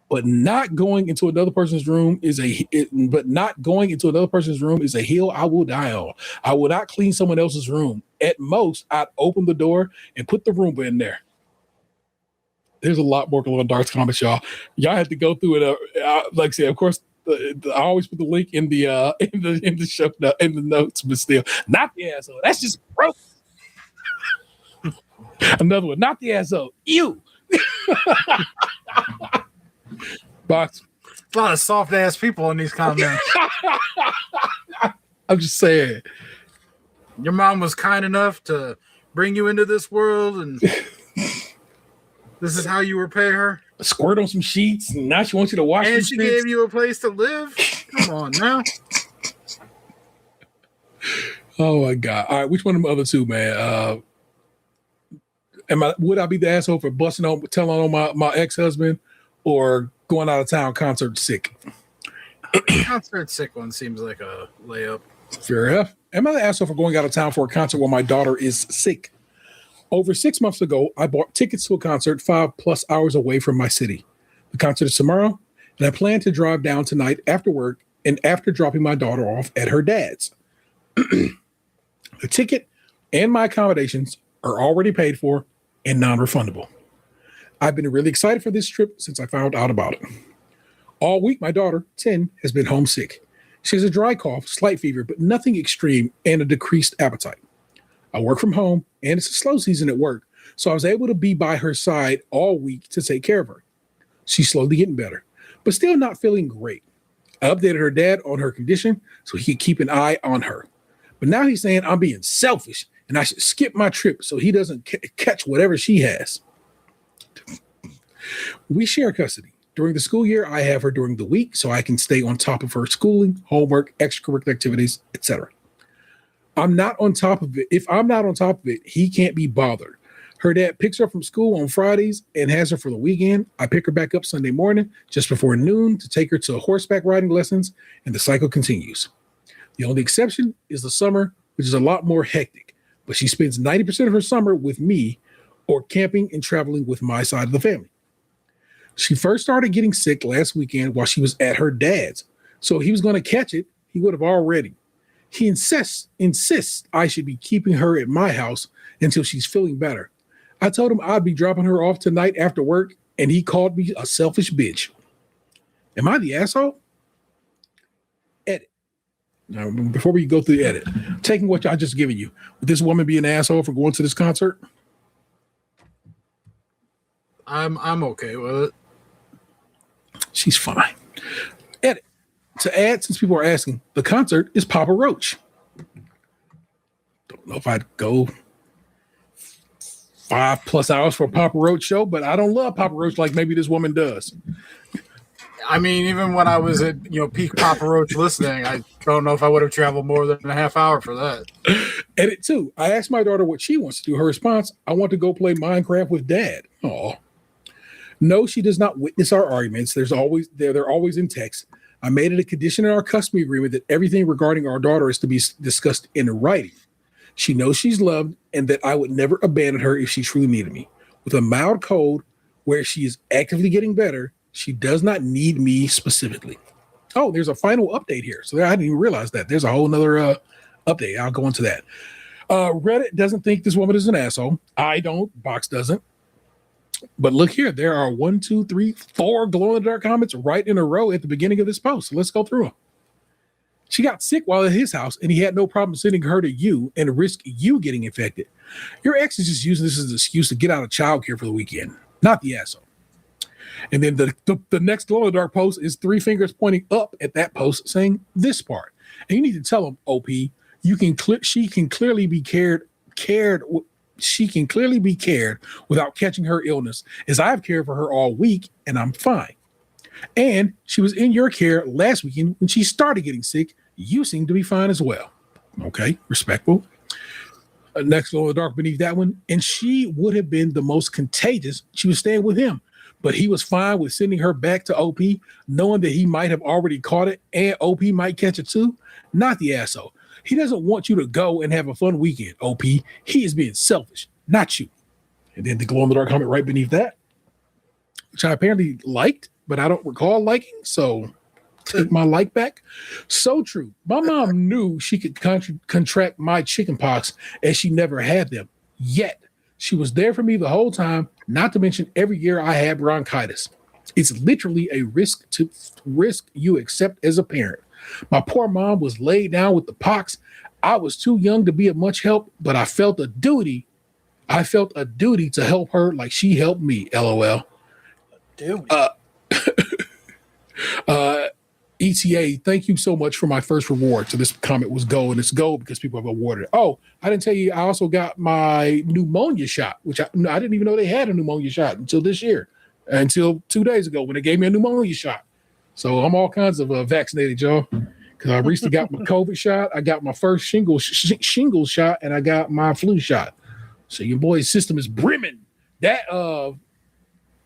But not going into another person's room is a hill I will die on. I will not clean someone else's room. At most, I'd open the door and put the Roomba in there. There's a lot more glow in the dark comments, y'all. Y'all had to go through it. Like I said, of course, I always put the link in the show in the notes, but still, not the asshole. That's just gross. Another one, not the asshole. You. Box. A lot of soft ass people in these comments. I'm just saying. Your mom was kind enough to bring you into this world, and this is how you repay her. Squirt on some sheets, and now she wants you to wash. And she gave you a place to live. Come on now. Oh my God! All right, which one of the other two, man? Would I be the asshole for telling on my ex-husband, or going out of town concert sick? Concert sick one seems like a layup. Fair enough. Am I the asshole for going out of town for a concert while my daughter is sick? Over 6 months ago, I bought tickets to a concert 5+ hours away from my city. The concert is tomorrow, and I plan to drive down tonight after work and after dropping my daughter off at her dad's. The ticket and my accommodations are already paid for and non-refundable. I've been really excited for this trip since I found out about it. All week, my daughter, 10, has been homesick. She has a dry cough, slight fever, but nothing extreme, and a decreased appetite. I work from home, and it's a slow season at work, so I was able to be by her side all week to take care of her. She's slowly getting better, but still not feeling great. I updated her dad on her condition so he could keep an eye on her. But now he's saying I'm being selfish, and I should skip my trip so he doesn't catch whatever she has. We share custody. During the school year, I have her during the week so I can stay on top of her schooling, homework, extracurricular activities, etc. I'm not on top of it. If I'm not on top of it, he can't be bothered. Her dad picks her up from school on Fridays and has her for the weekend. I pick her back up Sunday morning just before noon to take her to horseback riding lessons, and the cycle continues. The only exception is the summer, which is a lot more hectic, but she spends 90% of her summer with me or camping and traveling with my side of the family. She first started getting sick last weekend while she was at her dad's. So if he was going to catch it, he would have already. He insists I should be keeping her at my house until she's feeling better. I told him I'd be dropping her off tonight after work, and he called me a selfish bitch. Am I the asshole? Edit. Now, before we go through the edit, taking what I just given you, would this woman be an asshole for going to this concert? I'm okay with it. She's fine. Edit. To add, since people are asking, the concert is Papa Roach. Don't know if I'd go 5+ hours for a Papa Roach show, but I don't love Papa Roach like maybe this woman does. I mean, even when I was at peak Papa Roach listening, I don't know if I would have traveled more than a half hour for that. Edit 2. I asked my daughter what she wants to do. Her response: I want to go play Minecraft with Dad. Oh. No, she does not witness our arguments. They're always in text. I made it a condition in our custody agreement that everything regarding our daughter is to be discussed in writing. She knows she's loved and that I would never abandon her if she truly needed me. With a mild cold where she is actively getting better, she does not need me specifically. Oh, there's a final update here. So I didn't even realize that. There's a whole nother update. I'll go into that. Reddit doesn't think this woman is an asshole. I don't. Box doesn't. But look here, there are 1, 2, 3, 4 glow-in-the-dark comments right in a row at the beginning of this post. So let's go through them. She got sick while at his house, and he had no problem sending her to you and risk you getting infected. Your ex is just using this as an excuse to get out of childcare for the weekend, not the asshole. And then the next glow-in-the-dark post is 3 fingers pointing up at that post saying this part. And you need to tell him, OP, she can clearly be cared. She can clearly be cared without catching her illness, as I've cared for her all week and I'm fine. And she was in your care last weekend when she started getting sick. You seem to be fine as well. Okay, respectful. Next glow in the dark beneath that one. And she would have been the most contagious. She was staying with him, but he was fine with sending her back to OP, knowing that he might have already caught it and OP might catch it too. Not the asshole. He doesn't want you to go and have a fun weekend, OP. He is being selfish, not you. And then the glow-in-the-dark comment right beneath that, which I apparently liked, but I don't recall liking, so take my like back. So true. My mom knew she could contract my chicken pox, and she never had them. Yet, she was there for me the whole time, not to mention every year I had bronchitis. It's literally a risk you accept as a parent. My poor mom was laid down with the pox. I was too young to be of much help, but I felt a duty. To help her like she helped me. LOL. Dude. ETA, thank you so much for my first reward. So this comment was gold, and it's gold because people have awarded it. Oh, I didn't tell you, I also got my pneumonia shot, which I didn't even know they had a pneumonia shot until this year, until 2 days ago when they gave me a pneumonia shot. So I'm all kinds of vaccinated, y'all, because I recently got my COVID shot. I got my first shingles shot, and I got my flu shot. So your boy's system is brimming. That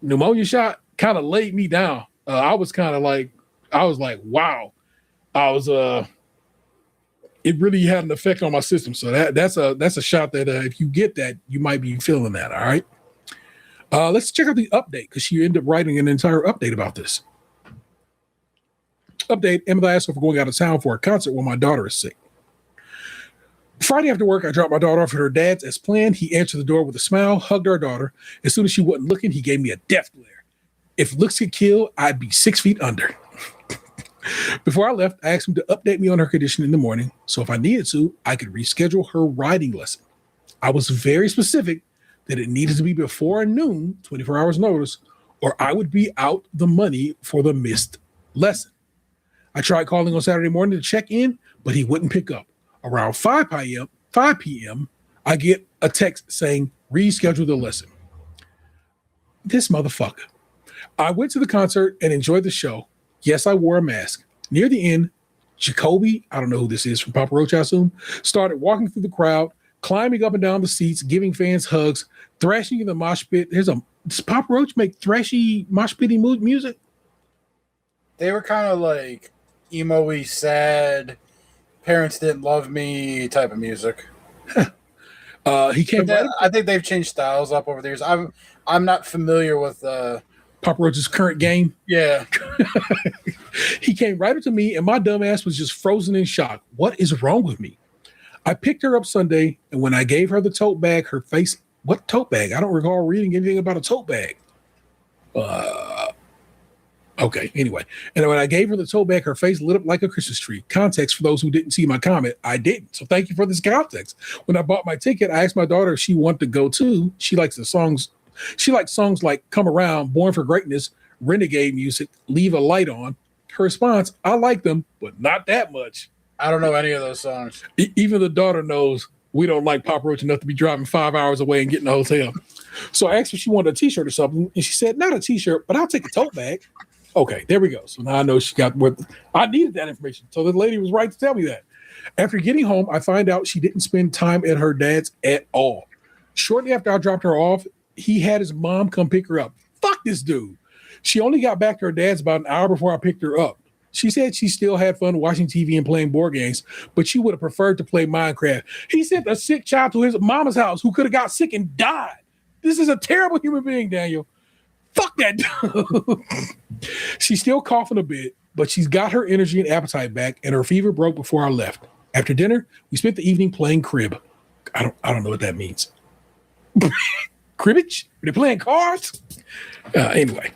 pneumonia shot kind of laid me down. I was like, wow. It really had an effect on my system. So that's a shot that if you get that, you might be feeling that. All right. Let's check out the update because she ended up writing an entire update about this. Update, Emma asked for going out of town for a concert while my daughter is sick. Friday after work, I dropped my daughter off at her dad's as planned. He answered the door with a smile, hugged our daughter. As soon as she wasn't looking, he gave me a death glare. If looks could kill, I'd be 6 feet under. Before I left, I asked him to update me on her condition in the morning, so if I needed to, I could reschedule her riding lesson. I was very specific that it needed to be before noon, 24 hours notice, or I would be out the money for the missed lesson. I tried calling on Saturday morning to check in, but he wouldn't pick up. Around 5 p.m., I get a text saying, reschedule the lesson. This motherfucker. I went to the concert and enjoyed the show. Yes, I wore a mask. Near the end, Jacoby, I don't know who this is, from Papa Roach, I assume, started walking through the crowd, climbing up and down the seats, giving fans hugs, thrashing in the mosh pit. Does Papa Roach make thrashy, mosh pitty music? They were kind of like emo-y, sad, parents didn't love me type of music. He came. I think they've changed styles up over the years. I'm not familiar with Papa Roach's current game. Yeah. He came right up to me, and my dumb ass was just frozen in shock. What is wrong with me? I picked her up Sunday, and when I gave her the tote bag, her face. What tote bag? I don't recall reading anything about a tote bag. Okay, anyway. And when I gave her the tote bag, her face lit up like a Christmas tree. Context for those who didn't see my comment, I didn't. So thank you for this context. When I bought my ticket, I asked my daughter if she wanted to go too. She likes the songs. She likes songs like Come Around, Born for Greatness, Renegade Music, Leave a Light On. Her response, I like them, but not that much. I don't know any of those songs. Even the daughter knows we don't like Papa Roach enough to be driving 5 hours away and getting a hotel. So I asked if she wanted a t-shirt or something, and she said, not a t-shirt, but I'll take a tote bag. Okay, there we go. So now I know she got what I needed that information. So the lady was right to tell me that. After getting home, I find out she didn't spend time at her dad's at all. Shortly after I dropped her off, he had his mom come pick her up. Fuck this dude. She only got back to her dad's about an hour before I picked her up. She said she still had fun watching TV and playing board games, but she would have preferred to play Minecraft. He sent a sick child to his mama's house who could have got sick and died. This is a terrible human being, Daniel. Fuck that dude. She's still coughing a bit, but she's got her energy and appetite back, and her fever broke before I left. After dinner, we spent the evening playing crib. I don't know what that means. Cribbage? Are they playing cards? Anyway.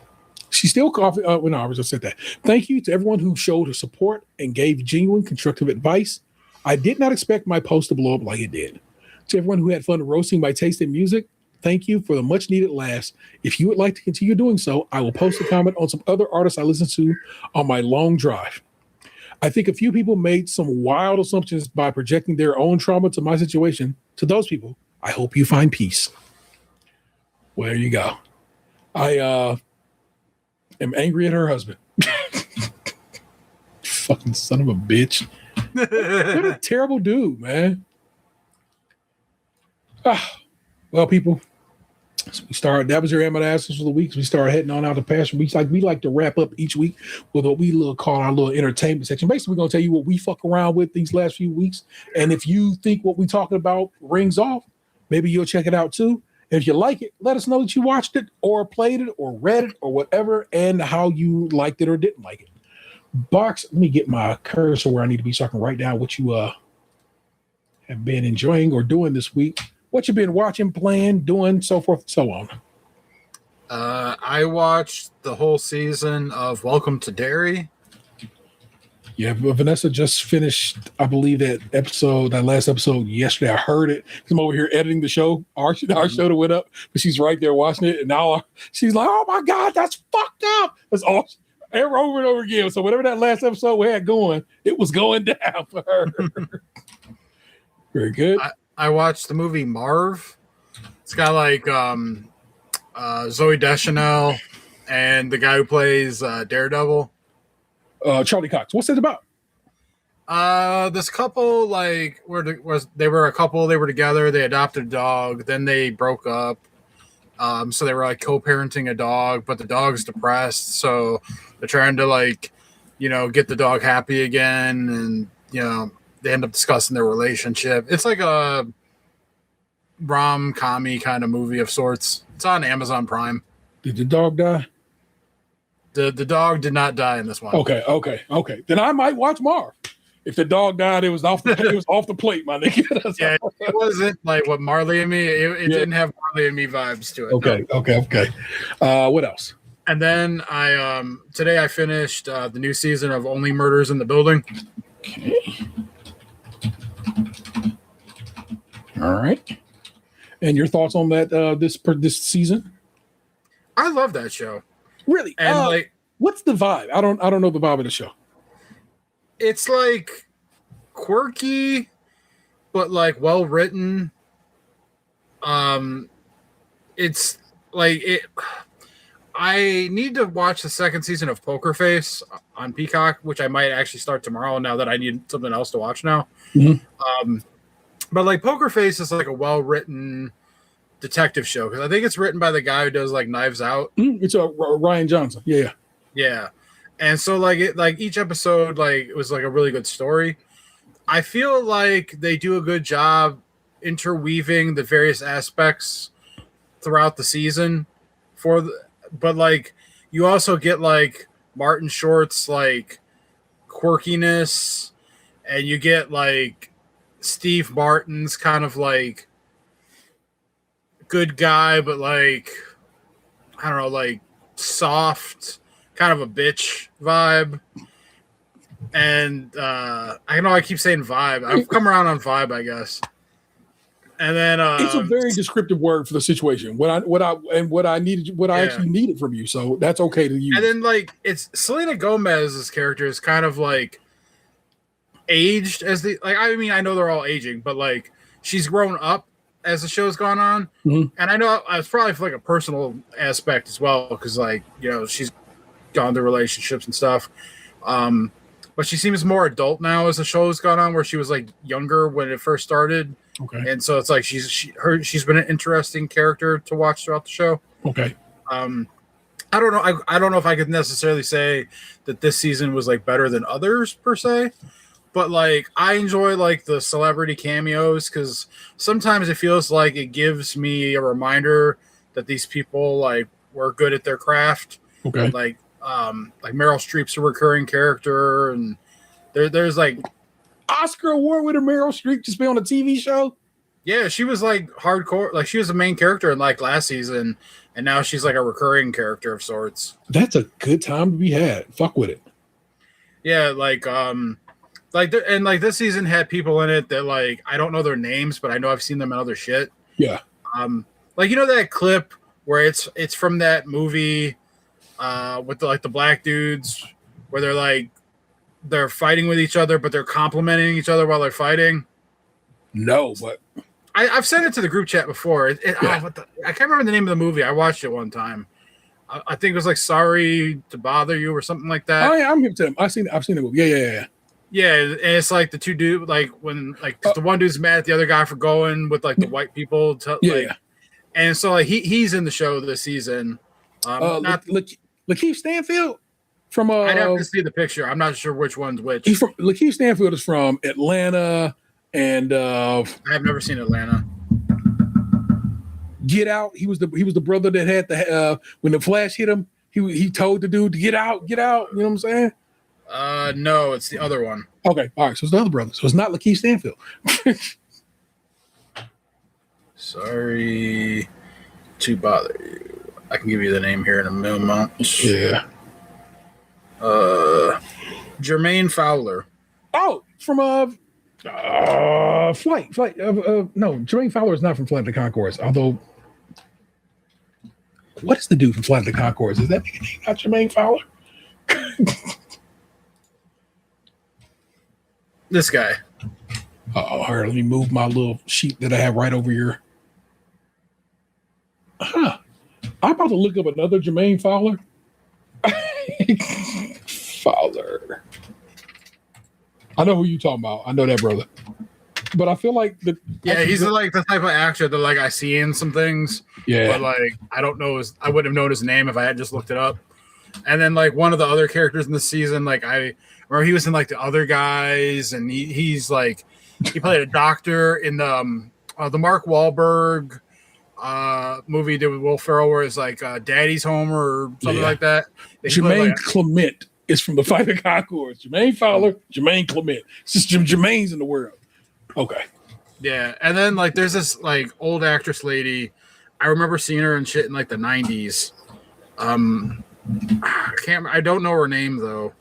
She's still coughing. No, I just said that. Thank you to everyone who showed her support and gave genuine constructive advice. I did not expect my post to blow up like it did. To everyone who had fun roasting my taste in music, thank you for the much needed laughs. If you would like to continue doing so, I will post a comment on some other artists I listen to on my long drive. I think a few people made some wild assumptions by projecting their own trauma to my situation. To those people, I hope you find peace. Well, there you go. I am angry at her husband. Fucking son of a bitch. What a terrible dude, man. Well, people, so that was your analysis for the week. We start heading on out to past weeks. We like to wrap up each week with what we call our little entertainment section. Basically, we're going to tell you what we fuck around with these last few weeks. And if you think what we're talking about rings off, maybe you'll check it out too. If you like it, let us know that you watched it or played it or read it or whatever and how you liked it or didn't like it. Box, let me get my cursor where I need to be so I can write down what you have been enjoying or doing this week. What you've been watching, playing, doing, so forth and so on. I watched the whole season of Welcome to Derry. Yeah, Vanessa just finished, I believe, that last episode yesterday. I heard it. I'm over here editing the show, our show that went up, but she's right there watching it. And now she's like, oh my God, that's fucked up. That's all over and over again. So whatever that last episode we had going, it was going down for her. Very good. I watched the movie Marv. It's got like Zoe Deschanel and the guy who plays Daredevil. Charlie Cox. What's it about? This couple they were a couple. They were together. They adopted a dog. Then they broke up. So they were like co-parenting a dog, but the dog's depressed. So they're trying to get the dog happy again, and they end up discussing their relationship. It's like a rom-com-y kind of movie of sorts. It's on Amazon Prime. Did the dog die? The dog did not die in this one. Okay. Then I might watch Marv. If the dog died, it was off the plate, my nigga. Yeah, it wasn't like what Marley and Me. It didn't have Marley and Me vibes to it. Okay. What else? And then today I finished the new season of Only Murders in the Building. Okay. All right. And your thoughts on that this season? I love that show. Really? And what's the vibe? I don't know the vibe of the show. It's like quirky, but like well written. It's like it. I need to watch the second season of Poker Face on Peacock, which I might actually start tomorrow. Now that I need something else to watch now. Mm-hmm. But like Poker Face is like a well written detective show because I think it's written by the guy who does like Knives Out. It's Ryan Johnson. Yeah. And so each episode it was like a really good story. I feel like they do a good job interweaving the various aspects throughout the season but you also get like Martin Short's like quirkiness, and you get like Steve Martin's kind of like good guy, but like I don't know, like soft, kind of a bitch vibe. And I know I keep saying vibe. I've come around on vibe, I guess. And then it's a very descriptive word for the situation. What I actually needed from you. So that's okay to use. And then it's Selena Gomez's character is kind of like aged as I know they're all aging, but like she's grown up as the show's gone on. Mm-hmm. And I know it's probably for like a personal aspect as well, because she's gone through relationships and stuff. But she seems more adult now as the show's gone on, where she was like younger when it first started. Okay. And so it's like she's been an interesting character to watch throughout the show. Okay. I don't know. I don't know if I could necessarily say that this season was like better than others per se, but like I enjoy like the celebrity cameos because sometimes it feels like it gives me a reminder that these people like were good at their craft. Okay. Like Meryl Streep's a recurring character, and there's like Oscar award winner Meryl Streep just be on a TV show. Yeah, she was like hardcore. Like she was the main character in like last season, and now she's like a recurring character of sorts. That's a good time to be had. Fuck with it. Yeah, and this season had people in it that like I don't know their names, but I know I've seen them in other shit. Yeah. Like you know that clip where it's from that movie with the black dudes where they're fighting with each other, but they're complimenting each other while they're fighting. No, but I've sent it to the group chat before. I can't remember the name of the movie. I watched it one time. I think it was like Sorry to Bother You or something like that. Oh yeah, I'm hip to them. I've seen the movie. Yeah. Yeah, and it's like the two dudes, like when like the one dude's mad at the other guy for going with like the white people. And so like he's in the show this season. Lakeith Stanfield from I'd have to see the picture. I'm not sure which one's which. Lakeith Stanfield is from Atlanta and I've never seen Atlanta. Get Out. He was the brother that had the when the flash hit him, he told the dude to get out. You know what I'm saying? No, it's the other one. Okay, all right. So it's the other brother. So it's not Lakeith Stanfield. Sorry to bother you. I can give you the name here in a moment. Yeah. Jermaine Fowler. Oh, from Flight. No, Jermaine Fowler is not from Flight of the Conchords. Although, what is the dude from Flight of the Conchords? Is that nigga not Jermaine Fowler? This guy. All right, let me move my little sheet that I have right over here. I'm about to look up another Jermaine Fowler. Fowler. I know who you talking about. I know that brother. But I feel like he's like the type of actor that like I see in some things. Yeah. But like I wouldn't have known his name if I had just looked it up. And then like one of the other characters in the season, like I remember he was in like The Other Guys, and he's like he played a doctor in the Mark Wahlberg movie did with Will Ferrell where it's like Daddy's Home or something like that. Jermaine Clement is from the Fight of Conchords. Jermaine Fowler, Jermaine Clement. It's just Jermaines in the world. Okay. Yeah, and then like there's this like old actress lady. I remember seeing her and shit in like the 90s. I don't know her name though.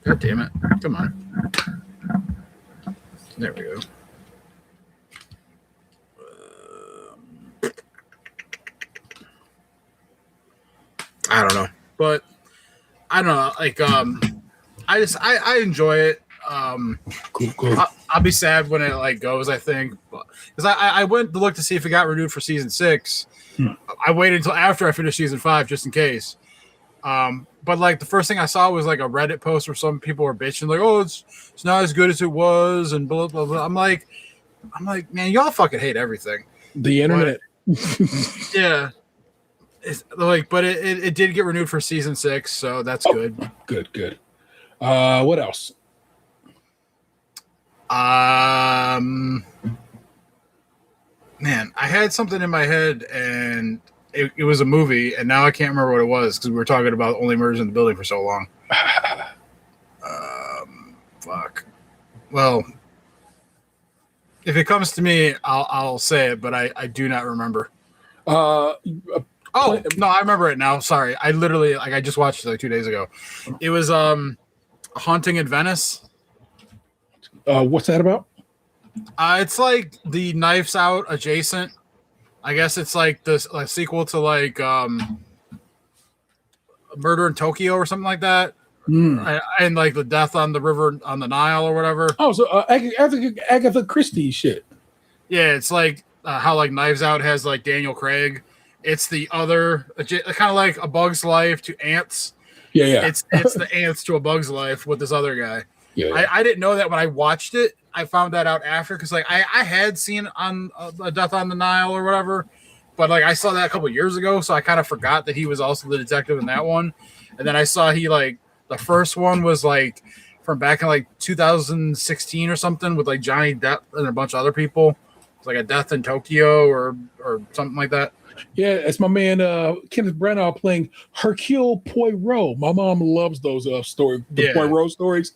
God damn it. Come on. There we go. I don't know. But I don't know. Like I enjoy it. Cool. I'll be sad when it like goes, I think. Because I went to look to see if it got renewed for season 6. I waited until after I finished season 5 just in case. But like the first thing I saw was like a Reddit post where some people were bitching like, "Oh, it's not as good as it was," and blah blah blah. I'm like, man, y'all fucking hate everything. The internet. But, yeah. It's like, but it did get renewed for season 6, so that's good. Good. What else? Man, I had something in my head and it was a movie, and now I can't remember what it was because we were talking about Only Murders in the Building for so long. Fuck. Well, if it comes to me, I'll say it, but I do not remember. Oh no, I remember it now. Sorry, I literally I just watched it like 2 days ago. It was Haunting in Venice. What's that about? It's like the Knives Out adjacent. I guess it's like the sequel to like Murder in Tokyo or something like that, and like the Death on the River on the Nile or whatever. Oh, so Agatha Christie shit. Yeah, it's like how like Knives Out has like Daniel Craig. It's the other, kind of like A Bug's Life to Ants. Yeah. It's the Ants to A Bug's Life with this other guy. Yeah. I didn't know that when I watched it. I found that out after because like I had seen on A Death on the Nile or whatever, but like I saw that a couple years ago, so I kind of forgot that he was also the detective in that one. And then I saw he like the first one was like from back in like 2016 or something with like Johnny Depp and a bunch of other people. It's like A Death in Tokyo or something like that. Yeah, it's my man Kenneth Branagh playing Hercule Poirot. My mom loves those Poirot stories.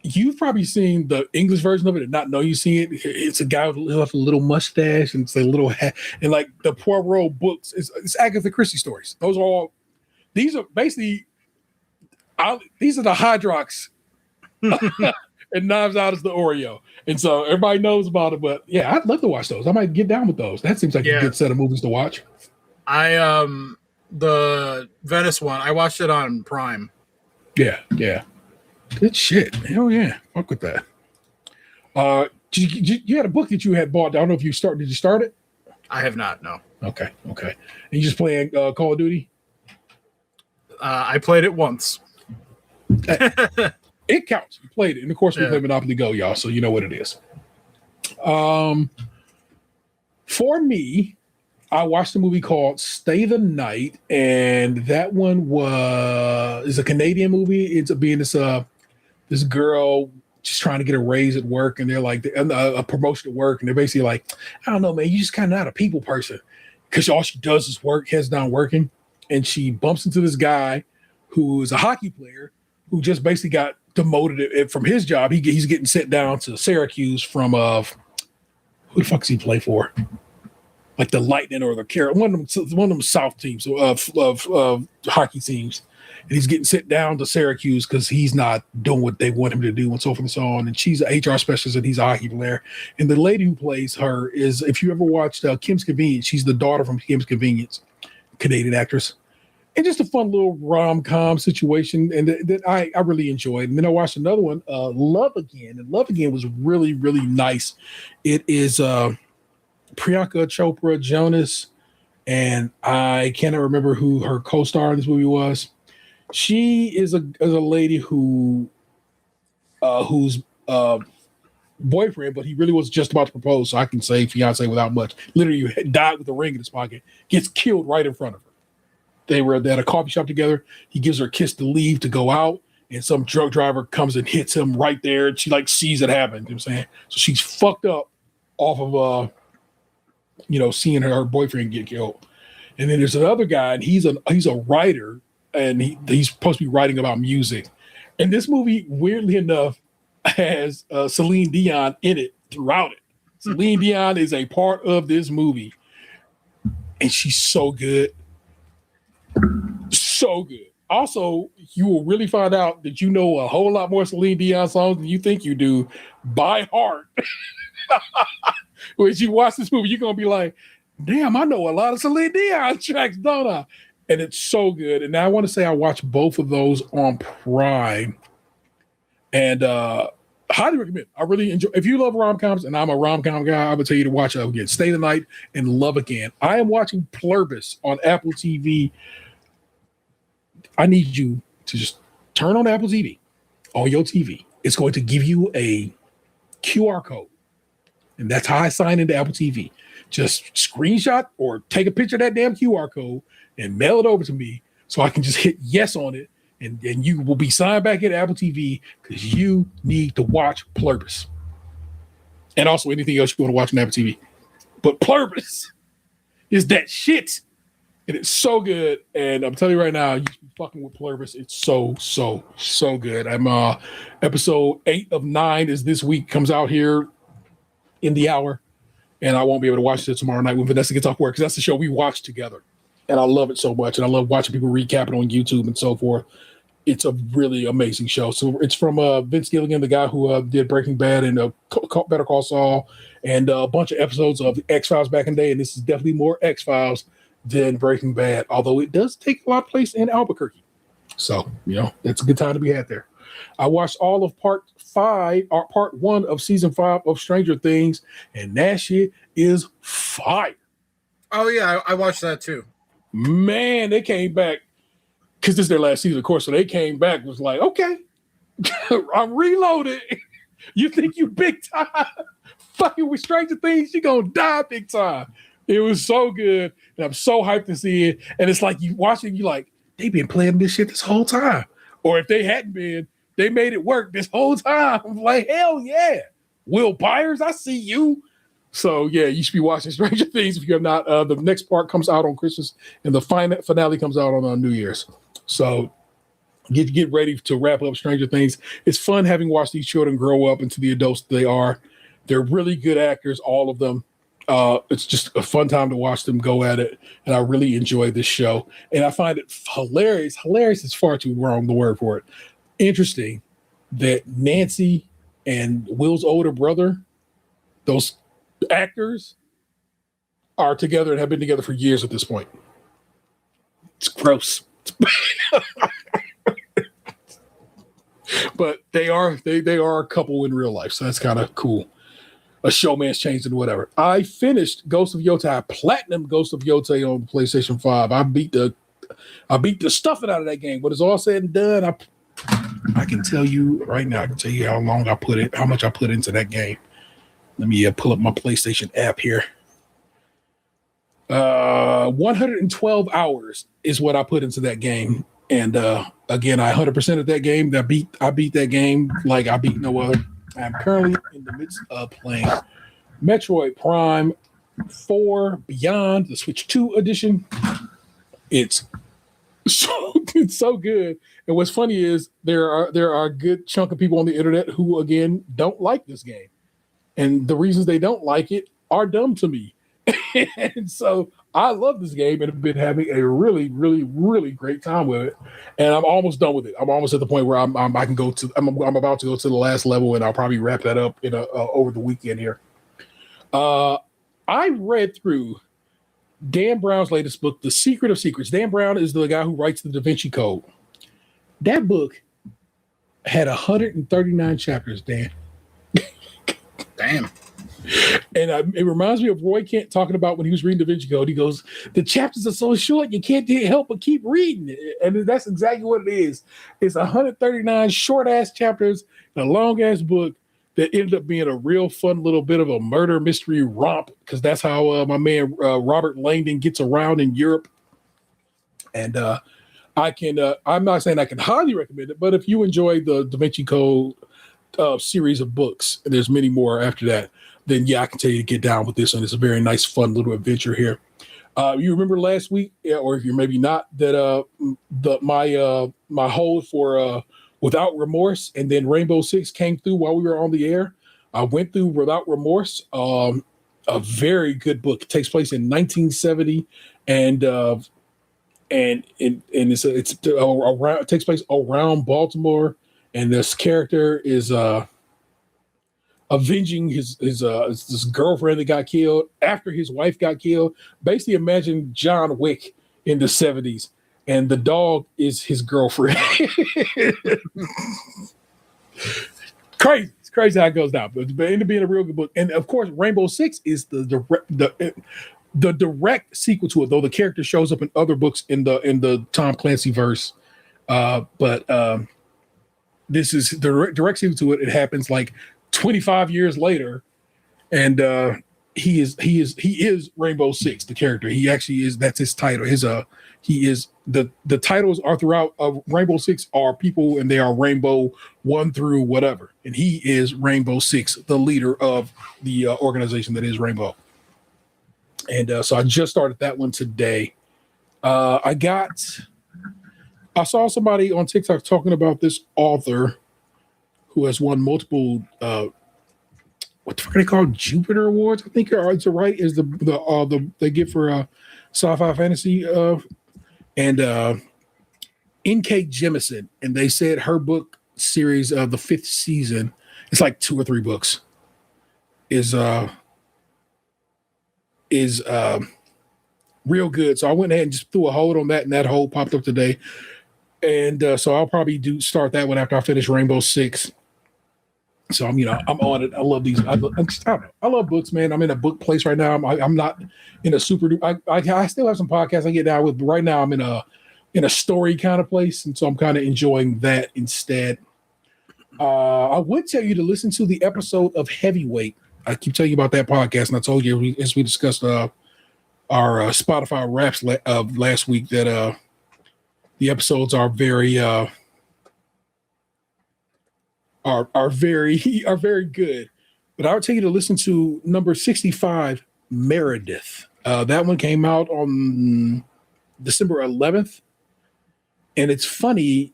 You've probably seen the English version of it and not know you've seen it. It's a guy with a little mustache and it's a little hat. And like the Poirot books, it's Agatha Christie stories. These are basically, these are the Hydrox and Knives Out is the Oreo. And so everybody knows about it. But yeah, I'd love to watch those. I might get down with those. That seems like a good set of movies to watch. The Venice one, I watched it on Prime. Yeah. Good shit. Hell yeah. Fuck with that. You had a book that you had bought. I don't know if you started. Did you start it? I have not, no. Okay. And you just playing Call of Duty? I played it once. It counts. You played it. And of course, we play Monopoly Go, y'all, so you know what it is. For me, I watched a movie called Stay the Night, and that one is a Canadian movie. It's being this girl just trying to get a raise at work, and they're like a promotion at work, and they're basically like, I don't know, man, you just kind of not a people person, because all she does is work, heads down working, and she bumps into this guy who is a hockey player who just basically got demoted from his job. He's getting sent down to Syracuse from who the fuck does he play for? Like the Lightning or the Carolina, one of them South teams of hockey teams. And he's getting sent down to Syracuse because he's not doing what they want him to do and so forth and so on. And she's an HR specialist and he's a hockey player. And the lady who plays her is, if you ever watched Kim's Convenience, she's the daughter from Kim's Convenience, Canadian actress. And just a fun little rom-com situation, and that I really enjoyed. And then I watched another one, Love Again. And Love Again was really, really nice. It is Priyanka Chopra Jonas, and I cannot remember who her co-star in this movie was. She is a lady whose boyfriend, but he really was just about to propose, so I can say fiance without much. Literally died with a ring in his pocket, gets killed right in front of her. They were at a coffee shop together. He gives her a kiss to leave to go out, and some drug driver comes and hits him right there. And she like sees it happen. You know what I'm saying? So she's fucked up off of seeing her boyfriend get killed. And then there's another guy, and he's a writer, and he's supposed to be writing about music. And this movie, weirdly enough, has Celine Dion in it throughout it. Celine Dion is a part of this movie, and she's so good. So good. Also, you will really find out that you know a whole lot more Celine Dion songs than you think you do by heart. When you watch this movie, you're going to be like, damn, I know a lot of Celine Dion tracks, don't I? And it's so good. And I want to say I watched both of those on Prime. And highly recommend. I really enjoy. If you love rom-coms, and I'm a rom-com guy, I would tell you to watch it again. Stay the Night and Love Again. I am watching Pluribus on Apple TV. I need you to just turn on Apple TV on your TV. It's going to give you a QR code. And that's how I sign into Apple TV. Just screenshot or take a picture of that damn QR code and mail it over to me so I can just hit yes on it. And you will be signed back into Apple TV because you need to watch Pluribus. And also anything else you want to watch on Apple TV. But Pluribus is that shit. And it's so good. And I'm telling you right now, you should be fucking with Pluribus. It's so, so, so good. I'm episode 8 of 9 is this week, comes out here in the hour. And I won't be able to watch it tomorrow night when Vanessa gets off work, because that's the show we watch together. And I love it so much. And I love watching people recap it on YouTube and so forth. It's a really amazing show. So it's from Vince Gilligan, the guy who did Breaking Bad and Better Call Saul, and a bunch of episodes of X-Files back in the day. And this is definitely more X-Files than Breaking Bad, although it does take a lot of place in Albuquerque. So, that's a good time to be had there. I watched all of part 5 or part 1 of season 5 of Stranger Things, and that shit is fire. Oh yeah, I watched that too. Man, they came back because this is their last season, of course. So they came back, was like, okay, I'm reloaded. You think you big time? Fucking with Stranger Things, you gonna die big time. It was so good, and I'm so hyped to see it. And it's like you watching, you like, they've been playing this shit this whole time. Or if they hadn't been, they made it work this whole time. I'm like, hell yeah. Will Byers, I see you. So yeah, you should be watching Stranger Things if you have not. The next part comes out on Christmas, and the finale comes out on New Year's. So get ready to wrap up Stranger Things. It's fun having watched these children grow up into the adults they are. They're really good actors, all of them. It's just a fun time to watch them go at it, and I really enjoy this show. And I find it hilarious. Hilarious is far too wrong the word for it. Interesting that Nancy and Will's older brother, those actors, are together and have been together for years at this point. It's gross. But they are a couple in real life, so that's kind of cool. A showman's changed and whatever. I finished Ghost of Yotei. I platinum Ghost of Yotei on PlayStation 5. I beat the stuffing out of that game. When it's all said and done, I can tell you right now, I can tell you how much I put into that game. Let me pull up my PlayStation app here. 112 hours is what I put into that game. And again, I 100% of that game. I beat that game like I beat no other. I'm currently in the midst of playing Metroid Prime 4 Beyond, the Switch 2 edition. It's so good. And what's funny is there are a good chunk of people on the internet who, again, don't like this game. And the reasons they don't like it are dumb to me. And so I love this game and have been having a really, really, really great time with it. And I'm almost done with it. I'm almost at the point where I'm about to go to the last level, and I'll probably wrap that up over the weekend here. I read through Dan Brown's latest book, The Secret of Secrets. Dan Brown is the guy who writes the Da Vinci Code. That book had 139 chapters, Dan. Damn. And it reminds me of Roy Kent talking about when he was reading Da Vinci Code. He goes, the chapters are so short, you can't help but keep reading it. And that's exactly what it is. It's 139 short-ass chapters in a long-ass book that ended up being a real fun little bit of a murder mystery romp, because that's how my man Robert Langdon gets around in Europe. And I'm not saying I can highly recommend it, but if you enjoy the Da Vinci Code series of books, and there's many more after that, then yeah, I can tell you to get down with this one. It's a very nice, fun little adventure here. You remember last week, or if you're maybe not, that my hold for Without Remorse and then Rainbow Six came through while we were on the air. I went through Without Remorse, a very good book. It takes place in 1970, and it takes place around Baltimore, and this character is avenging his this girlfriend that got killed after his wife got killed. Basically, imagine John Wick in the 70s, and the dog is his girlfriend. Crazy. It's crazy how it goes down, but it ended up being a real good book. And of course, Rainbow Six is the direct sequel to it, though the character shows up in other books in the Tom Clancy verse. But this is the direct sequel to it. It happens like 25 years later, and he is Rainbow Six, the character. He actually is. That's his title. He is the titles are throughout Rainbow Six are people, and they are Rainbow 1 through whatever, and he is Rainbow Six, the leader of the organization that is Rainbow. And so I just started that one today. I saw somebody on TikTok talking about this author who has won multiple what the fuck are they called? Jupiter Awards, I think. It's right is the they get for sci-fi fantasy and N.K. Jemisin, and they said her book series of the 5th season, it's like 2 or 3 books, is real good. So I went ahead and just threw a hold on that, and that hold popped up today. And so I'll probably start that one after I finish Rainbow Six. So I'm on it. I love these. I don't know. I love books, man. I'm in a book place right now. I'm not in a super. I still have some podcasts I get down with, but right now I'm in a story kind of place, and so I'm kind of enjoying that instead. I would tell you to listen to the episode of Heavyweight. I keep telling you about that podcast, and I told you as we discussed our Spotify raps of last week that the episodes are very are very good. But I would tell you to listen to number 65, Meredith. That one came out on December 11th, and it's funny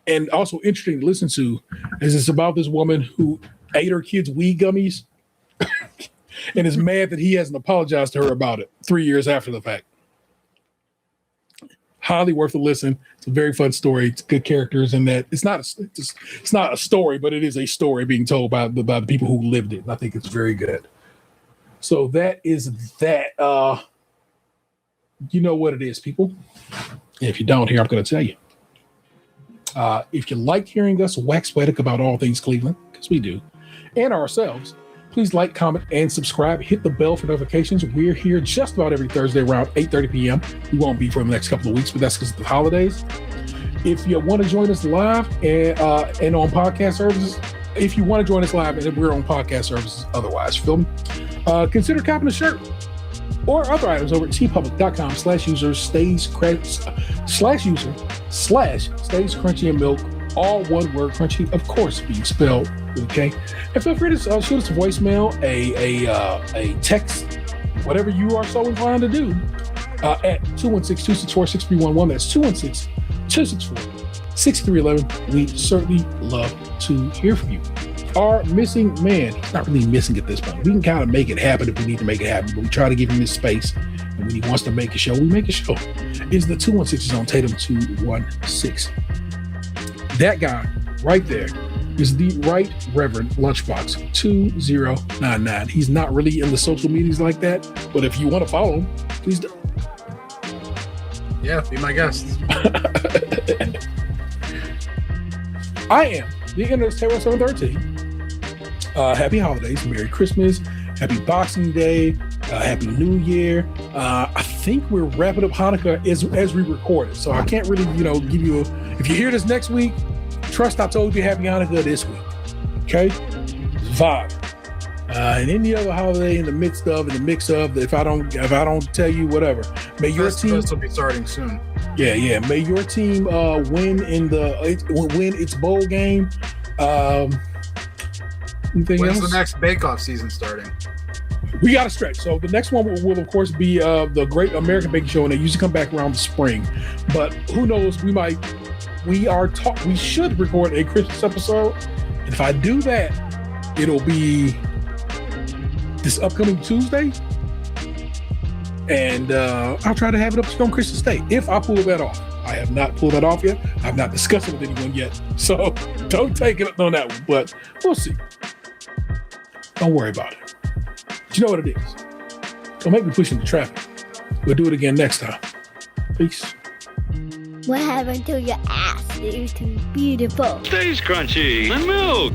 and also interesting to listen to, is it's about this woman who ate her kids' weed gummies and is mad that he hasn't apologized to her about it 3 years after the fact. Highly worth a listen. It's a very fun story. It's good characters in that. It's not a story, but it is a story being told by the people who lived it. I think it's very good. So that is that. You know what it is, people. And if you don't, here I'm going to tell you. If you like hearing us wax poetic about all things Cleveland, because we do, and ourselves, please like, comment, and subscribe. Hit the bell for notifications. We're here just about every Thursday around 8:30 p.m. We won't be for the next couple of weeks, but that's because of the holidays. If you want to join us live and on podcast services, if you want to join us live and we're on podcast services otherwise, feel me? Consider copping a shirt or other items over at tpublic.com/user stays crunchy and milk, all one word, crunchy, of course, being spelled with a K. And feel free to shoot us a voicemail, a text, whatever you are so inclined to do, at 216-264-6311. That's 216-264-6311. We certainly love to hear from you. Our missing man, he's not really missing at this point. We can kind of make it happen if we need to make it happen, but we try to give him his space. And when he wants to make a show, we make a show. Is the 216 on Tatum 216. That guy right there is the Right Reverend Lunchbox 2099. He's not really in the social medias like that, but if you want to follow him, please do. Yeah, be my guest. I am the Internet's Terror 713. Happy holidays, Merry Christmas, Happy Boxing Day, Happy New Year. I think we're wrapping up Hanukkah as we record it, so I can't really, give you if you hear this next week, trust I told you Happy Hanukkah this week. Okay, vibe. And any other holiday in the mix of, if I don't tell you, whatever. May your team will be starting soon. Yeah. May your team win its bowl game. When's the next Bake-Off season starting? We got to stretch. So the next one will of course be the Great American Baking Show, and they usually come back around the spring. But who knows? We should record a Christmas episode, and if I do that, it'll be this upcoming Tuesday, and I'll try to have it up on Christmas Day if I pull that off. I have not pulled that off yet. I've not discussed it with anyone yet, so don't take it on that one. But we'll see. Don't worry about it. But you know what it is. Don't make me push into traffic. We'll do it again next time. Peace. What happened to your ass? It was too beautiful. Stays crunchy and milk.